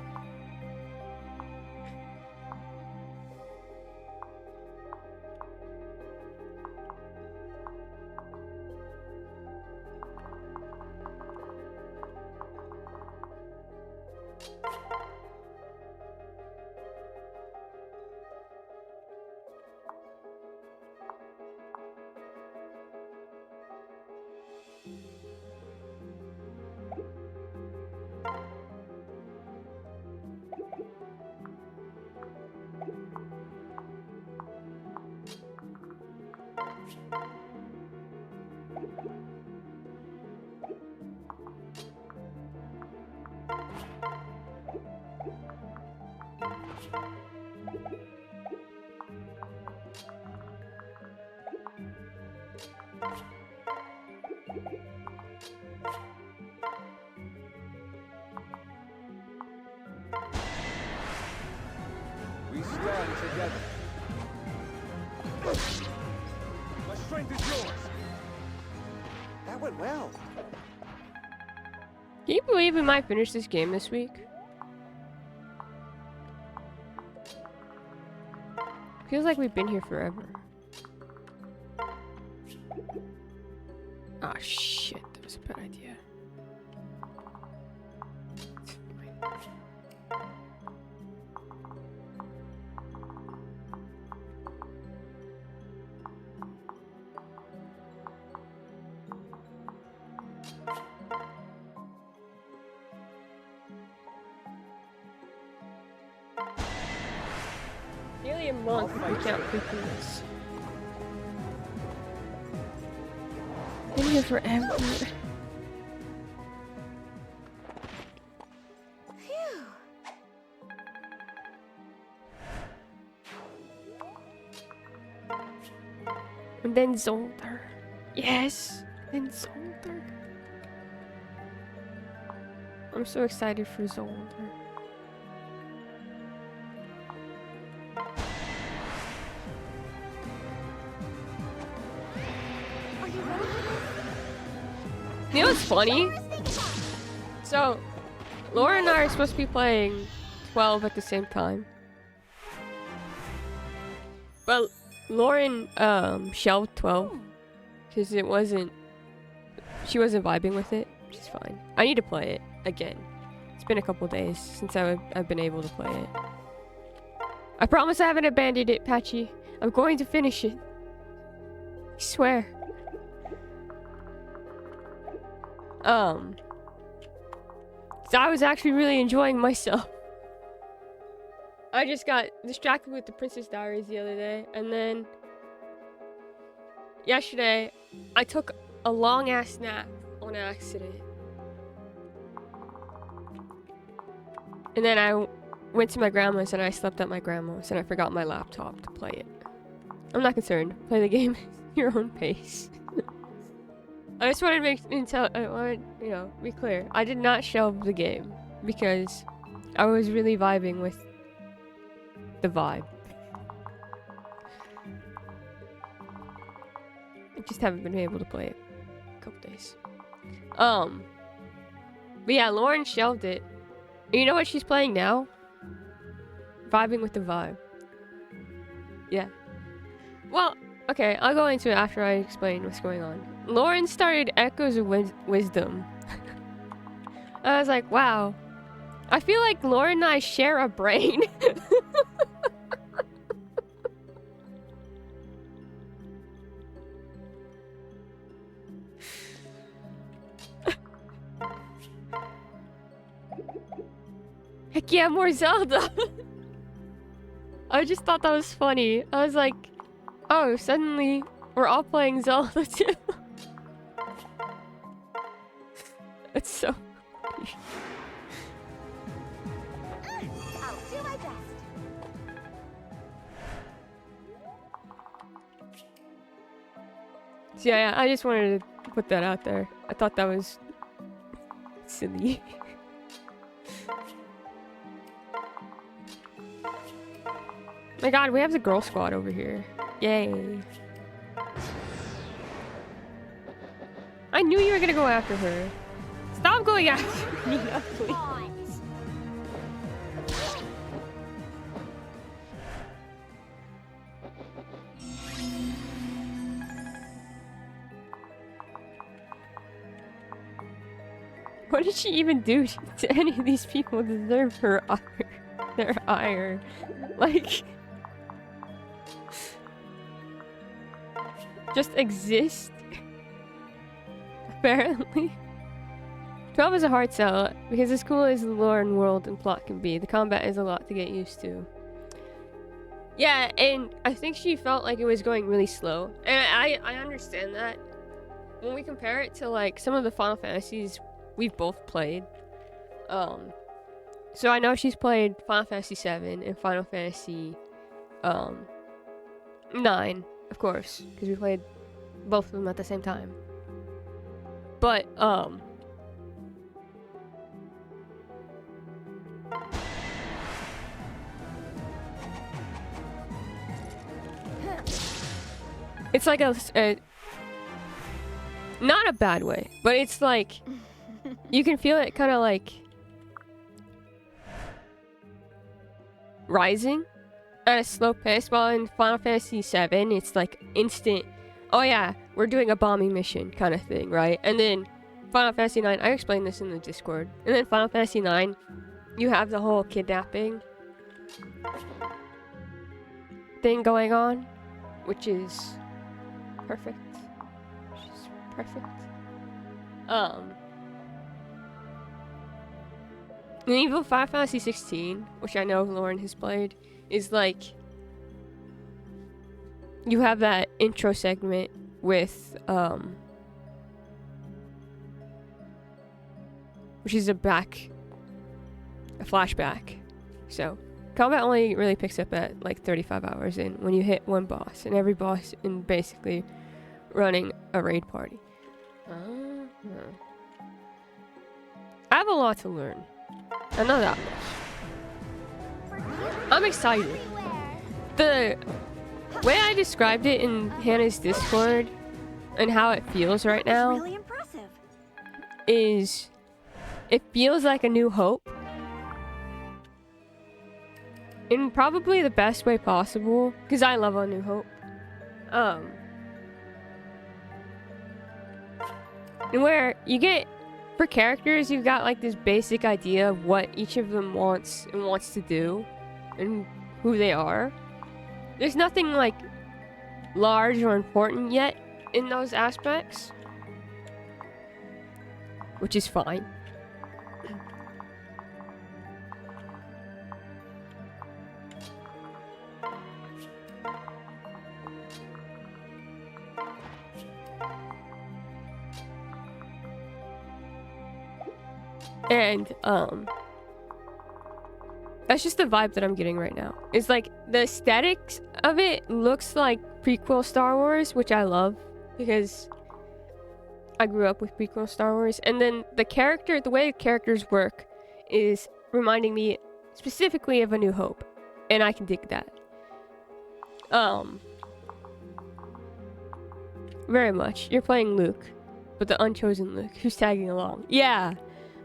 We stand together. My strength is yours. That went well. Can you believe we might finish this game this week? Feels like we've been here forever. Ah, shit. That was a bad idea. Nearly a month if we count quickly this. Been here forever. Phew. And then Zolder. Yes! And Zolder. I'm so excited for Zolder. Are you ready for this? You know what's funny? So, Laura and I are supposed to be playing 12 at the same time. But Lauren shelved 12 because she wasn't vibing with it, which is fine. I need to play it again. It's been a couple days since I've been able to play it. I promise I haven't abandoned it, Patchy. I'm going to finish it. I swear. So I was actually really enjoying myself. I just got distracted with the Princess Diaries the other day, and then yesterday I took a long ass nap on accident. And then I went to my grandma's and I slept at my grandma's and I forgot my laptop to play it. I'm not concerned. Play the game at your own pace. I just wanted to be clear. I did not shelve the game because I was really vibing with the vibe. I just haven't been able to play it a couple days. But yeah, Lauren shelved it. And you know what she's playing now? Vibing with the vibe. Yeah. Well, okay, I'll go into it after I explain what's going on. Lauren started Echoes of Wisdom. I was like, wow. I feel like Lauren and I share a brain. Heck yeah, more Zelda! I just thought that was funny. I was like, oh, suddenly we're all playing Zelda too. It's so funny. I'll do my best. So yeah, I just wanted to put that out there. I thought that was silly. My god, we have the girl squad over here. Yay. I knew you were gonna go after her. Stop going after me, please. Pawns. What did she even do to any of these people to deserve her ire? Their ire? Like... just exist? Apparently. 12 is a hard sell, because as cool as the lore and world and plot can be, the combat is a lot to get used to. Yeah, and I think she felt like it was going really slow. And I understand that. When we compare it to like some of the Final Fantasies we've both played. So I know she's played Final Fantasy 7 and Final Fantasy 9, of course, because we played both of them at the same time. But it's like a not a bad way, but it's like you can feel it kind of like rising at a slow pace, while in Final Fantasy VII, it's like instant. Oh yeah, we're doing a bombing mission kind of thing, right? And then Final Fantasy IX, I explained this in the Discord. And then Final Fantasy IX, you have the whole kidnapping thing going on, which is perfect. Which is perfect. And even Final Fantasy 16, which I know Lauren has played, is like you have that intro segment with which is a flashback. So combat only really picks up at like 35 hours in when you hit one boss, and every boss in basically running a raid party. I have a lot to learn. I know that much. I'm excited. The way I described it in Hannah's Discord and how it feels right now Really impressive. is it feels like A New Hope in probably the best way possible, because I love A New Hope. And where you get, for characters, you've got like this basic idea of what each of them wants to do and who they are. There's nothing like large or important yet in those aspects, which is fine. And that's just the vibe that I'm getting right now. It's like the aesthetics of it looks like prequel Star Wars, which I love because I grew up with prequel Star Wars. And then the way characters work is reminding me specifically of A New Hope, and I can dig that. Very much. You're playing Luke, but the unchosen Luke who's tagging along. Yeah.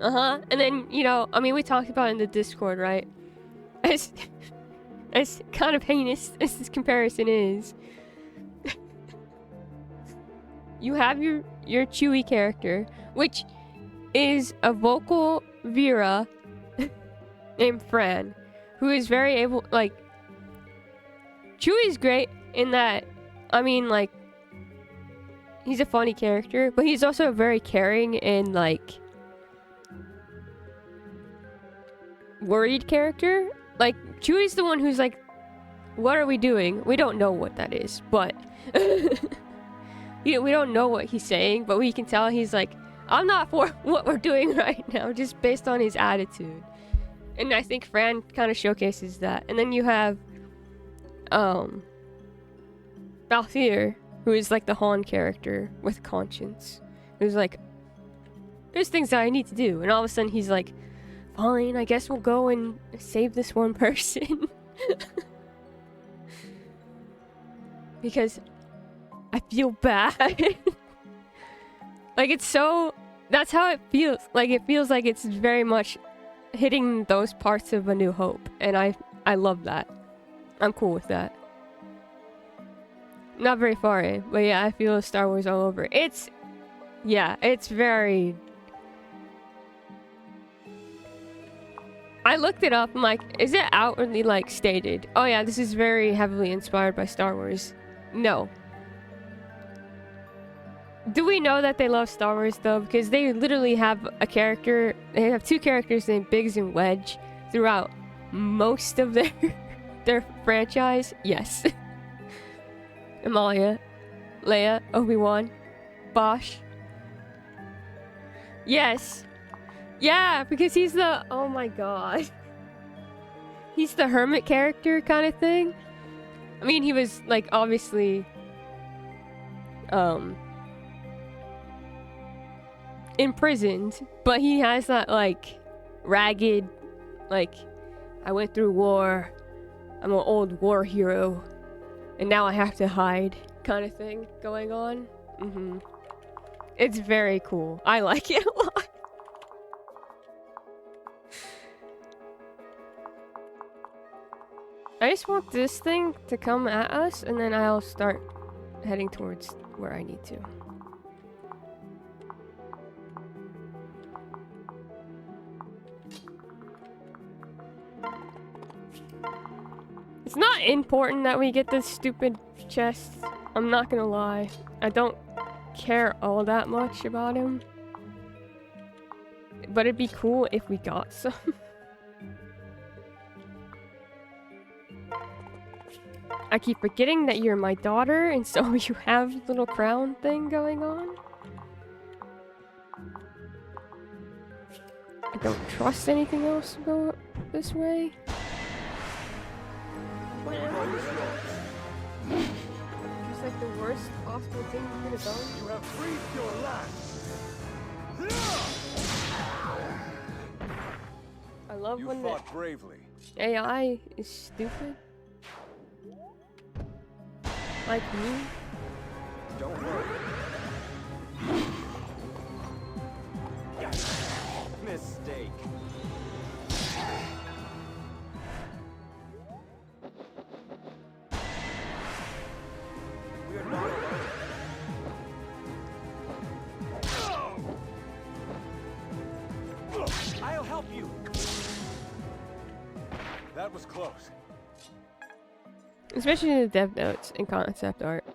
And then, you know, I mean, we talked about it in the Discord, right? As kind of heinous as this comparison is, you have your Chewie character, which is a vocal Vera named Fran, who is very able, like, Chewie's great in that, I mean, like, he's a funny character, but he's also very caring and, like, worried character. Like, Chewie's the one who's like, what are we doing? We don't know what that is, but we don't know what he's saying, but we can tell he's like, I'm not for what we're doing right now, just based on his attitude. And I think Fran kind of showcases that. And then you have Balthier, who is like the Han character with conscience, who's like, there's things that I need to do, and all of a sudden he's like, fine, I guess we'll go and save this one person. Because I feel bad. Like, it's so... That's how it feels. Like, it feels like it's very much hitting those parts of A New Hope. And I love that. I'm cool with that. Not very far in, but yeah, I feel Star Wars all over. It's... Yeah, it's very... I looked it up. I'm like, is it outwardly like stated? Oh yeah, this is very heavily inspired by Star Wars. No. Do we know that they love Star Wars though? Because they literally have a character. They have two characters named Biggs and Wedge throughout most of their franchise. Yes. Amalia, Leia, Obi-Wan, Bosch. Yes. Yeah, because he's the... Oh my god. He's the hermit character kind of thing. I mean, he was, like, obviously... imprisoned. But he has that, like, ragged... Like, I went through war. I'm an old war hero. And now I have to hide kind of thing going on. It's very cool. I like it a lot. I just want this thing to come at us, and then I'll start heading towards where I need to. It's not important that we get this stupid chest. I'm not gonna lie. I don't care all that much about him. But it'd be cool if we got some. I keep forgetting that you're my daughter, and so you have a little crown thing going on. I don't trust anything else to go this way. Just like the worst possible thing you could have done. You have breathed your last. I love You when the fought bravely. AI is stupid. Like me. Don't worry. Mistake. We're not alone. I'll help you. That was close. Especially in the dev notes and concept art.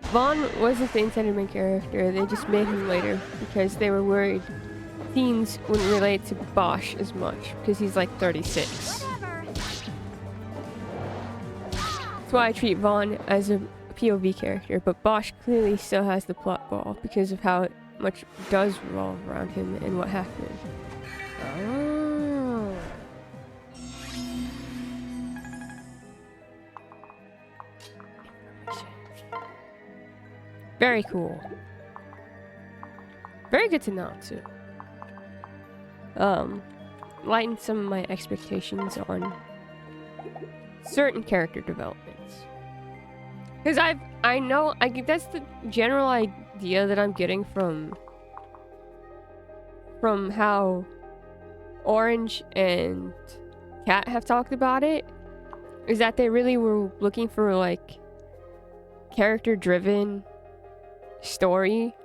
Vaughn wasn't the intended main character, they just made him later because they were worried teens wouldn't relate to Bosch as much because he's like 36. Whatever. That's why I treat Vaughn as a POV character, but Bosch clearly still has the plot ball because of how much does revolve around him and what happened. Oh. Very cool. Very good to know too. Lighten some of my expectations on certain character developments. Because I know that's the general idea that I'm getting from how Orange and Kat have talked about it, is that they really were looking for like character driven story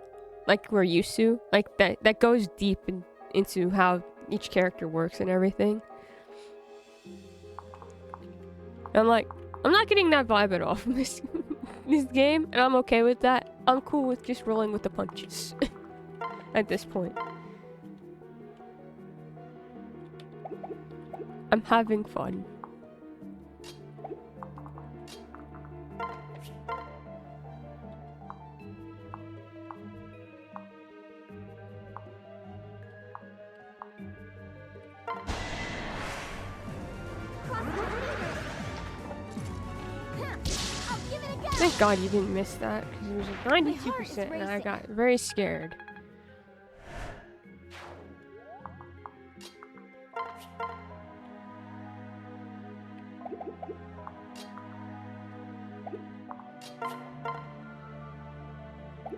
like we're used to, like that goes deep into how each character works and everything. I'm like, I'm not getting that vibe at all from this game, and I'm okay with that. I'm cool with just rolling with the punches at this point. I'm having fun. Thank God you didn't miss that, because it was a 92% and I got very scared.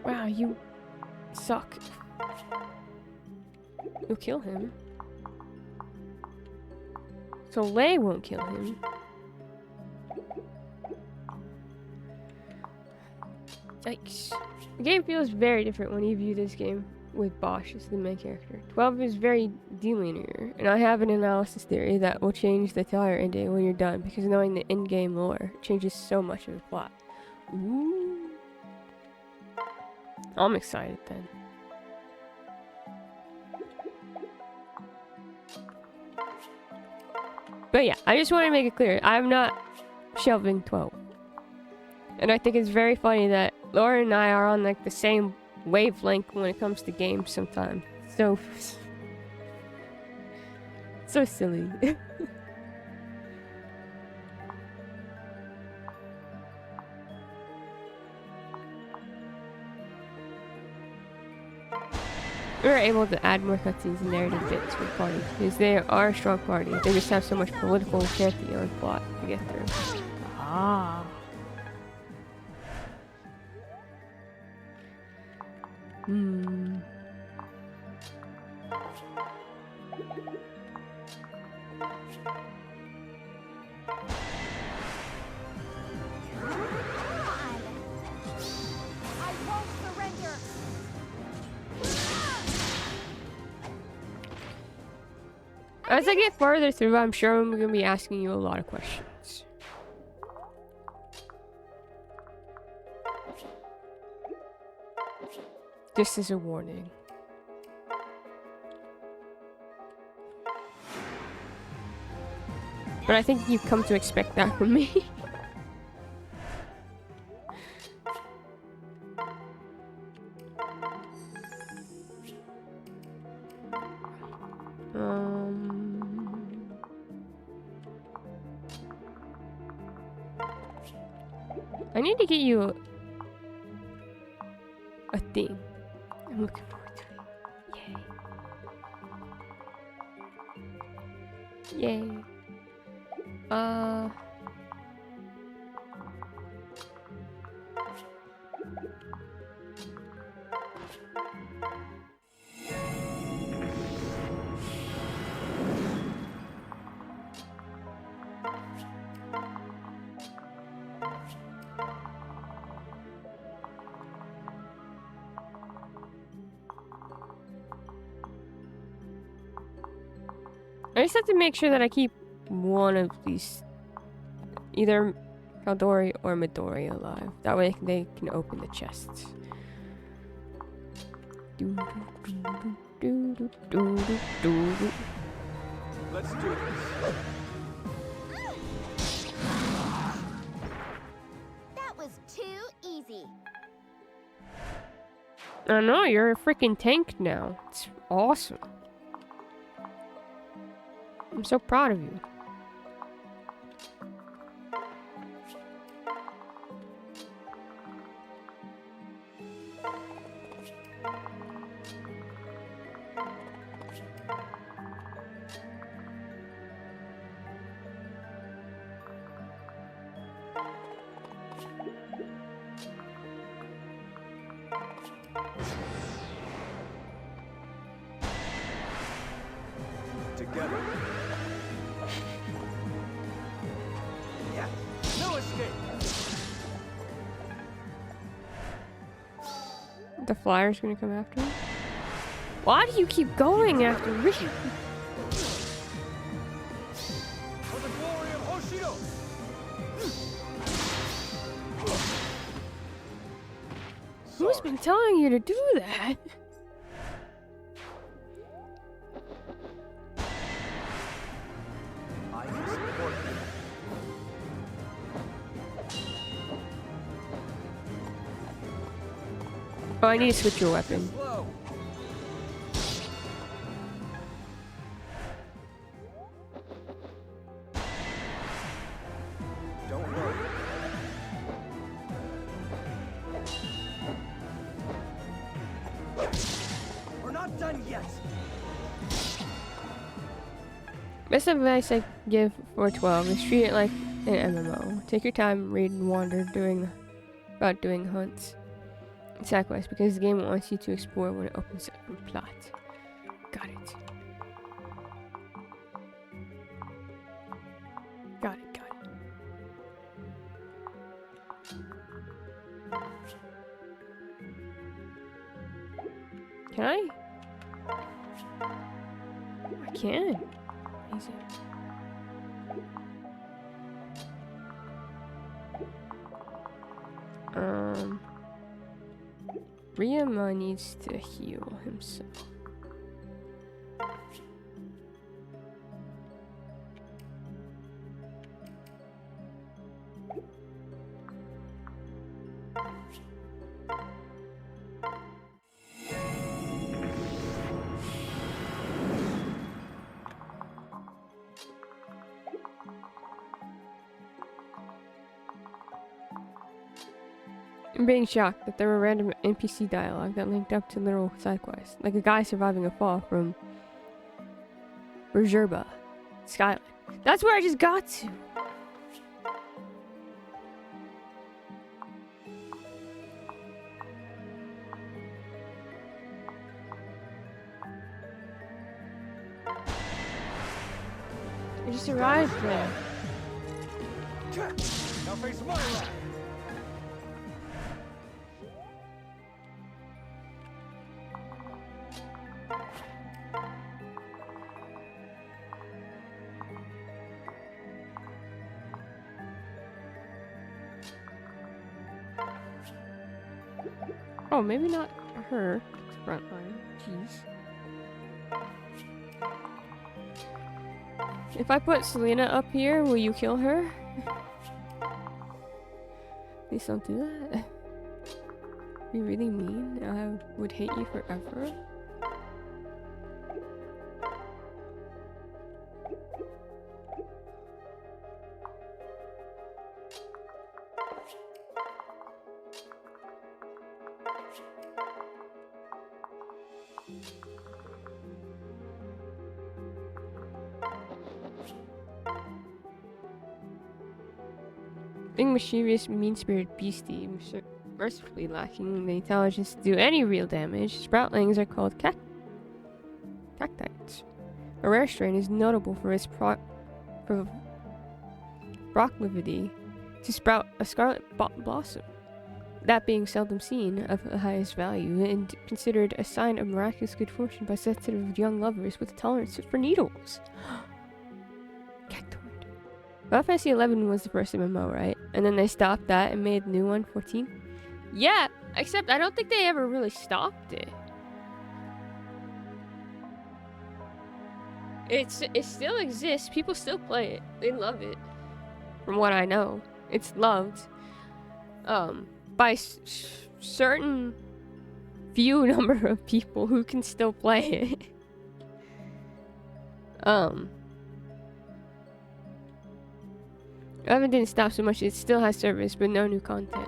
Wow, you suck. You'll kill him. So Lei won't kill him. Yikes. The game feels very different when you view this game with Bosch as the main character. 12 is very delinear, and I have an analysis theory that will change the entire ending when you're done, because knowing the in-game lore changes so much of the plot. Ooh. I'm excited then. But yeah, I just want to make it clear, I'm not shelving 12. And I think it's very funny that Laura and I are on like the same wavelength when it comes to games sometimes. So silly. We were able to add more cutscenes and narrative bits for the party because they are a strong party. They just have so much political character and plot to get through. Ah. Hmm. As I get farther through, I'm sure I'm gonna be asking you a lot of questions. Just as a warning. But I think you've come to expect that from me. I need to get you a thing. I'm looking forward to it. Yay. Yay. I just have to make sure that I keep one of these, either Kaldori or Midori, alive. That way they can open the chests. Let's do this. That was too easy. I know, you're a freaking tank now. It's awesome. I'm so proud of you. Together. Yeah. No escape. The flyer's gonna come after me? Why do you keep going after me? For the glory of Hoshido. Who's been telling you to do that? I can support you. Oh, I need to switch your weapon. Slow. Don't worry. We're not done yet. Best advice I give for 12 is treat it like an MMO. Take your time, read and wander about doing hunts and side quests because the game wants you to explore when it opens up and plot. Got it. Got it, got it. Can I? I can. Easy. Ryuma needs to heal himself. I'm being shocked that there were random NPC dialogue that linked up to literal side quests, like a guy surviving a fall from Bergerba, Skyline. That's where I just got to. I just arrived there. Now face my left. Oh, maybe not her. Frontline. Jeez. If I put Selena up here, will you kill her? Please don't do that. Be really mean. I would hate you forever. Being mischievous, mean-spirited beastie, mercifully lacking the intelligence to do any real damage, sproutlings are called cactites. A rare strain is notable for its proclivity to sprout a scarlet blossom, that being seldom seen of the highest value and considered a sign of miraculous good fortune by sensitive young lovers with a tolerance for needles. Cactoid. Final Fantasy 11 was the first MMO, right? And then they stopped that and made a new one, 14? Yeah, except I don't think they ever really stopped it. It still exists. People still play it. They love it. From what I know, it's loved by certain few number of people who can still play it. Evan didn't stop so much. It still has service, but no new content.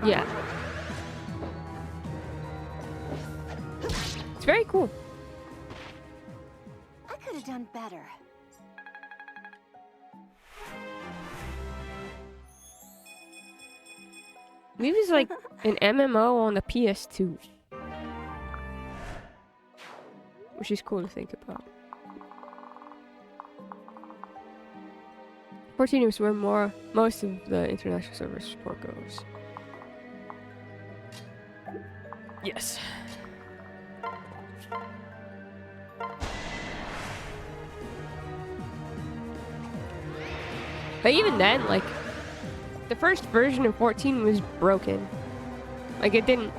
Yeah. It's very cool. I could have done better. Maybe it's like an MMO on the PS2. Which is cool to think about. 14 is where most of the international server support goes. Yes. But even then, like, the first version of 14 was broken. Like, it didn't...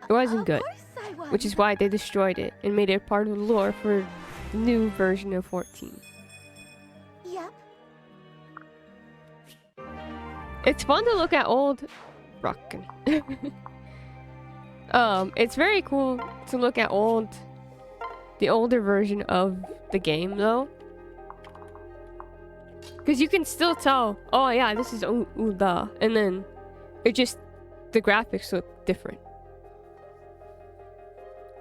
It wasn't good. Which is why they destroyed it and made it part of the lore for the new version of 14. Yep. It's fun to look at old... Rockin'. It's very cool to look at the older version of the game, though. Because you can still tell, oh yeah, this is Uda. And then, the graphics look different.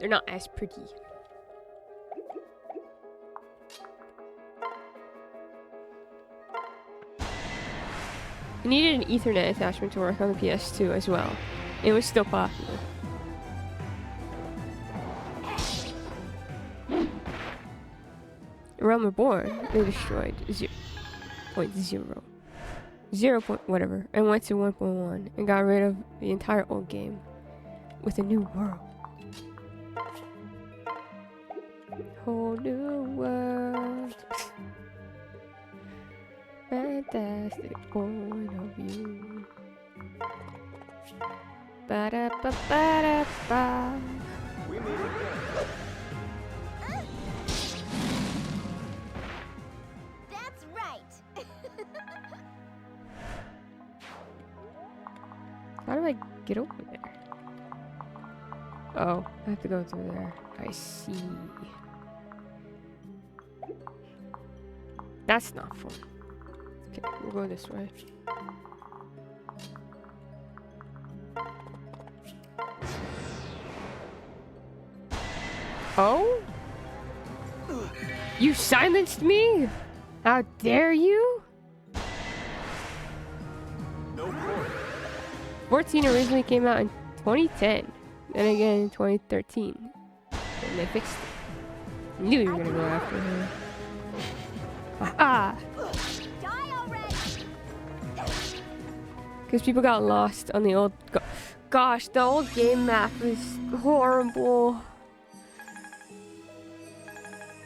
They're not as pretty. You needed an Ethernet attachment to work on the PS2 as well. It was still popular. The Realm Reborn, they destroyed 0.0. 0. Whatever, and went to 1.1 and got rid of the entire old game with a new world. Whole new world. Fantastic point of view. Ba-da-ba-ba-da-ba. We meet again. That's right. How do I get over there? Oh, I have to go through there. I see. That's not fun. Okay, we'll go this way. Oh? You silenced me? How dare you? No quarter. 14 originally came out in 2010, then again in 2013. And they fixed it. I knew you were gonna go after her. Ah! Die already. Because people got lost on the old... Gosh, the old game map is horrible.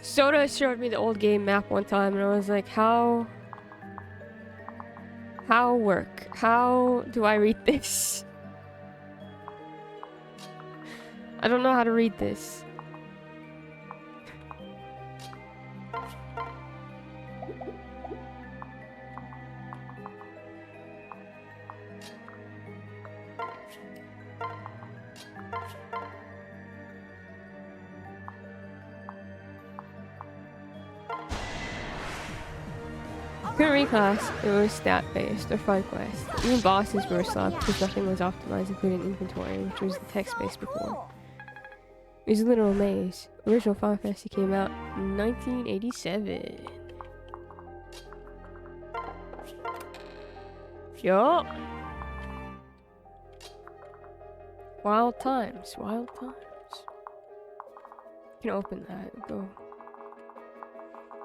Soda showed me the old game map one time and I was like, how How work? How do I read this? I don't know how to read this. Couldn't reclass, it was stat based or fun quest. Even bosses were slow because nothing was optimized including inventory, which was the text based before. It was a literal maze. Original Final Fantasy came out in 1987. Yup. Wild times, wild times. Can open that. Go.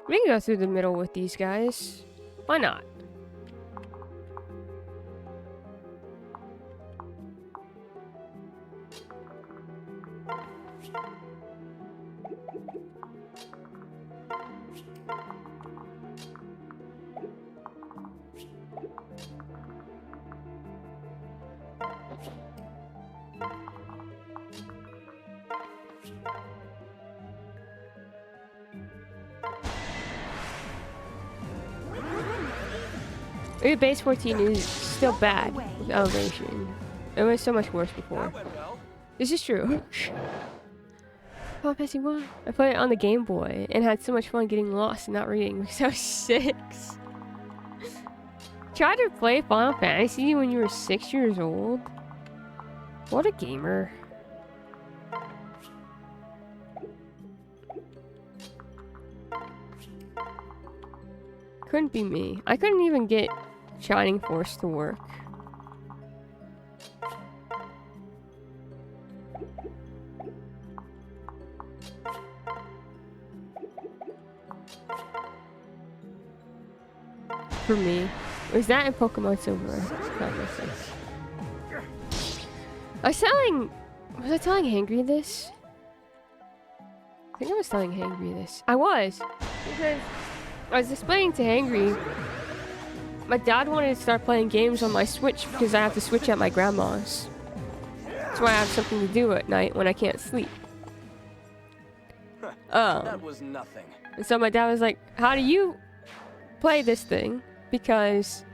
We can go through the middle with these guys. Why not? Maybe base 14 is still bad with elevation. It was so much worse before. That went well. This is true. Final Fantasy 1. I played it on the Game Boy and had so much fun getting lost and not reading because I was 6. Tried to play Final Fantasy when you were 6 years old? What a gamer. Couldn't be me. I couldn't even get Shining Force to work. For me. Was that in Pokemon Silver? Was I telling Hangry this? I think I was telling Hangry this. I was! Because I was explaining to Hangry my dad wanted to start playing games on my Switch because I have to switch at my grandma's. That's why I have something to do at night when I can't sleep. That was nothing. And so my dad was like, how do you play this thing? Because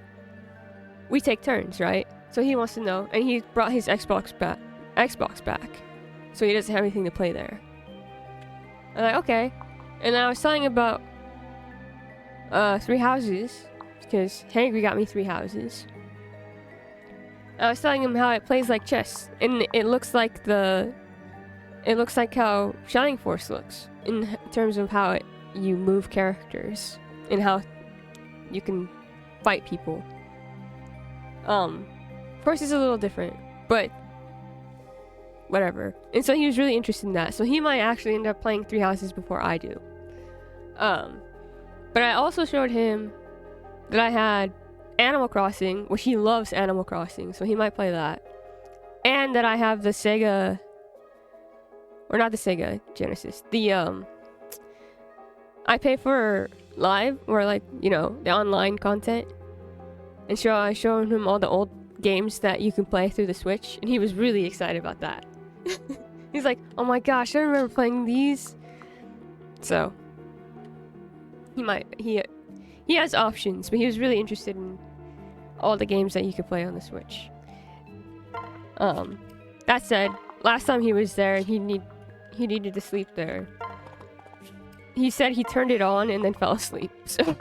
we take turns, right? So he wants to know. And he brought his Xbox back. So he doesn't have anything to play there. I'm like, okay. And I was telling about 3 houses. Because Hangry got me 3 houses. I was telling him how it plays like chess. And it looks like how Shining Force looks. In terms of how you move characters. And how you can fight people. Of course it's a little different. But whatever. And so he was really interested in that. So he might actually end up playing 3 houses before I do. But I also showed him that I had Animal Crossing, which he loves Animal Crossing, so he might play that. And that I have the Sega, or not the Sega Genesis, the I pay for live, or like, you know, the online content. And so I showed him all the old games that you can play through the Switch, and he was really excited about that. He's like, oh my gosh, I remember playing these. So he has options, but he was really interested in all the games that you could play on the Switch. That said, last time he was there, he needed to sleep there. He said he turned it on and then fell asleep. So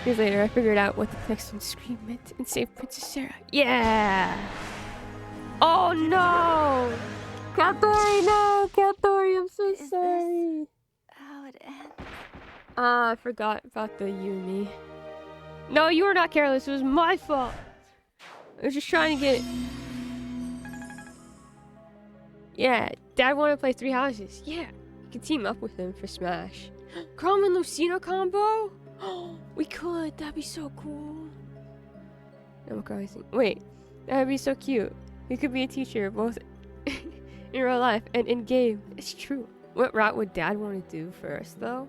years later, I figured out what the text on screen meant and saved Princess Sarah. Yeah! Oh no! Katori, no! Katori, I'm so Is sorry. How it ends? I forgot about the Yumi. No, you were not careless. It was my fault. I was just trying to get... Yeah, Dad wanted to play 3 houses. Yeah, you can team up with him for Smash. Chrome and Lucina combo? We could. That'd be so cool. Wait, that'd be so cute. You could be a teacher, both in real life and in game. It's true. What route would Dad want to do first, though?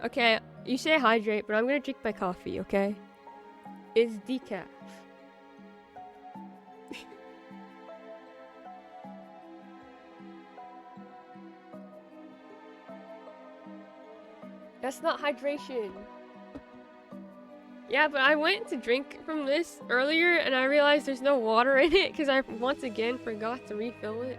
Okay, you say hydrate, but I'm gonna drink my coffee, okay? It's decaf. That's not hydration. Yeah, but I went to drink from this earlier and I realized there's no water in it because I once again forgot to refill it.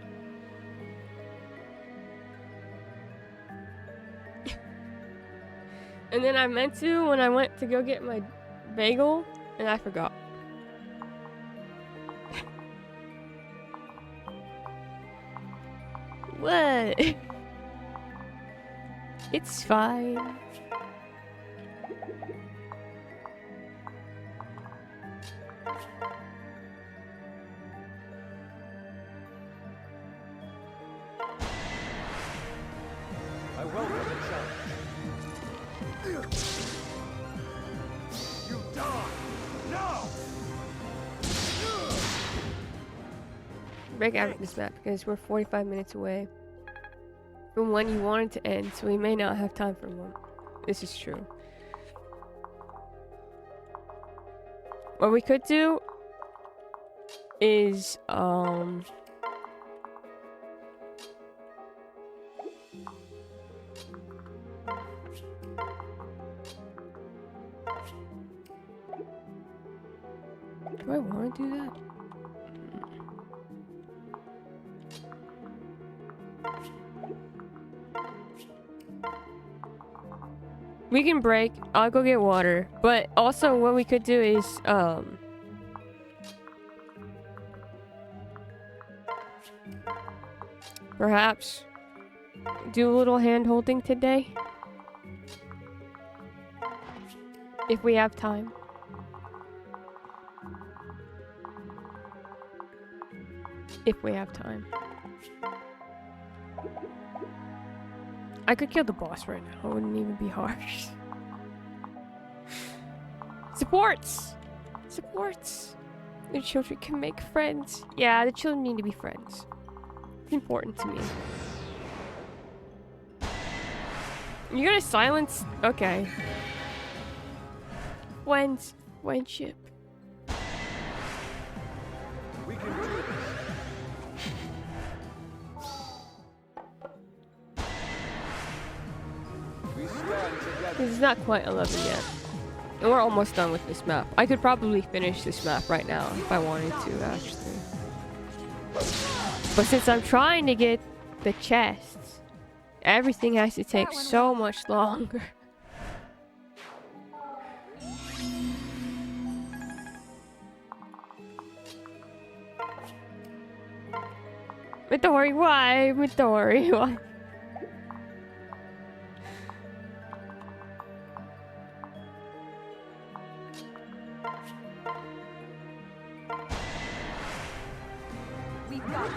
And then I meant to when I went to go get my bagel and I forgot. What? It's fine. I welcome the challenge. You die! No! Break out of this map because we're 45 minutes away from when you want it to end, so we may not have time for one. This is true. What we could do is do I want to do that? We can break. I'll go get water. But also what we could do is perhaps do a little hand holding today. If we have time. If we have time. I could kill the boss right now. It wouldn't even be harsh. Supports! Supports! The children can make friends. Yeah, the children need to be friends. It's important to me. You're gonna silence? Okay. Friends. Friendship. We can do this. We stand together. It's not quite 11 yet. And we're almost done with this map. I could probably finish this map right now if I wanted to, actually. But since I'm trying to get the chests, everything has to take so much longer. Midori, why? Midori, why? We've got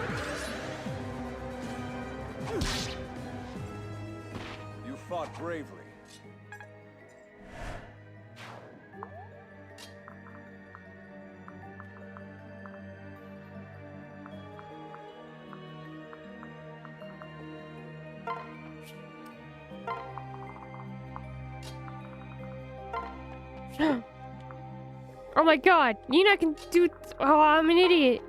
You fought bravely. Oh my god, Nina can do. Oh, I'm an idiot.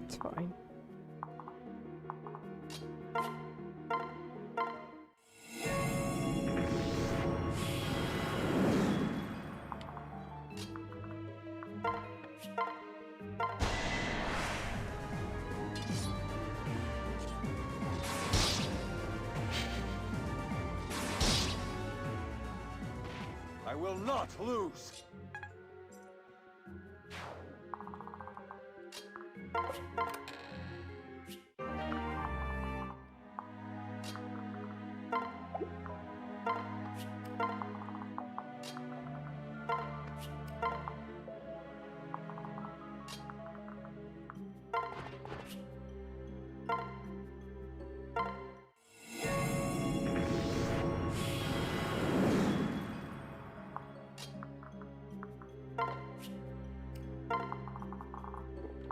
It's fine. I will not lose.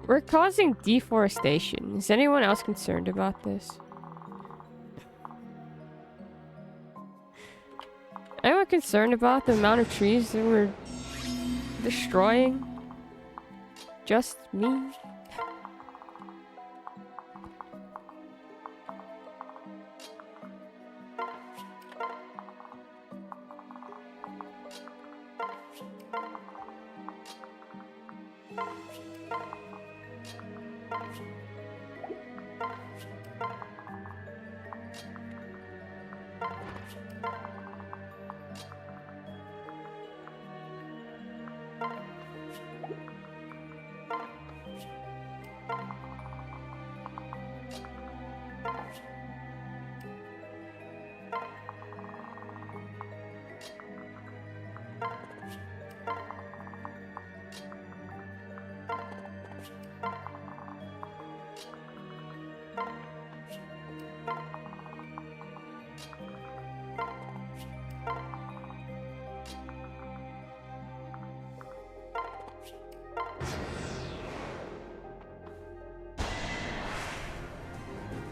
We're causing deforestation. Is anyone else concerned about this? Anyone concerned about the amount of trees that we're destroying? Just me?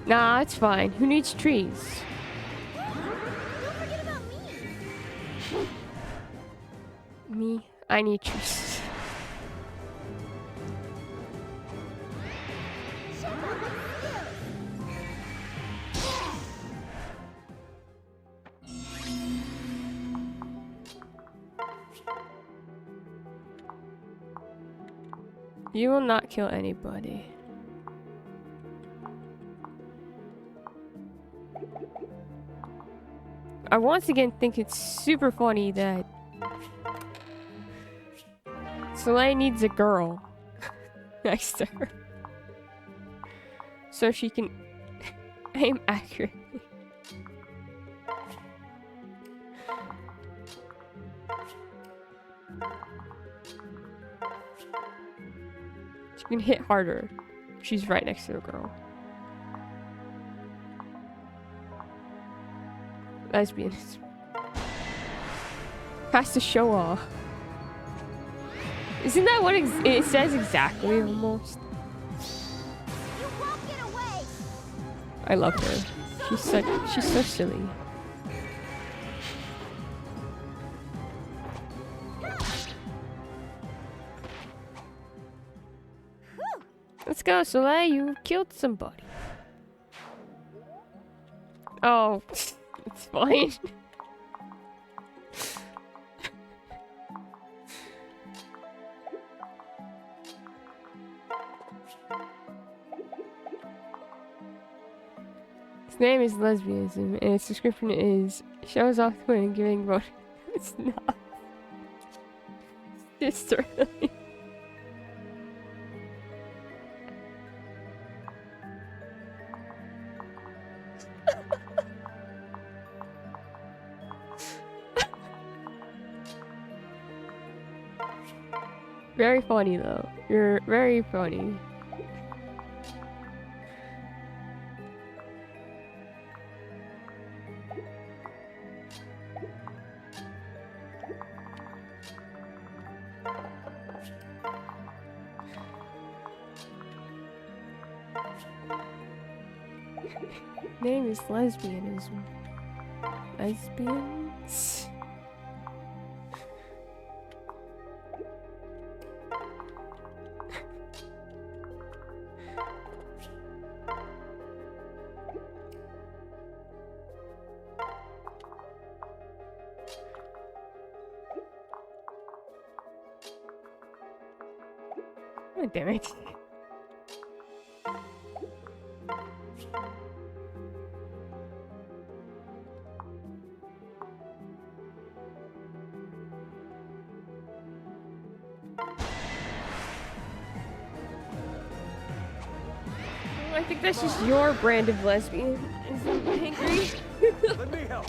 Nah, it's fine. Who needs trees? Don't forget about me. Me? I need trees. Check out my skills. You will not kill anybody. I once again think it's super funny that Soleil needs a girl next to her so she can aim accurately. She can hit harder. She's right next to a girl. Lesbians. Has to show off. Isn't that what it says exactly almost? You won't get away. I love her. She's so silly. Let's go, Soleil. You killed somebody. Oh, it's fine. Its name is lesbianism, and its description is shows off women giving vote. It's not. It's really. Very funny though. You're very funny. Name is lesbianism. Lesbians? God damn it. I think that's just your brand of lesbian. Is it angry? Let me help.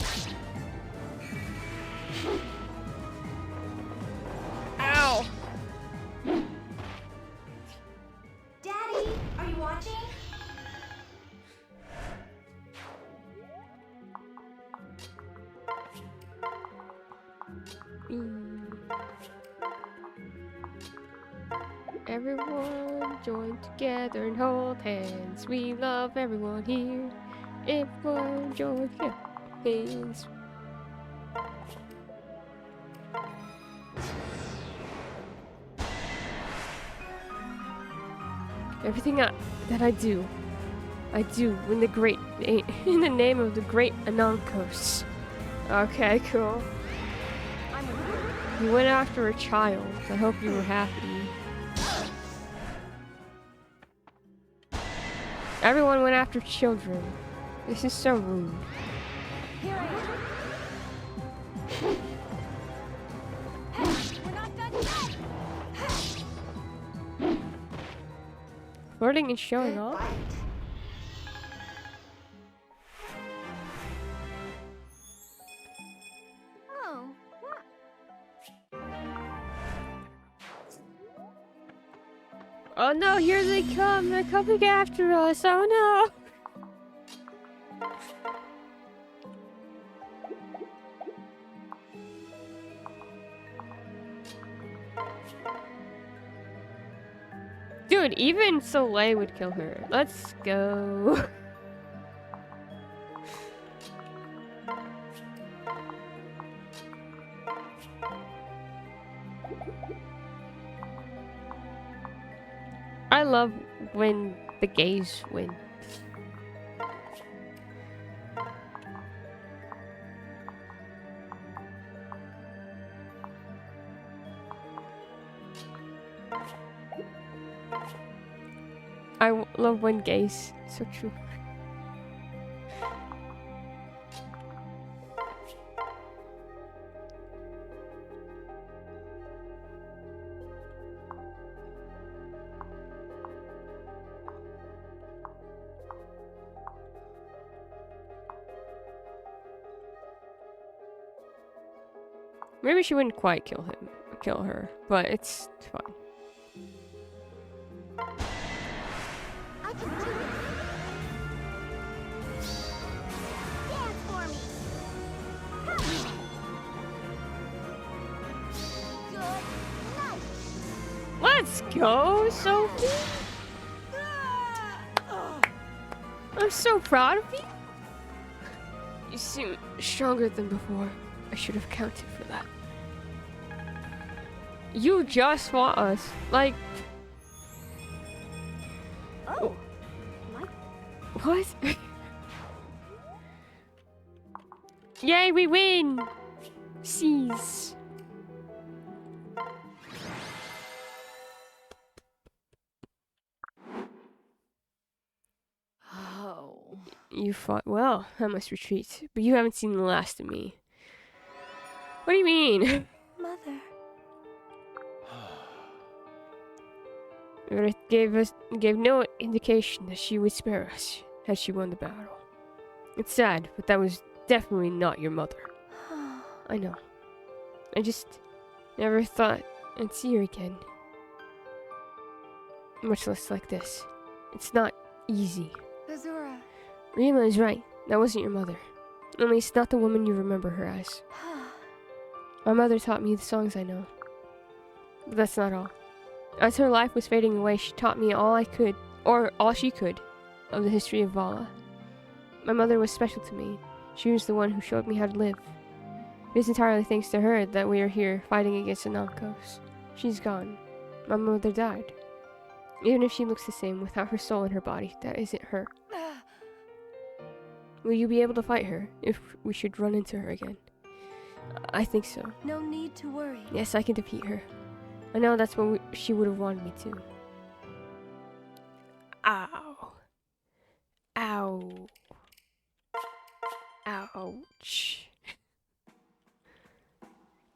Everyone join together and hold hands. We love everyone here. Everyone join together. Hands. Everything that I do in the great in the name of the great Anankos. Okay, cool. You went after a child. I hope you were happy. Everyone went after children. This is so rude. Here I am. Hey, we're not done yet. Flirting and showing off? Oh, what? Oh no, here they come. They're coming after us. Oh no. Dude, even Soleil would kill her. Let's go. I love when the gays win. Love when gays. So true. Maybe she wouldn't quite kill her, but it's fine. I can do it. Dance for me. Ha! Good night. Let's go, Sophie! I'm so proud of you. You seem stronger than before. I should have counted for that. You just fought us. Like, Oh, my. what? Yay, we win! Seize. Oh. You fought well. I must retreat. But you haven't seen the last of me. What do you mean? Mother. It gave no indication that she would spare us had she won the battle. It's sad, but that was definitely not your mother. I know. I just never thought I'd see her again. Much less like this. It's not easy. Azura. Rima is right. That wasn't your mother. At least not the woman you remember her as. My mother taught me the songs I know. But that's not all. As her life was fading away, she taught me all I could, or all she could, of the history of Vala. My mother was special to me. She was the one who showed me how to live. It is entirely thanks to her that we are here fighting against the Nankos. She's gone. My mother died. Even if she looks the same without her soul in her body, that isn't her. Will you be able to fight her if we should run into her again? I think so. No need to worry. Yes, I can defeat her. I know that's what she would have wanted me to. Ow. Ow. Ouch.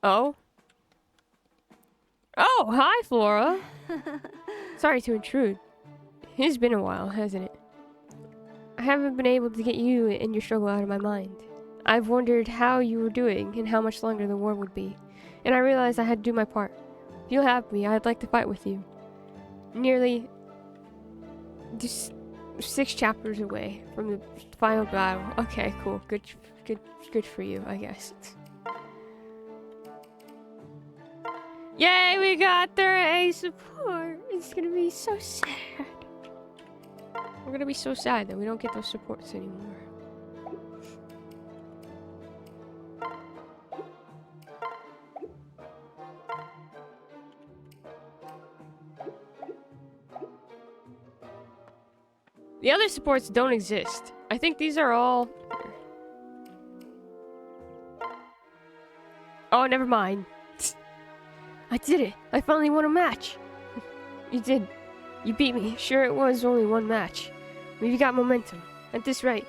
Oh? Oh, hi, Flora. Sorry to intrude. It's been a while, hasn't it? I haven't been able to get you and your struggle out of my mind. I've wondered how you were doing and how much longer the war would be, and I realized I had to do my part. If you'll have me, I'd like to fight with you. Nearly just 6 chapters away from the final battle. Okay, cool. Good for you, I guess. Yay, we got their A support. It's gonna be so sad. We're gonna be so sad that we don't get those supports anymore. The other supports don't exist. I think these are all... Oh, never mind. I did it. I finally won a match. You did. You beat me. Sure, it was only one match. But you got momentum. At this rate,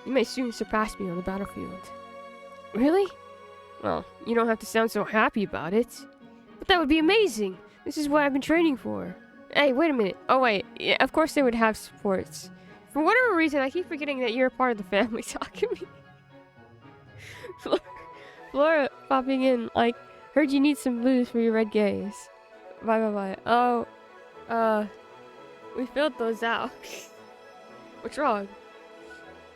you may soon surpass me on the battlefield. Really? Well, you don't have to sound so happy about it. But that would be amazing. This is what I've been training for. Hey, wait a minute. Oh, wait. Yeah, of course they would have supports. For whatever reason, I keep forgetting that you're a part of the family talking to me. Flora popping in, like, heard you need some blues for your red gaze. Bye. Oh, we filled those out. What's wrong?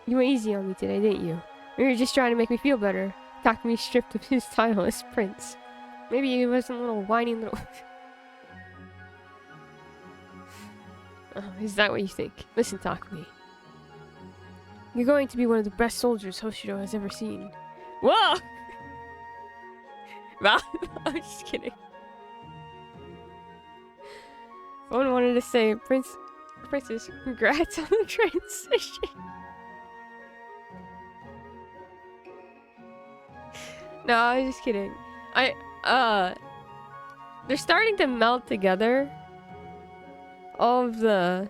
You went easy on me today, didn't you? Or you're just trying to make me feel better. Talking me stripped of his title as prince. Maybe he wasn't a little whiny little... Oh, is that what you think? Listen, Takumi. You're going to be one of the best soldiers Hoshido has ever seen. Whoa! Well, I'm just kidding. Someone wanted to say, Princess, congrats on the transition. No, I was just kidding. They're starting to melt together. All of the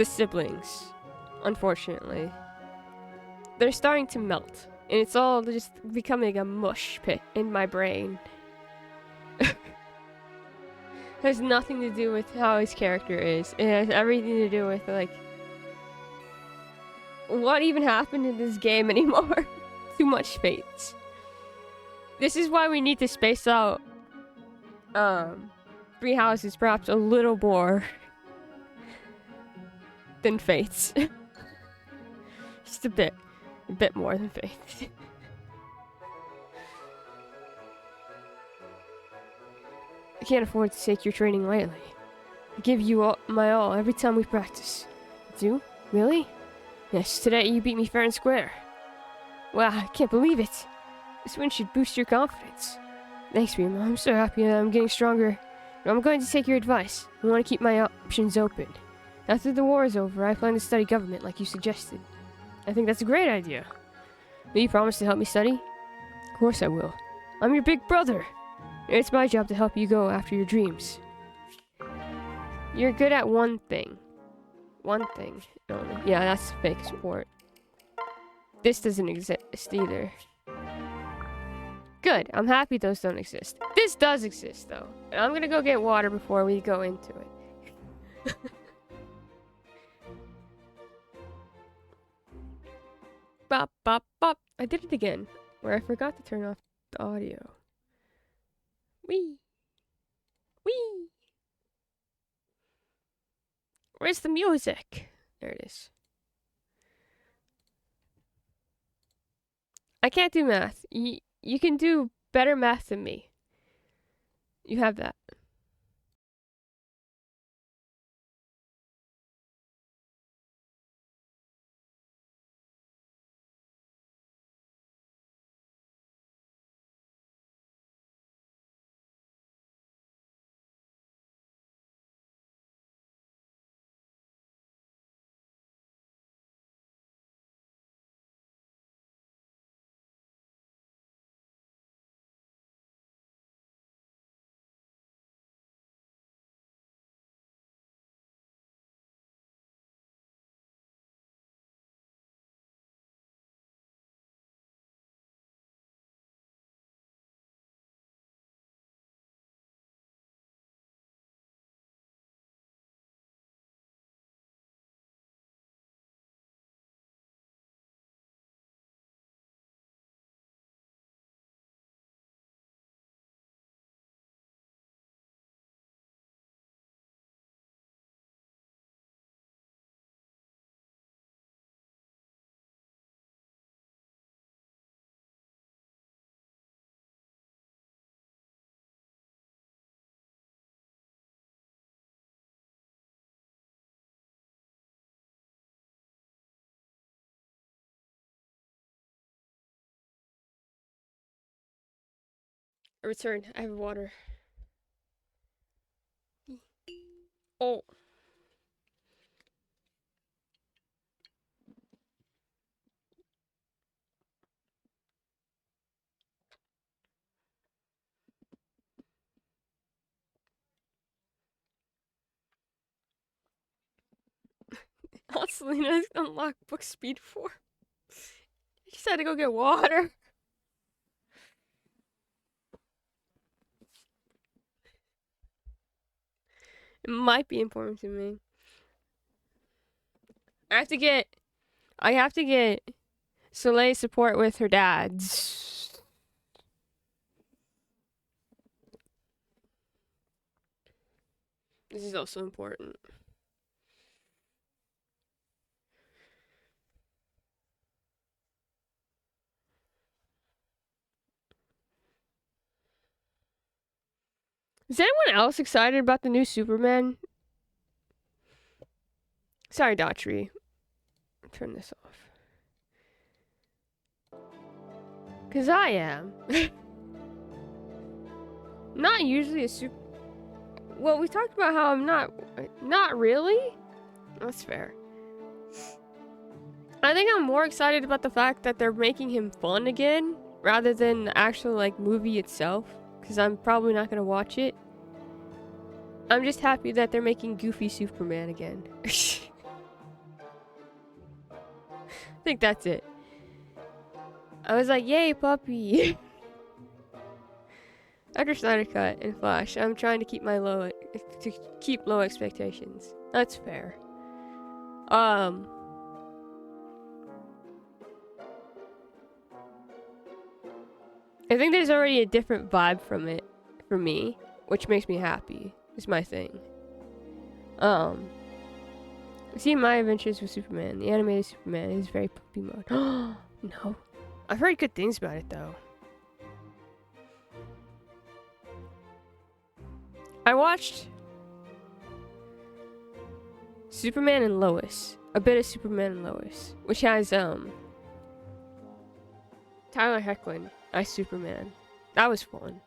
siblings, unfortunately. They're starting to melt. And it's all just becoming a mush pit in my brain. Has nothing to do with how his character is. It has everything to do with, like, what even happened in this game anymore. Too much fates. This is why we need to space out, 3 houses perhaps a little more than fates. Just a bit more than fates. I can't afford to take your training lightly. I give you all my all every time we practice. You do? Really? Yes, today you beat me fair and square. Wow, I can't believe it. This win should boost your confidence. Thanks, Rima. I'm so happy that I'm getting stronger. But I'm going to take your advice. I want to keep my options open. After the war is over, I plan to study government like you suggested. I think that's a great idea. Will you promise to help me study? Of course I will. I'm your big brother. It's my job to help you go after your dreams. You're good at one thing. One thing only. Yeah, that's fake support. This doesn't exist either. Good. I'm happy those don't exist. This does exist, though. And I'm gonna go get water before we go into it. Bop, bop, bop. I did it again. Where I forgot to turn off the audio. Wee. Wee. Where's the music? There it is. I can't do math. You can do better math than me. You have that. Return. I have water. Oh. Selena's unlocked book speed 4. She just had to go get water. It might be important to me. I have to get Soleil's support with her dad's. This is also important. Is anyone else excited about the new Superman? Sorry, Daughtry. Turn this off. Cause I am. Not usually a super. Well, we talked about how I'm not. Not really. That's fair. I think I'm more excited about the fact that they're making him fun again, rather than the actual like movie itself. Cause I'm probably not gonna watch it. I'm just happy that they're making Goofy Superman again. I think that's it. I was like, yay, puppy. After Snyder Cut and Flash, I'm trying to keep low expectations. That's fair. I think there's already a different vibe from it for me, which makes me happy. Is my thing. See My Adventures with Superman, the animated Superman, is very puppy mode. No. I've heard good things about it though. I watched Superman and Lois. A bit of Superman and Lois. Which has Tyler Hoechlin as Superman. That was fun.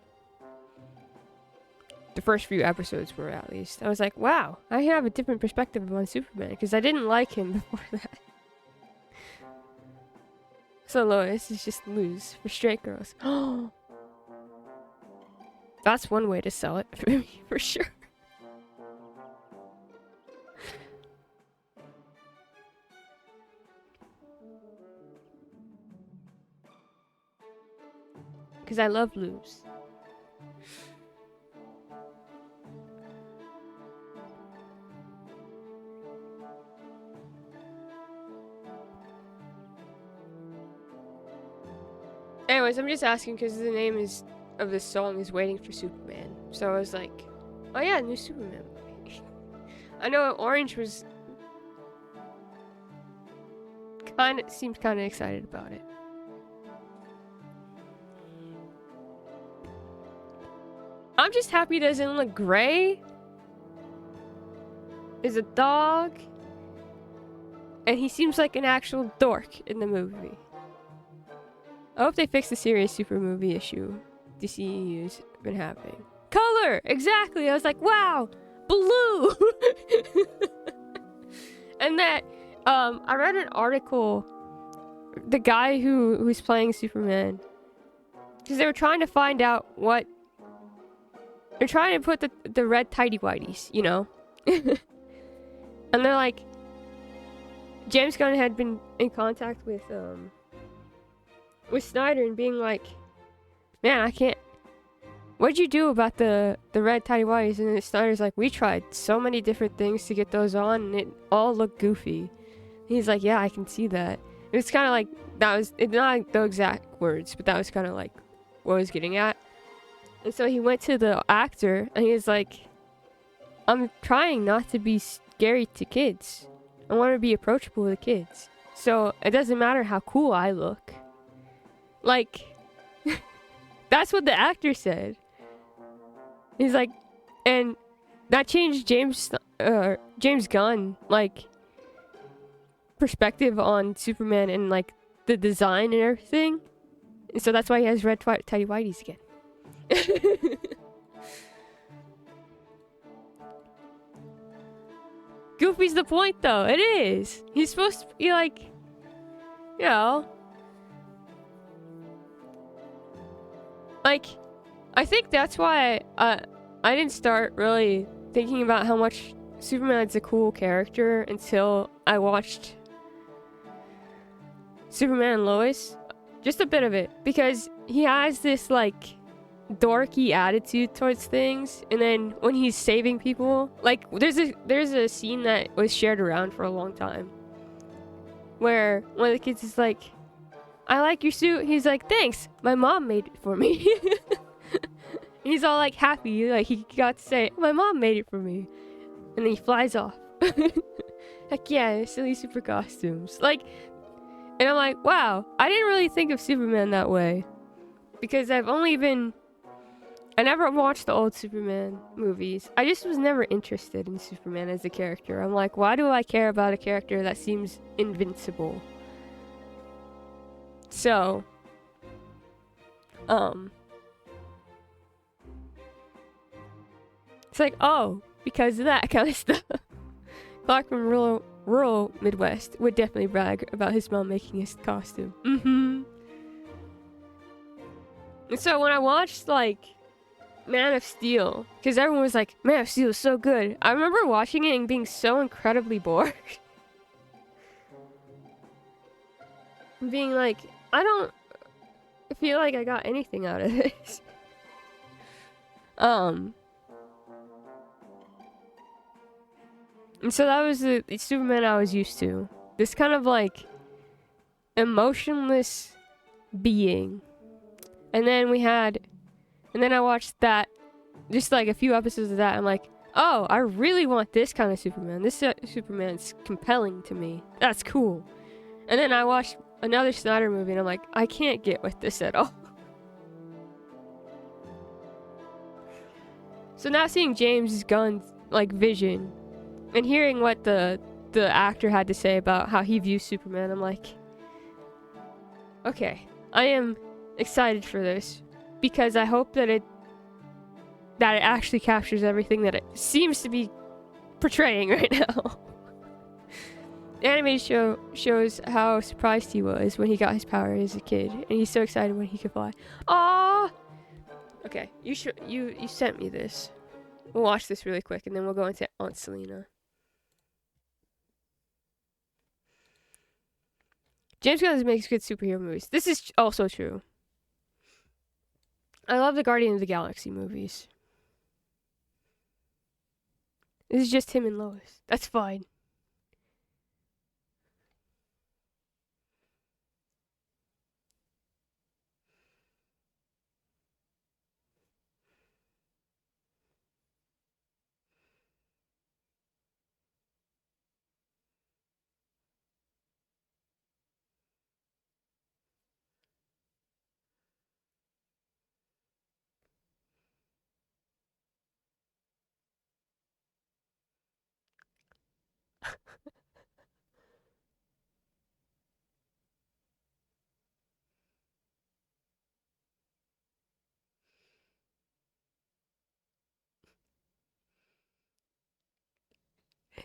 The first few episodes were, at least. I was like, wow, I have a different perspective on Superman, because I didn't like him before that. So Lois is just lose for straight girls. That's one way to sell it for me, for sure. Because I love lose. Anyways, I'm just asking because the name of this song is Waiting for Superman. So I was like, oh yeah, new Superman movie. I know Orange was seemed kind of excited about it. I'm just happy it doesn't look gray. There's a dog. And he seems like an actual dork in the movie. I hope they fix the serious super movie issue DCEU's been having. Color! Exactly! I was like, wow! Blue! And that, I read an article, the guy who's playing Superman, because they were trying to find out what, they're trying to put the red tighty whities, you know? And they're like, James Gunn had been in contact with Snyder and being like, man, I can't, what'd you do about the red tighty whities? And then Snyder's like, we tried so many different things to get those on and it all looked goofy. And he's like, yeah, I can see that. It was kind of like, that was, it's not like the exact words, but that was kind of like what I was getting at. And so he went to the actor and he was like, I'm trying not to be scary to kids. I want to be approachable to kids. So it doesn't matter how cool I look. Like, that's what the actor said. He's like, and that changed James Gunn, like, perspective on Superman and, like, the design and everything. And so that's why he has red tighty whities again. Goofy's the point, though. It is. He's supposed to be like, you know, like, I think that's why I didn't start really thinking about how much Superman's a cool character until I watched Superman and Lois. Just a bit of it. Because he has this, like, dorky attitude towards things, and then when he's saving people, like, there's a scene that was shared around for a long time where one of the kids is like, I like your suit. He's like, thanks, my mom made it for me. And he's all like happy, like he got to say, my mom made it for me. And then he flies off. Like, yeah, silly super costumes. Like, and I'm like, wow, I didn't really think of Superman that way. Because I never watched the old Superman movies. I just was never interested in Superman as a character. I'm like, why do I care about a character that seems invincible? So, it's like, oh, because of that kind of stuff. Clark from rural Midwest would definitely brag about his mom making his costume. Mm-hmm. And so when I watched, like, Man of Steel, because everyone was like, Man of Steel is so good. I remember watching it and being so incredibly bored. Being like, I don't feel like I got anything out of this. And so that was the Superman I was used to. This kind of like emotionless being. And then I watched that, just like a few episodes of that. I'm like, oh, I really want this kind of Superman. This Superman's compelling to me. That's cool. And then I watched another Snyder movie and I'm like, I can't get with this at all. So now seeing James Gunn's like vision and hearing what the actor had to say about how he views Superman, I'm like, okay, I am excited for this because I hope that it actually captures everything that it seems to be portraying right now. The animated show shows how surprised he was when he got his power as a kid, and he's so excited when he could fly. Aww. Okay, you sent me this. We'll watch this really quick, and then we'll go into Aunt Selena. James Gunn makes good superhero movies. This is also true. I love the Guardian of the Galaxy movies. This is just him and Lois. That's fine.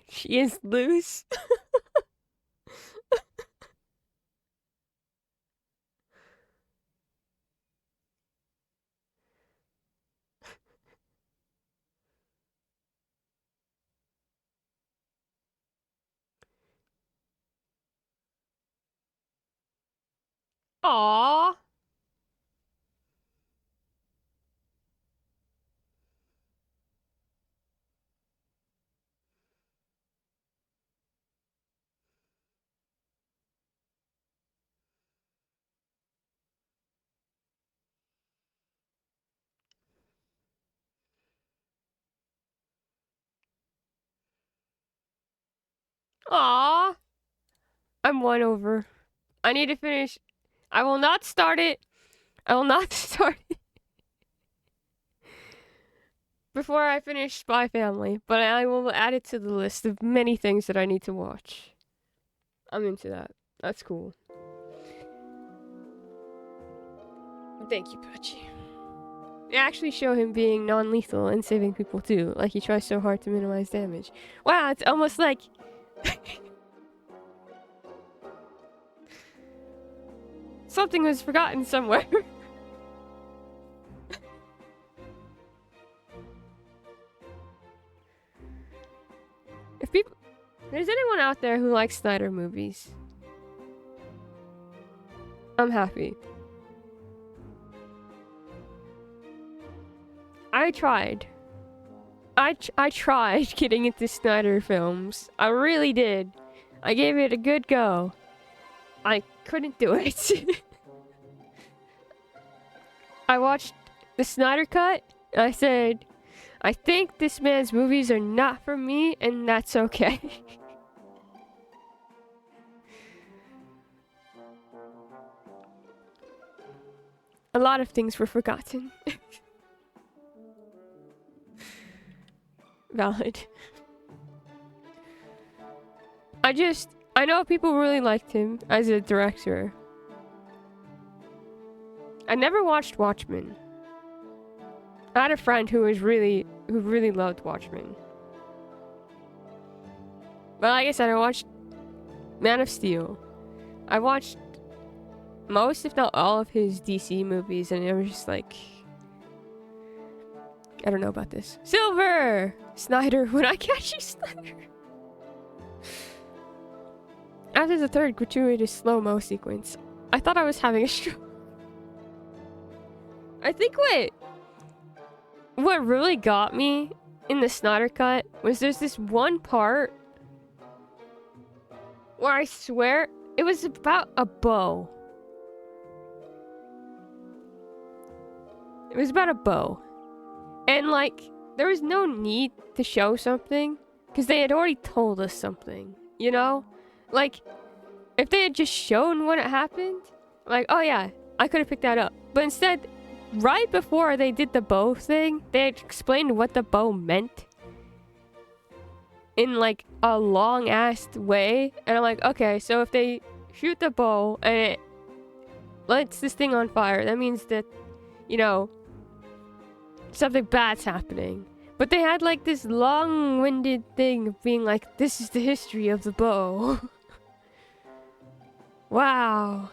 She is loose. Aww. Aww. I'm won over. I need to finish. I will not start it. I will not start it before I finish Spy Family, but I will add it to the list of many things that I need to watch. I'm into that. That's cool. Thank you, Patchy. They actually show him being non-lethal and saving people too. Like he tries so hard to minimize damage. Wow, it's almost like something was forgotten somewhere. If there's anyone out there who likes Snyder movies, I'm happy. I tried. I tried getting into Snyder films. I really did. I gave it a good go. I couldn't do it. I watched the Snyder Cut, and I said, I think this man's movies are not for me, and that's okay. A lot of things were forgotten. Valid. I know people really liked him as a director. I never watched Watchmen. I had a friend who really loved Watchmen. But like I said, I watched Man of Steel. I watched most, if not all, of his DC movies, and it was just like, I don't know about this. Silver! Snyder, when I catch you, Snyder. After the third gratuitous slow-mo sequence, I thought I was having a stroke. I think what really got me in the Snyder Cut was there's this one part where I swear it was about a bow. It was about a bow. And like, there was no need to show something because they had already told us something, you know? Like, if they had just shown when it happened, like, oh yeah, I could have picked that up. But instead, right before they did the bow thing, they had explained what the bow meant in like a long-assed way. And I'm like, okay, so if they shoot the bow and it lights this thing on fire, that means that, you know, something bad's happening. But they had like this long-winded thing of being like, this is the history of the bow. Wow.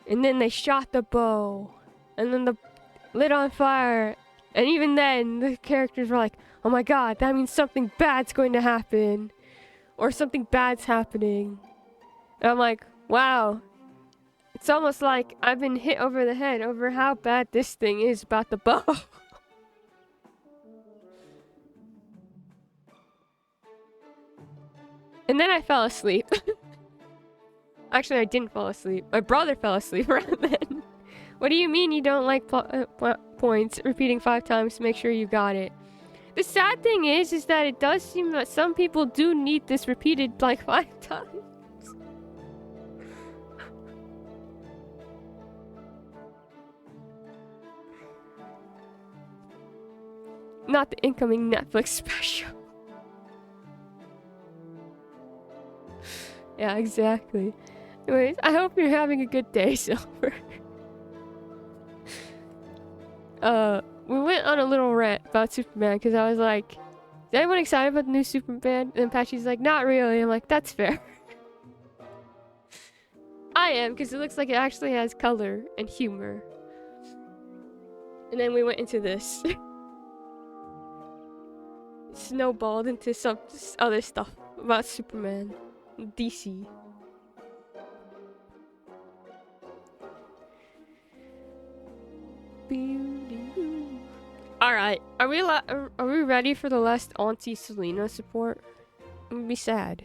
And then they shot the bow. And then the lit on fire. And even then, the characters were like, oh my god, that means something bad's going to happen. Or something bad's happening. And I'm like, wow. It's almost like I've been hit over the head over how bad this thing is about the bow. And then I fell asleep. Actually, I didn't fall asleep. My brother fell asleep around then. What do you mean you don't like points? Repeating 5 times to make sure you got it. The sad thing is that it does seem that some people do need this repeated like 5 times. Not the incoming Netflix special. Yeah, exactly. Anyways, I hope you're having a good day, Silver. We went on a little rant about Superman because I was like, is anyone excited about the new Superman? And Patchy's like, not really. I'm like, that's fair. I am, because it looks like it actually has color and humor. And then we went into this. Snowballed into some other stuff about Superman. DC. Alright, are we ready for the last Auntie Selena support? I'm gonna be sad.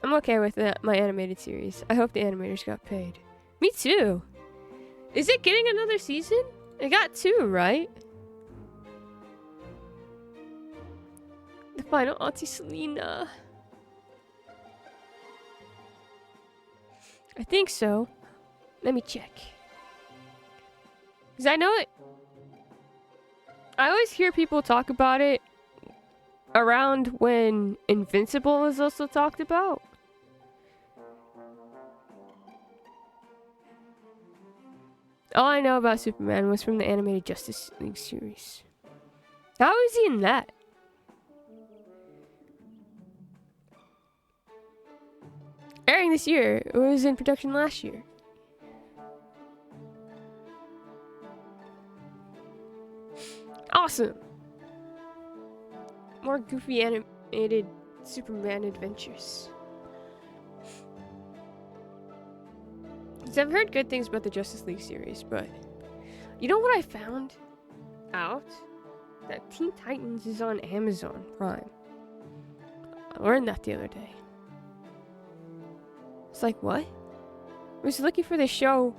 I'm okay with my animated series. I hope the animators got paid. Me too. Is it getting another season? It got 2, right? The final Auntie Selena. I think so. Let me check. Because I know it. I always hear people talk about it around when Invincible is also talked about. All I know about Superman was from the animated Justice League series. How is he in that? Airing this year. It was in production last year. Awesome. More goofy animated Superman adventures. 'Cause I've heard good things about the Justice League series, but you know what I found out? That Teen Titans is on Amazon Prime. I learned that the other day. It's like, what? I was looking for this show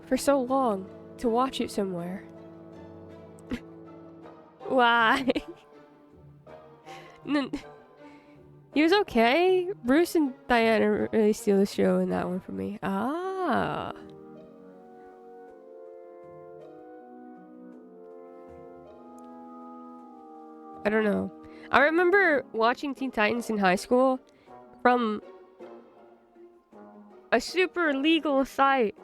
for so long to watch it somewhere. Why? He was okay. Bruce and Diana really steal the show in that one for me. Ah. I don't know. I remember watching Teen Titans in high school from a super legal site.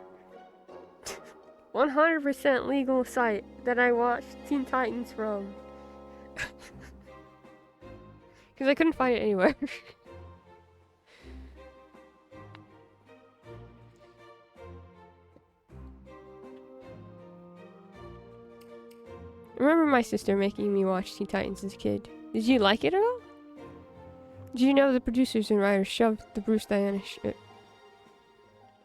100% legal site that I watched Teen Titans from. Because I couldn't find it anywhere. I remember my sister making me watch Teen Titans as a kid. Did you like it at all? Did you know the producers and writers shoved the Bruce Diana shit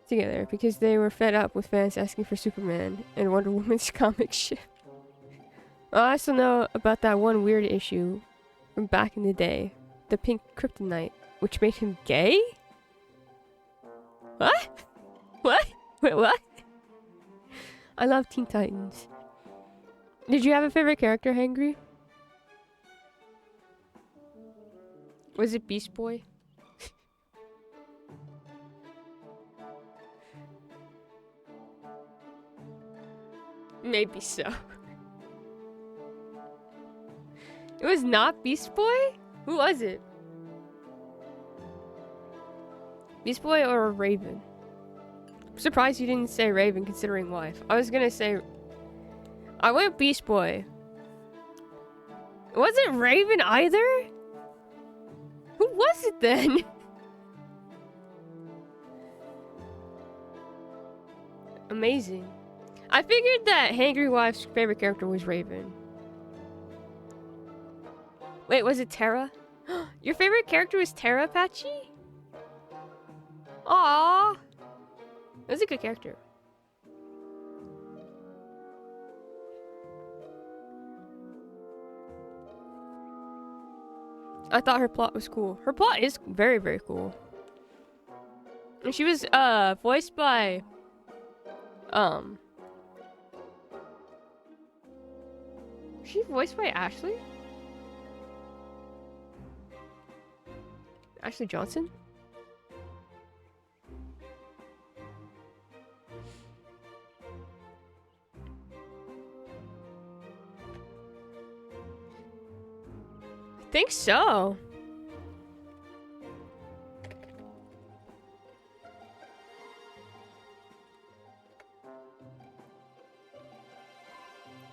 together because they were fed up with fans asking for Superman and Wonder Woman's comic shit? I also know about that one weird issue from back in the day, the pink kryptonite, which made him gay? What? What? Wait, what? I love Teen Titans. Did you have a favorite character, Hangry? Was it Beast Boy? Maybe so. It was not Beast Boy? Who was it? Beast Boy or Raven? I'm surprised you didn't say Raven considering wife. I was gonna say... I went Beast Boy. Was it Raven either? Who was it then? Amazing. I figured that Hangry Wife's favorite character was Raven. Wait, was it Terra? Your favorite character was Terra, Patchy? Aww. That was a good character. I thought her plot was cool. Her plot is very, very cool. And she was voiced by was she voiced by Ashley? Ashley Johnson? I think so.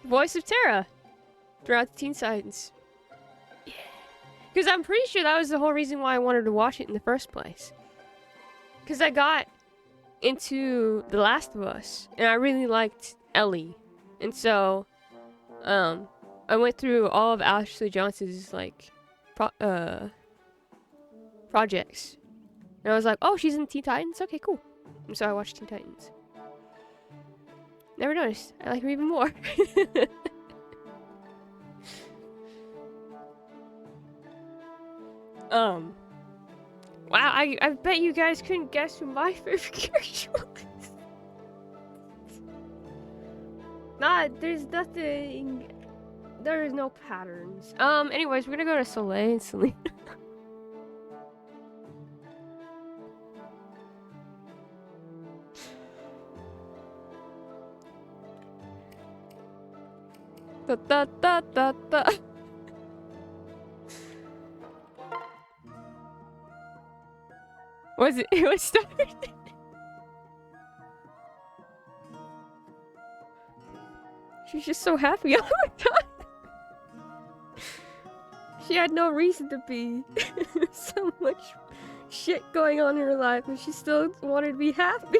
Voice of Terra throughout the Teen Titans. Yeah. Because I'm pretty sure that was the whole reason why I wanted to watch it in the first place. Because I got into The Last of Us, and I really liked Ellie. And so, I went through all of Ashley Johnson's, like, projects. And I was like, oh, she's in Teen Titans? Okay, cool. And so I watched Teen Titans. Never noticed. I like her even more. Wow, I bet you guys couldn't guess who my favorite character was. Nah, there's nothing. There is no patterns. Anyways, we're gonna go to Soleil and Selena. Da da da da da. Was it? It was started. She's just so happy all the time. She had no reason to be. So much shit going on in her life, and she still wanted to be happy.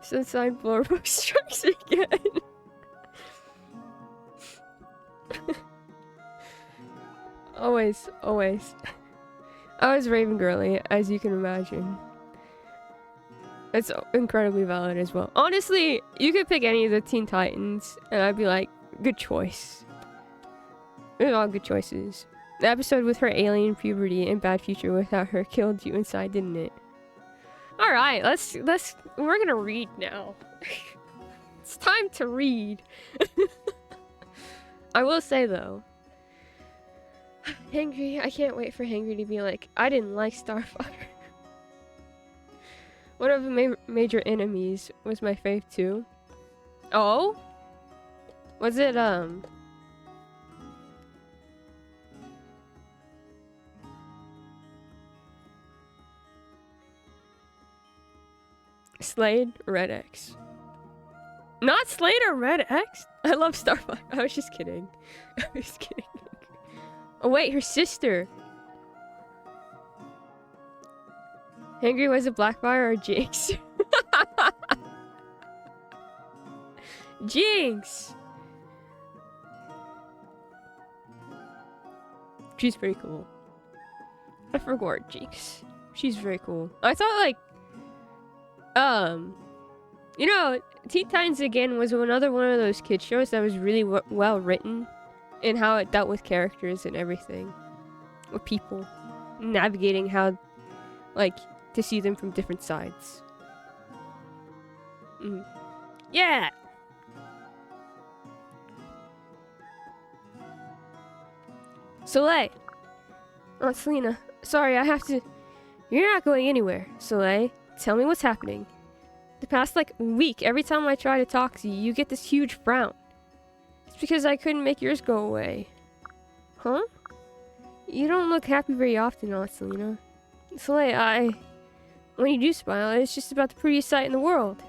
Sunshine Boardwalk strikes again. Always, always. I was Raven Girly, as you can imagine. It's incredibly valid as well. Honestly, you could pick any of the Teen Titans, and I'd be like, good choice. They're all good choices. The episode with her alien puberty and bad future without her killed you inside, didn't it? All right, we're gonna read now. It's time to read. I will say though, Hangry, I can't wait for Hangry to be like, I didn't like Starfire. One of the major enemies was my fave too. Oh? Was it, Slade or Red X? Not Slade or Red X? I love Starfire. I was just kidding. I was kidding. Oh wait, her sister. Hangry was it Blackfire or Jinx? Jinx! She's very cool. I forgot Jinx. She's very cool. I thought like, you know, Teen Titans again was another one of those kid shows that was really well written in how it dealt with characters and everything. With people. Navigating how, like, to see them from different sides. Yeah! Soleil! Oh, Selena. Sorry, I have to... You're not going anywhere, Soleil. Tell me what's happening. The past, like, week, every time I try to talk to you, you get this huge frown. It's because I couldn't make yours go away. Huh? You don't look happy very often, Selena. Soleil, when you do smile, it's just about the prettiest sight in the world.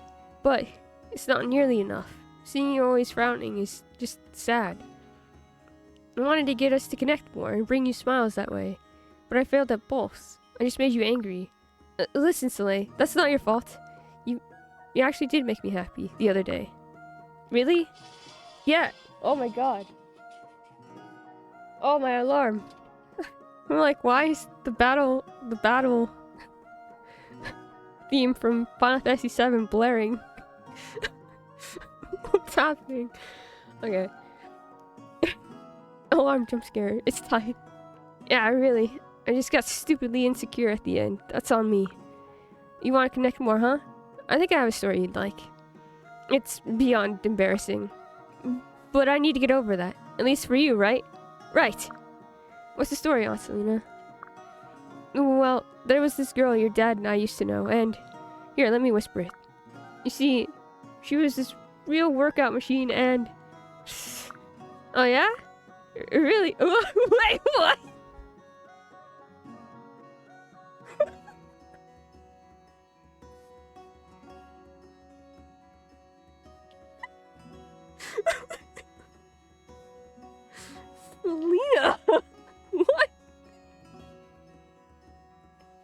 But it's not nearly enough. Seeing you always frowning is just sad. I wanted to get us to connect more and bring you smiles that way. But I failed at both. I just made you angry. Listen, Soleil, that's not your fault. You actually did make me happy the other day. Really? Yeah. Oh my god. Oh, my alarm. I'm like, why is the battle theme from Final Fantasy VII blaring? What's happening? Okay. Alarm jump scare. It's tight. Yeah, I just got stupidly insecure at the end. That's on me. You want to connect more, huh? I think I have a story you'd like. It's beyond embarrassing. But I need to get over that. At least for you, right? Right. What's the story, Aunt Selena? Well, there was this girl your dad and I used to know, and... Here, let me whisper it. You see, she was this real workout machine, and... Oh, yeah? Really? Wait, what? Selena! What?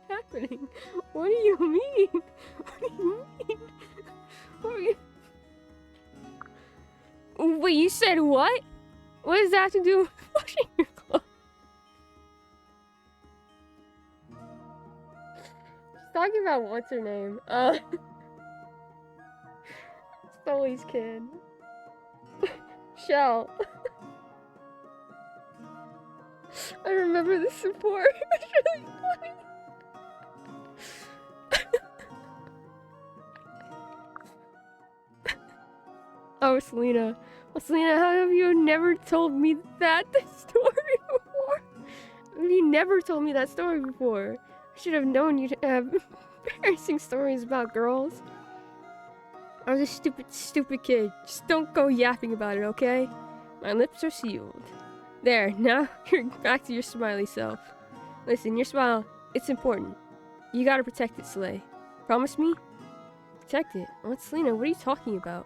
Happening? What do you mean? What do you mean? What are you... Wait, you said what? What does that have to do with washing your clothes? She's talking about what's her name? Sully's kid. Shell. I remember this before. It's really funny. Oh, Selena. Well, Selena, how have you never told me that story before? You never told me that story before. I should have known you'd have embarrassing stories about girls. I was a stupid kid. Just don't go yapping about it, okay? My lips are sealed. There, now you're back to your smiley self. Listen, your smile, it's important. You gotta protect it, Slay. Promise me? Protect it? Aunt Selena, what are you talking about?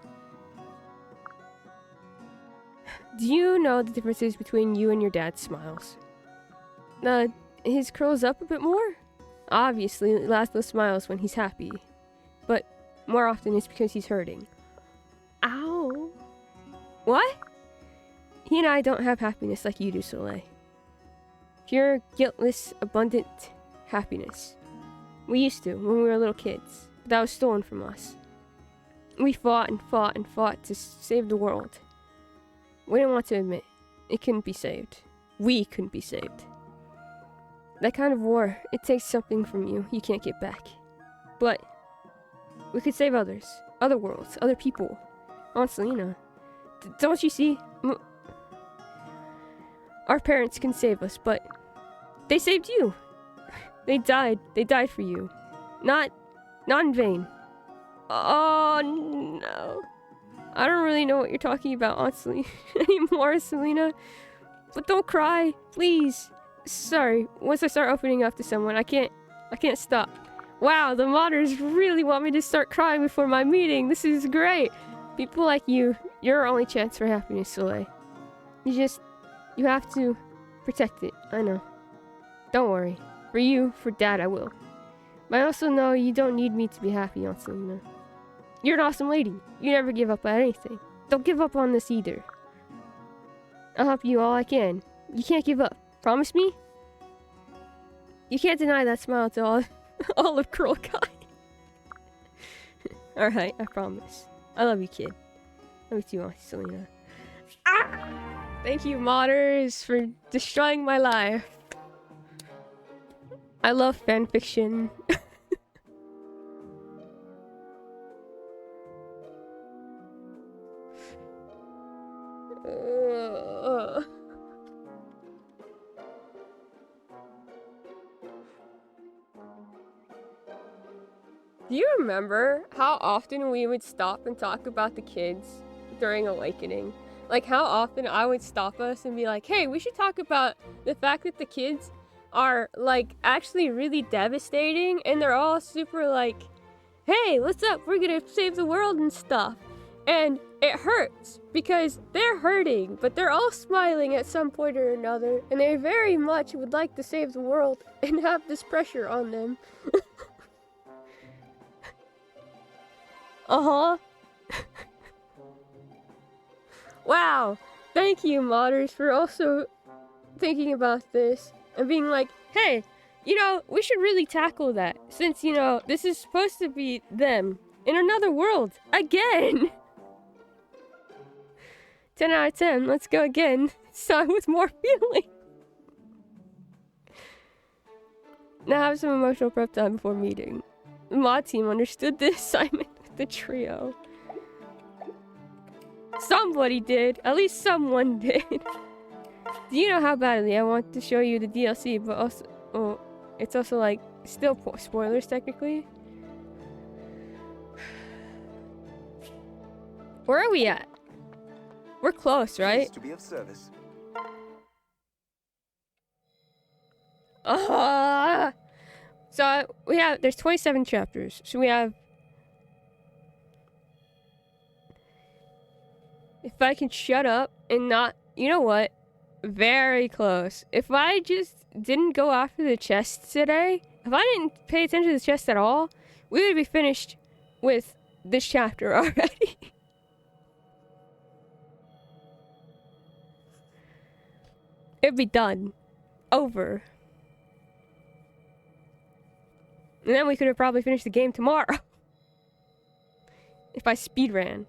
Do you know the differences between you and your dad's smiles? His curls up a bit more? Obviously, Laszlo smiles when he's happy. But more often it's because he's hurting. Ow. What? He and I don't have happiness like you do, Soleil. Pure, guiltless, abundant happiness. We used to, when we were little kids. But that was stolen from us. We fought and fought and fought to save the world. We didn't want to admit it couldn't be saved. We couldn't be saved. That kind of war, it takes something from you can't get back. But we could save others, other worlds, other people. Aunt Selena, don't you see? Our parents can save us, but they saved you. They died for you. Not in vain. Oh no. I don't really know what you're talking about, Aunt Selena anymore, Selena. But don't cry, please. Sorry, once I start opening up to someone, I can't stop. Wow, the modders really want me to start crying before my meeting. This is great. People like you, you're our only chance for happiness, Soleil. You have to protect it, I know. Don't worry. For you, for Dad, I will. But I also know you don't need me to be happy, Aunt Selena. You're an awesome lady. You never give up on anything. Don't give up on this either. I'll help you all I can. You can't give up. Promise me? You can't deny that smile to all of Cruel Guy. Alright, I promise. I love you, kid. Love you too, Auntie Selena. Ah! Thank you, modders, for destroying my life. I love fanfiction. Do you remember how often we would stop and talk about the kids during Awakening? Like how often I would stop us and be like, hey, we should talk about the fact that the kids are like actually really devastating and they're all super like, hey, what's up? We're gonna save the world and stuff. And it hurts because they're hurting, but they're all smiling at some point or another, and they very much would like to save the world and have this pressure on them. Uh-huh. Wow. Thank you, modders, for also thinking about this and being like, hey, you know, we should really tackle that since, you know, this is supposed to be them in another world again. 10 out of 10. Let's go again. So with more feeling. Now have some emotional prep time before meeting. The mod team understood the assignment with the trio. Somebody did. At least someone did. Do you know how badly I want to show you the DLC, but also... Oh, it's also like... Still spoilers, technically. Where are we at? We're close, right? Pleased to be of service. So we have... There's 27 chapters. So we have... If I can shut up and not... You know what? Very close. If I just didn't go after the chest today, if I didn't pay attention to the chest at all, we would be finished with this chapter already. It'd be done. Over. And then we could have probably finished the game tomorrow. If I speedran.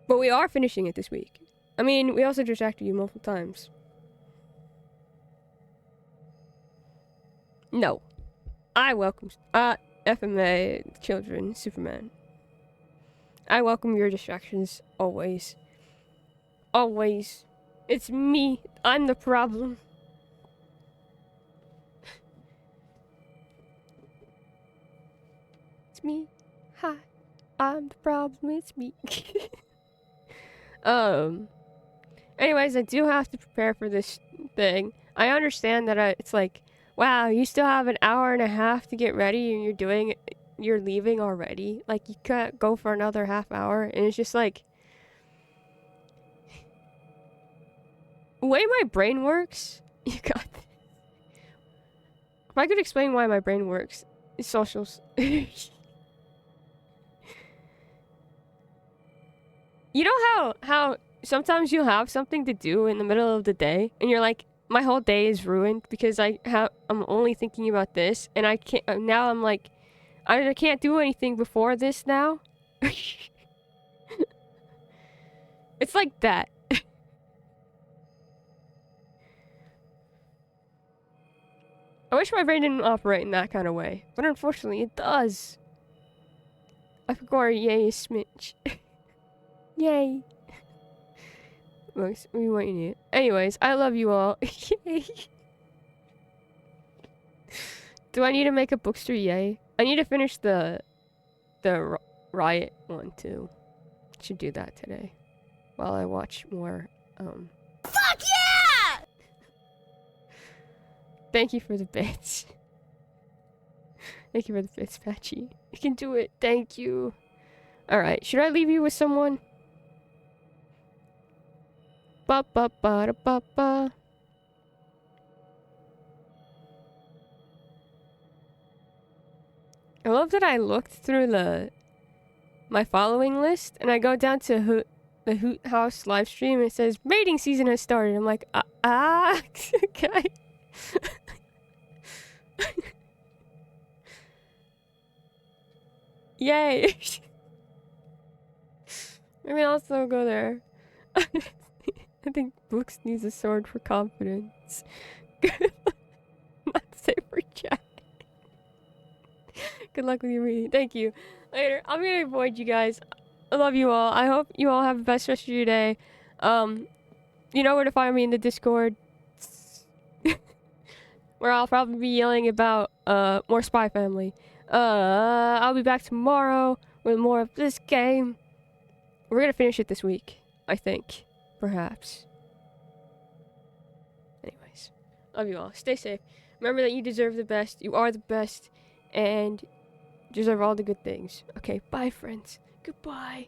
But we are finishing it this week. I mean, we also distracted you multiple times. No. I welcome... FMA, children, Superman. I welcome your distractions, always. Always. It's me. I'm the problem. It's me. Hi. I'm the problem. It's me. Anyways, I do have to prepare for this thing. I understand that it's like, wow, you still have an hour and a half to get ready and you're leaving already. Like, you can't go for another half hour. And it's just like, the way my brain works, you got this. If I could explain why my brain works, it's socials. You know how sometimes you'll have something to do in the middle of the day and you're like, my whole day is ruined because I'm only thinking about this, and I can't now. I'm like, I can't do anything before this now. It's like that. I wish my brain didn't operate in that kind of way, but unfortunately it does. I forgot yay smidge. Yay. We want you. Anyways, I love you all. Yay. Do I need to make a bookster? Yay. I need to finish the riot one too. Should do that today while I watch more. Fuck yeah! Thank you for the bits. Thank you for the bits, Patchy. You can do it. Thank you. All right. Should I leave you with someone? Ba ba ba da ba ba. I love that I looked through my following list and I go down to the Hoot House live stream and it says mating season has started. I'm like, can I? Yay! Maybe I'll also go there. I think Books needs a sword for confidence. Not safe for chat. Good luck with your meeting. Thank you. Later. I'm gonna avoid you guys. I love you all. I hope you all have the best rest of your day. You know where to find me in the Discord. Where I'll probably be yelling about more Spy Family. I'll be back tomorrow with more of this game. We're gonna finish it this week, I think. Perhaps. Anyways. Love you all. Stay safe. Remember that you deserve the best. You are the best. And deserve all the good things. Okay, bye friends. Goodbye.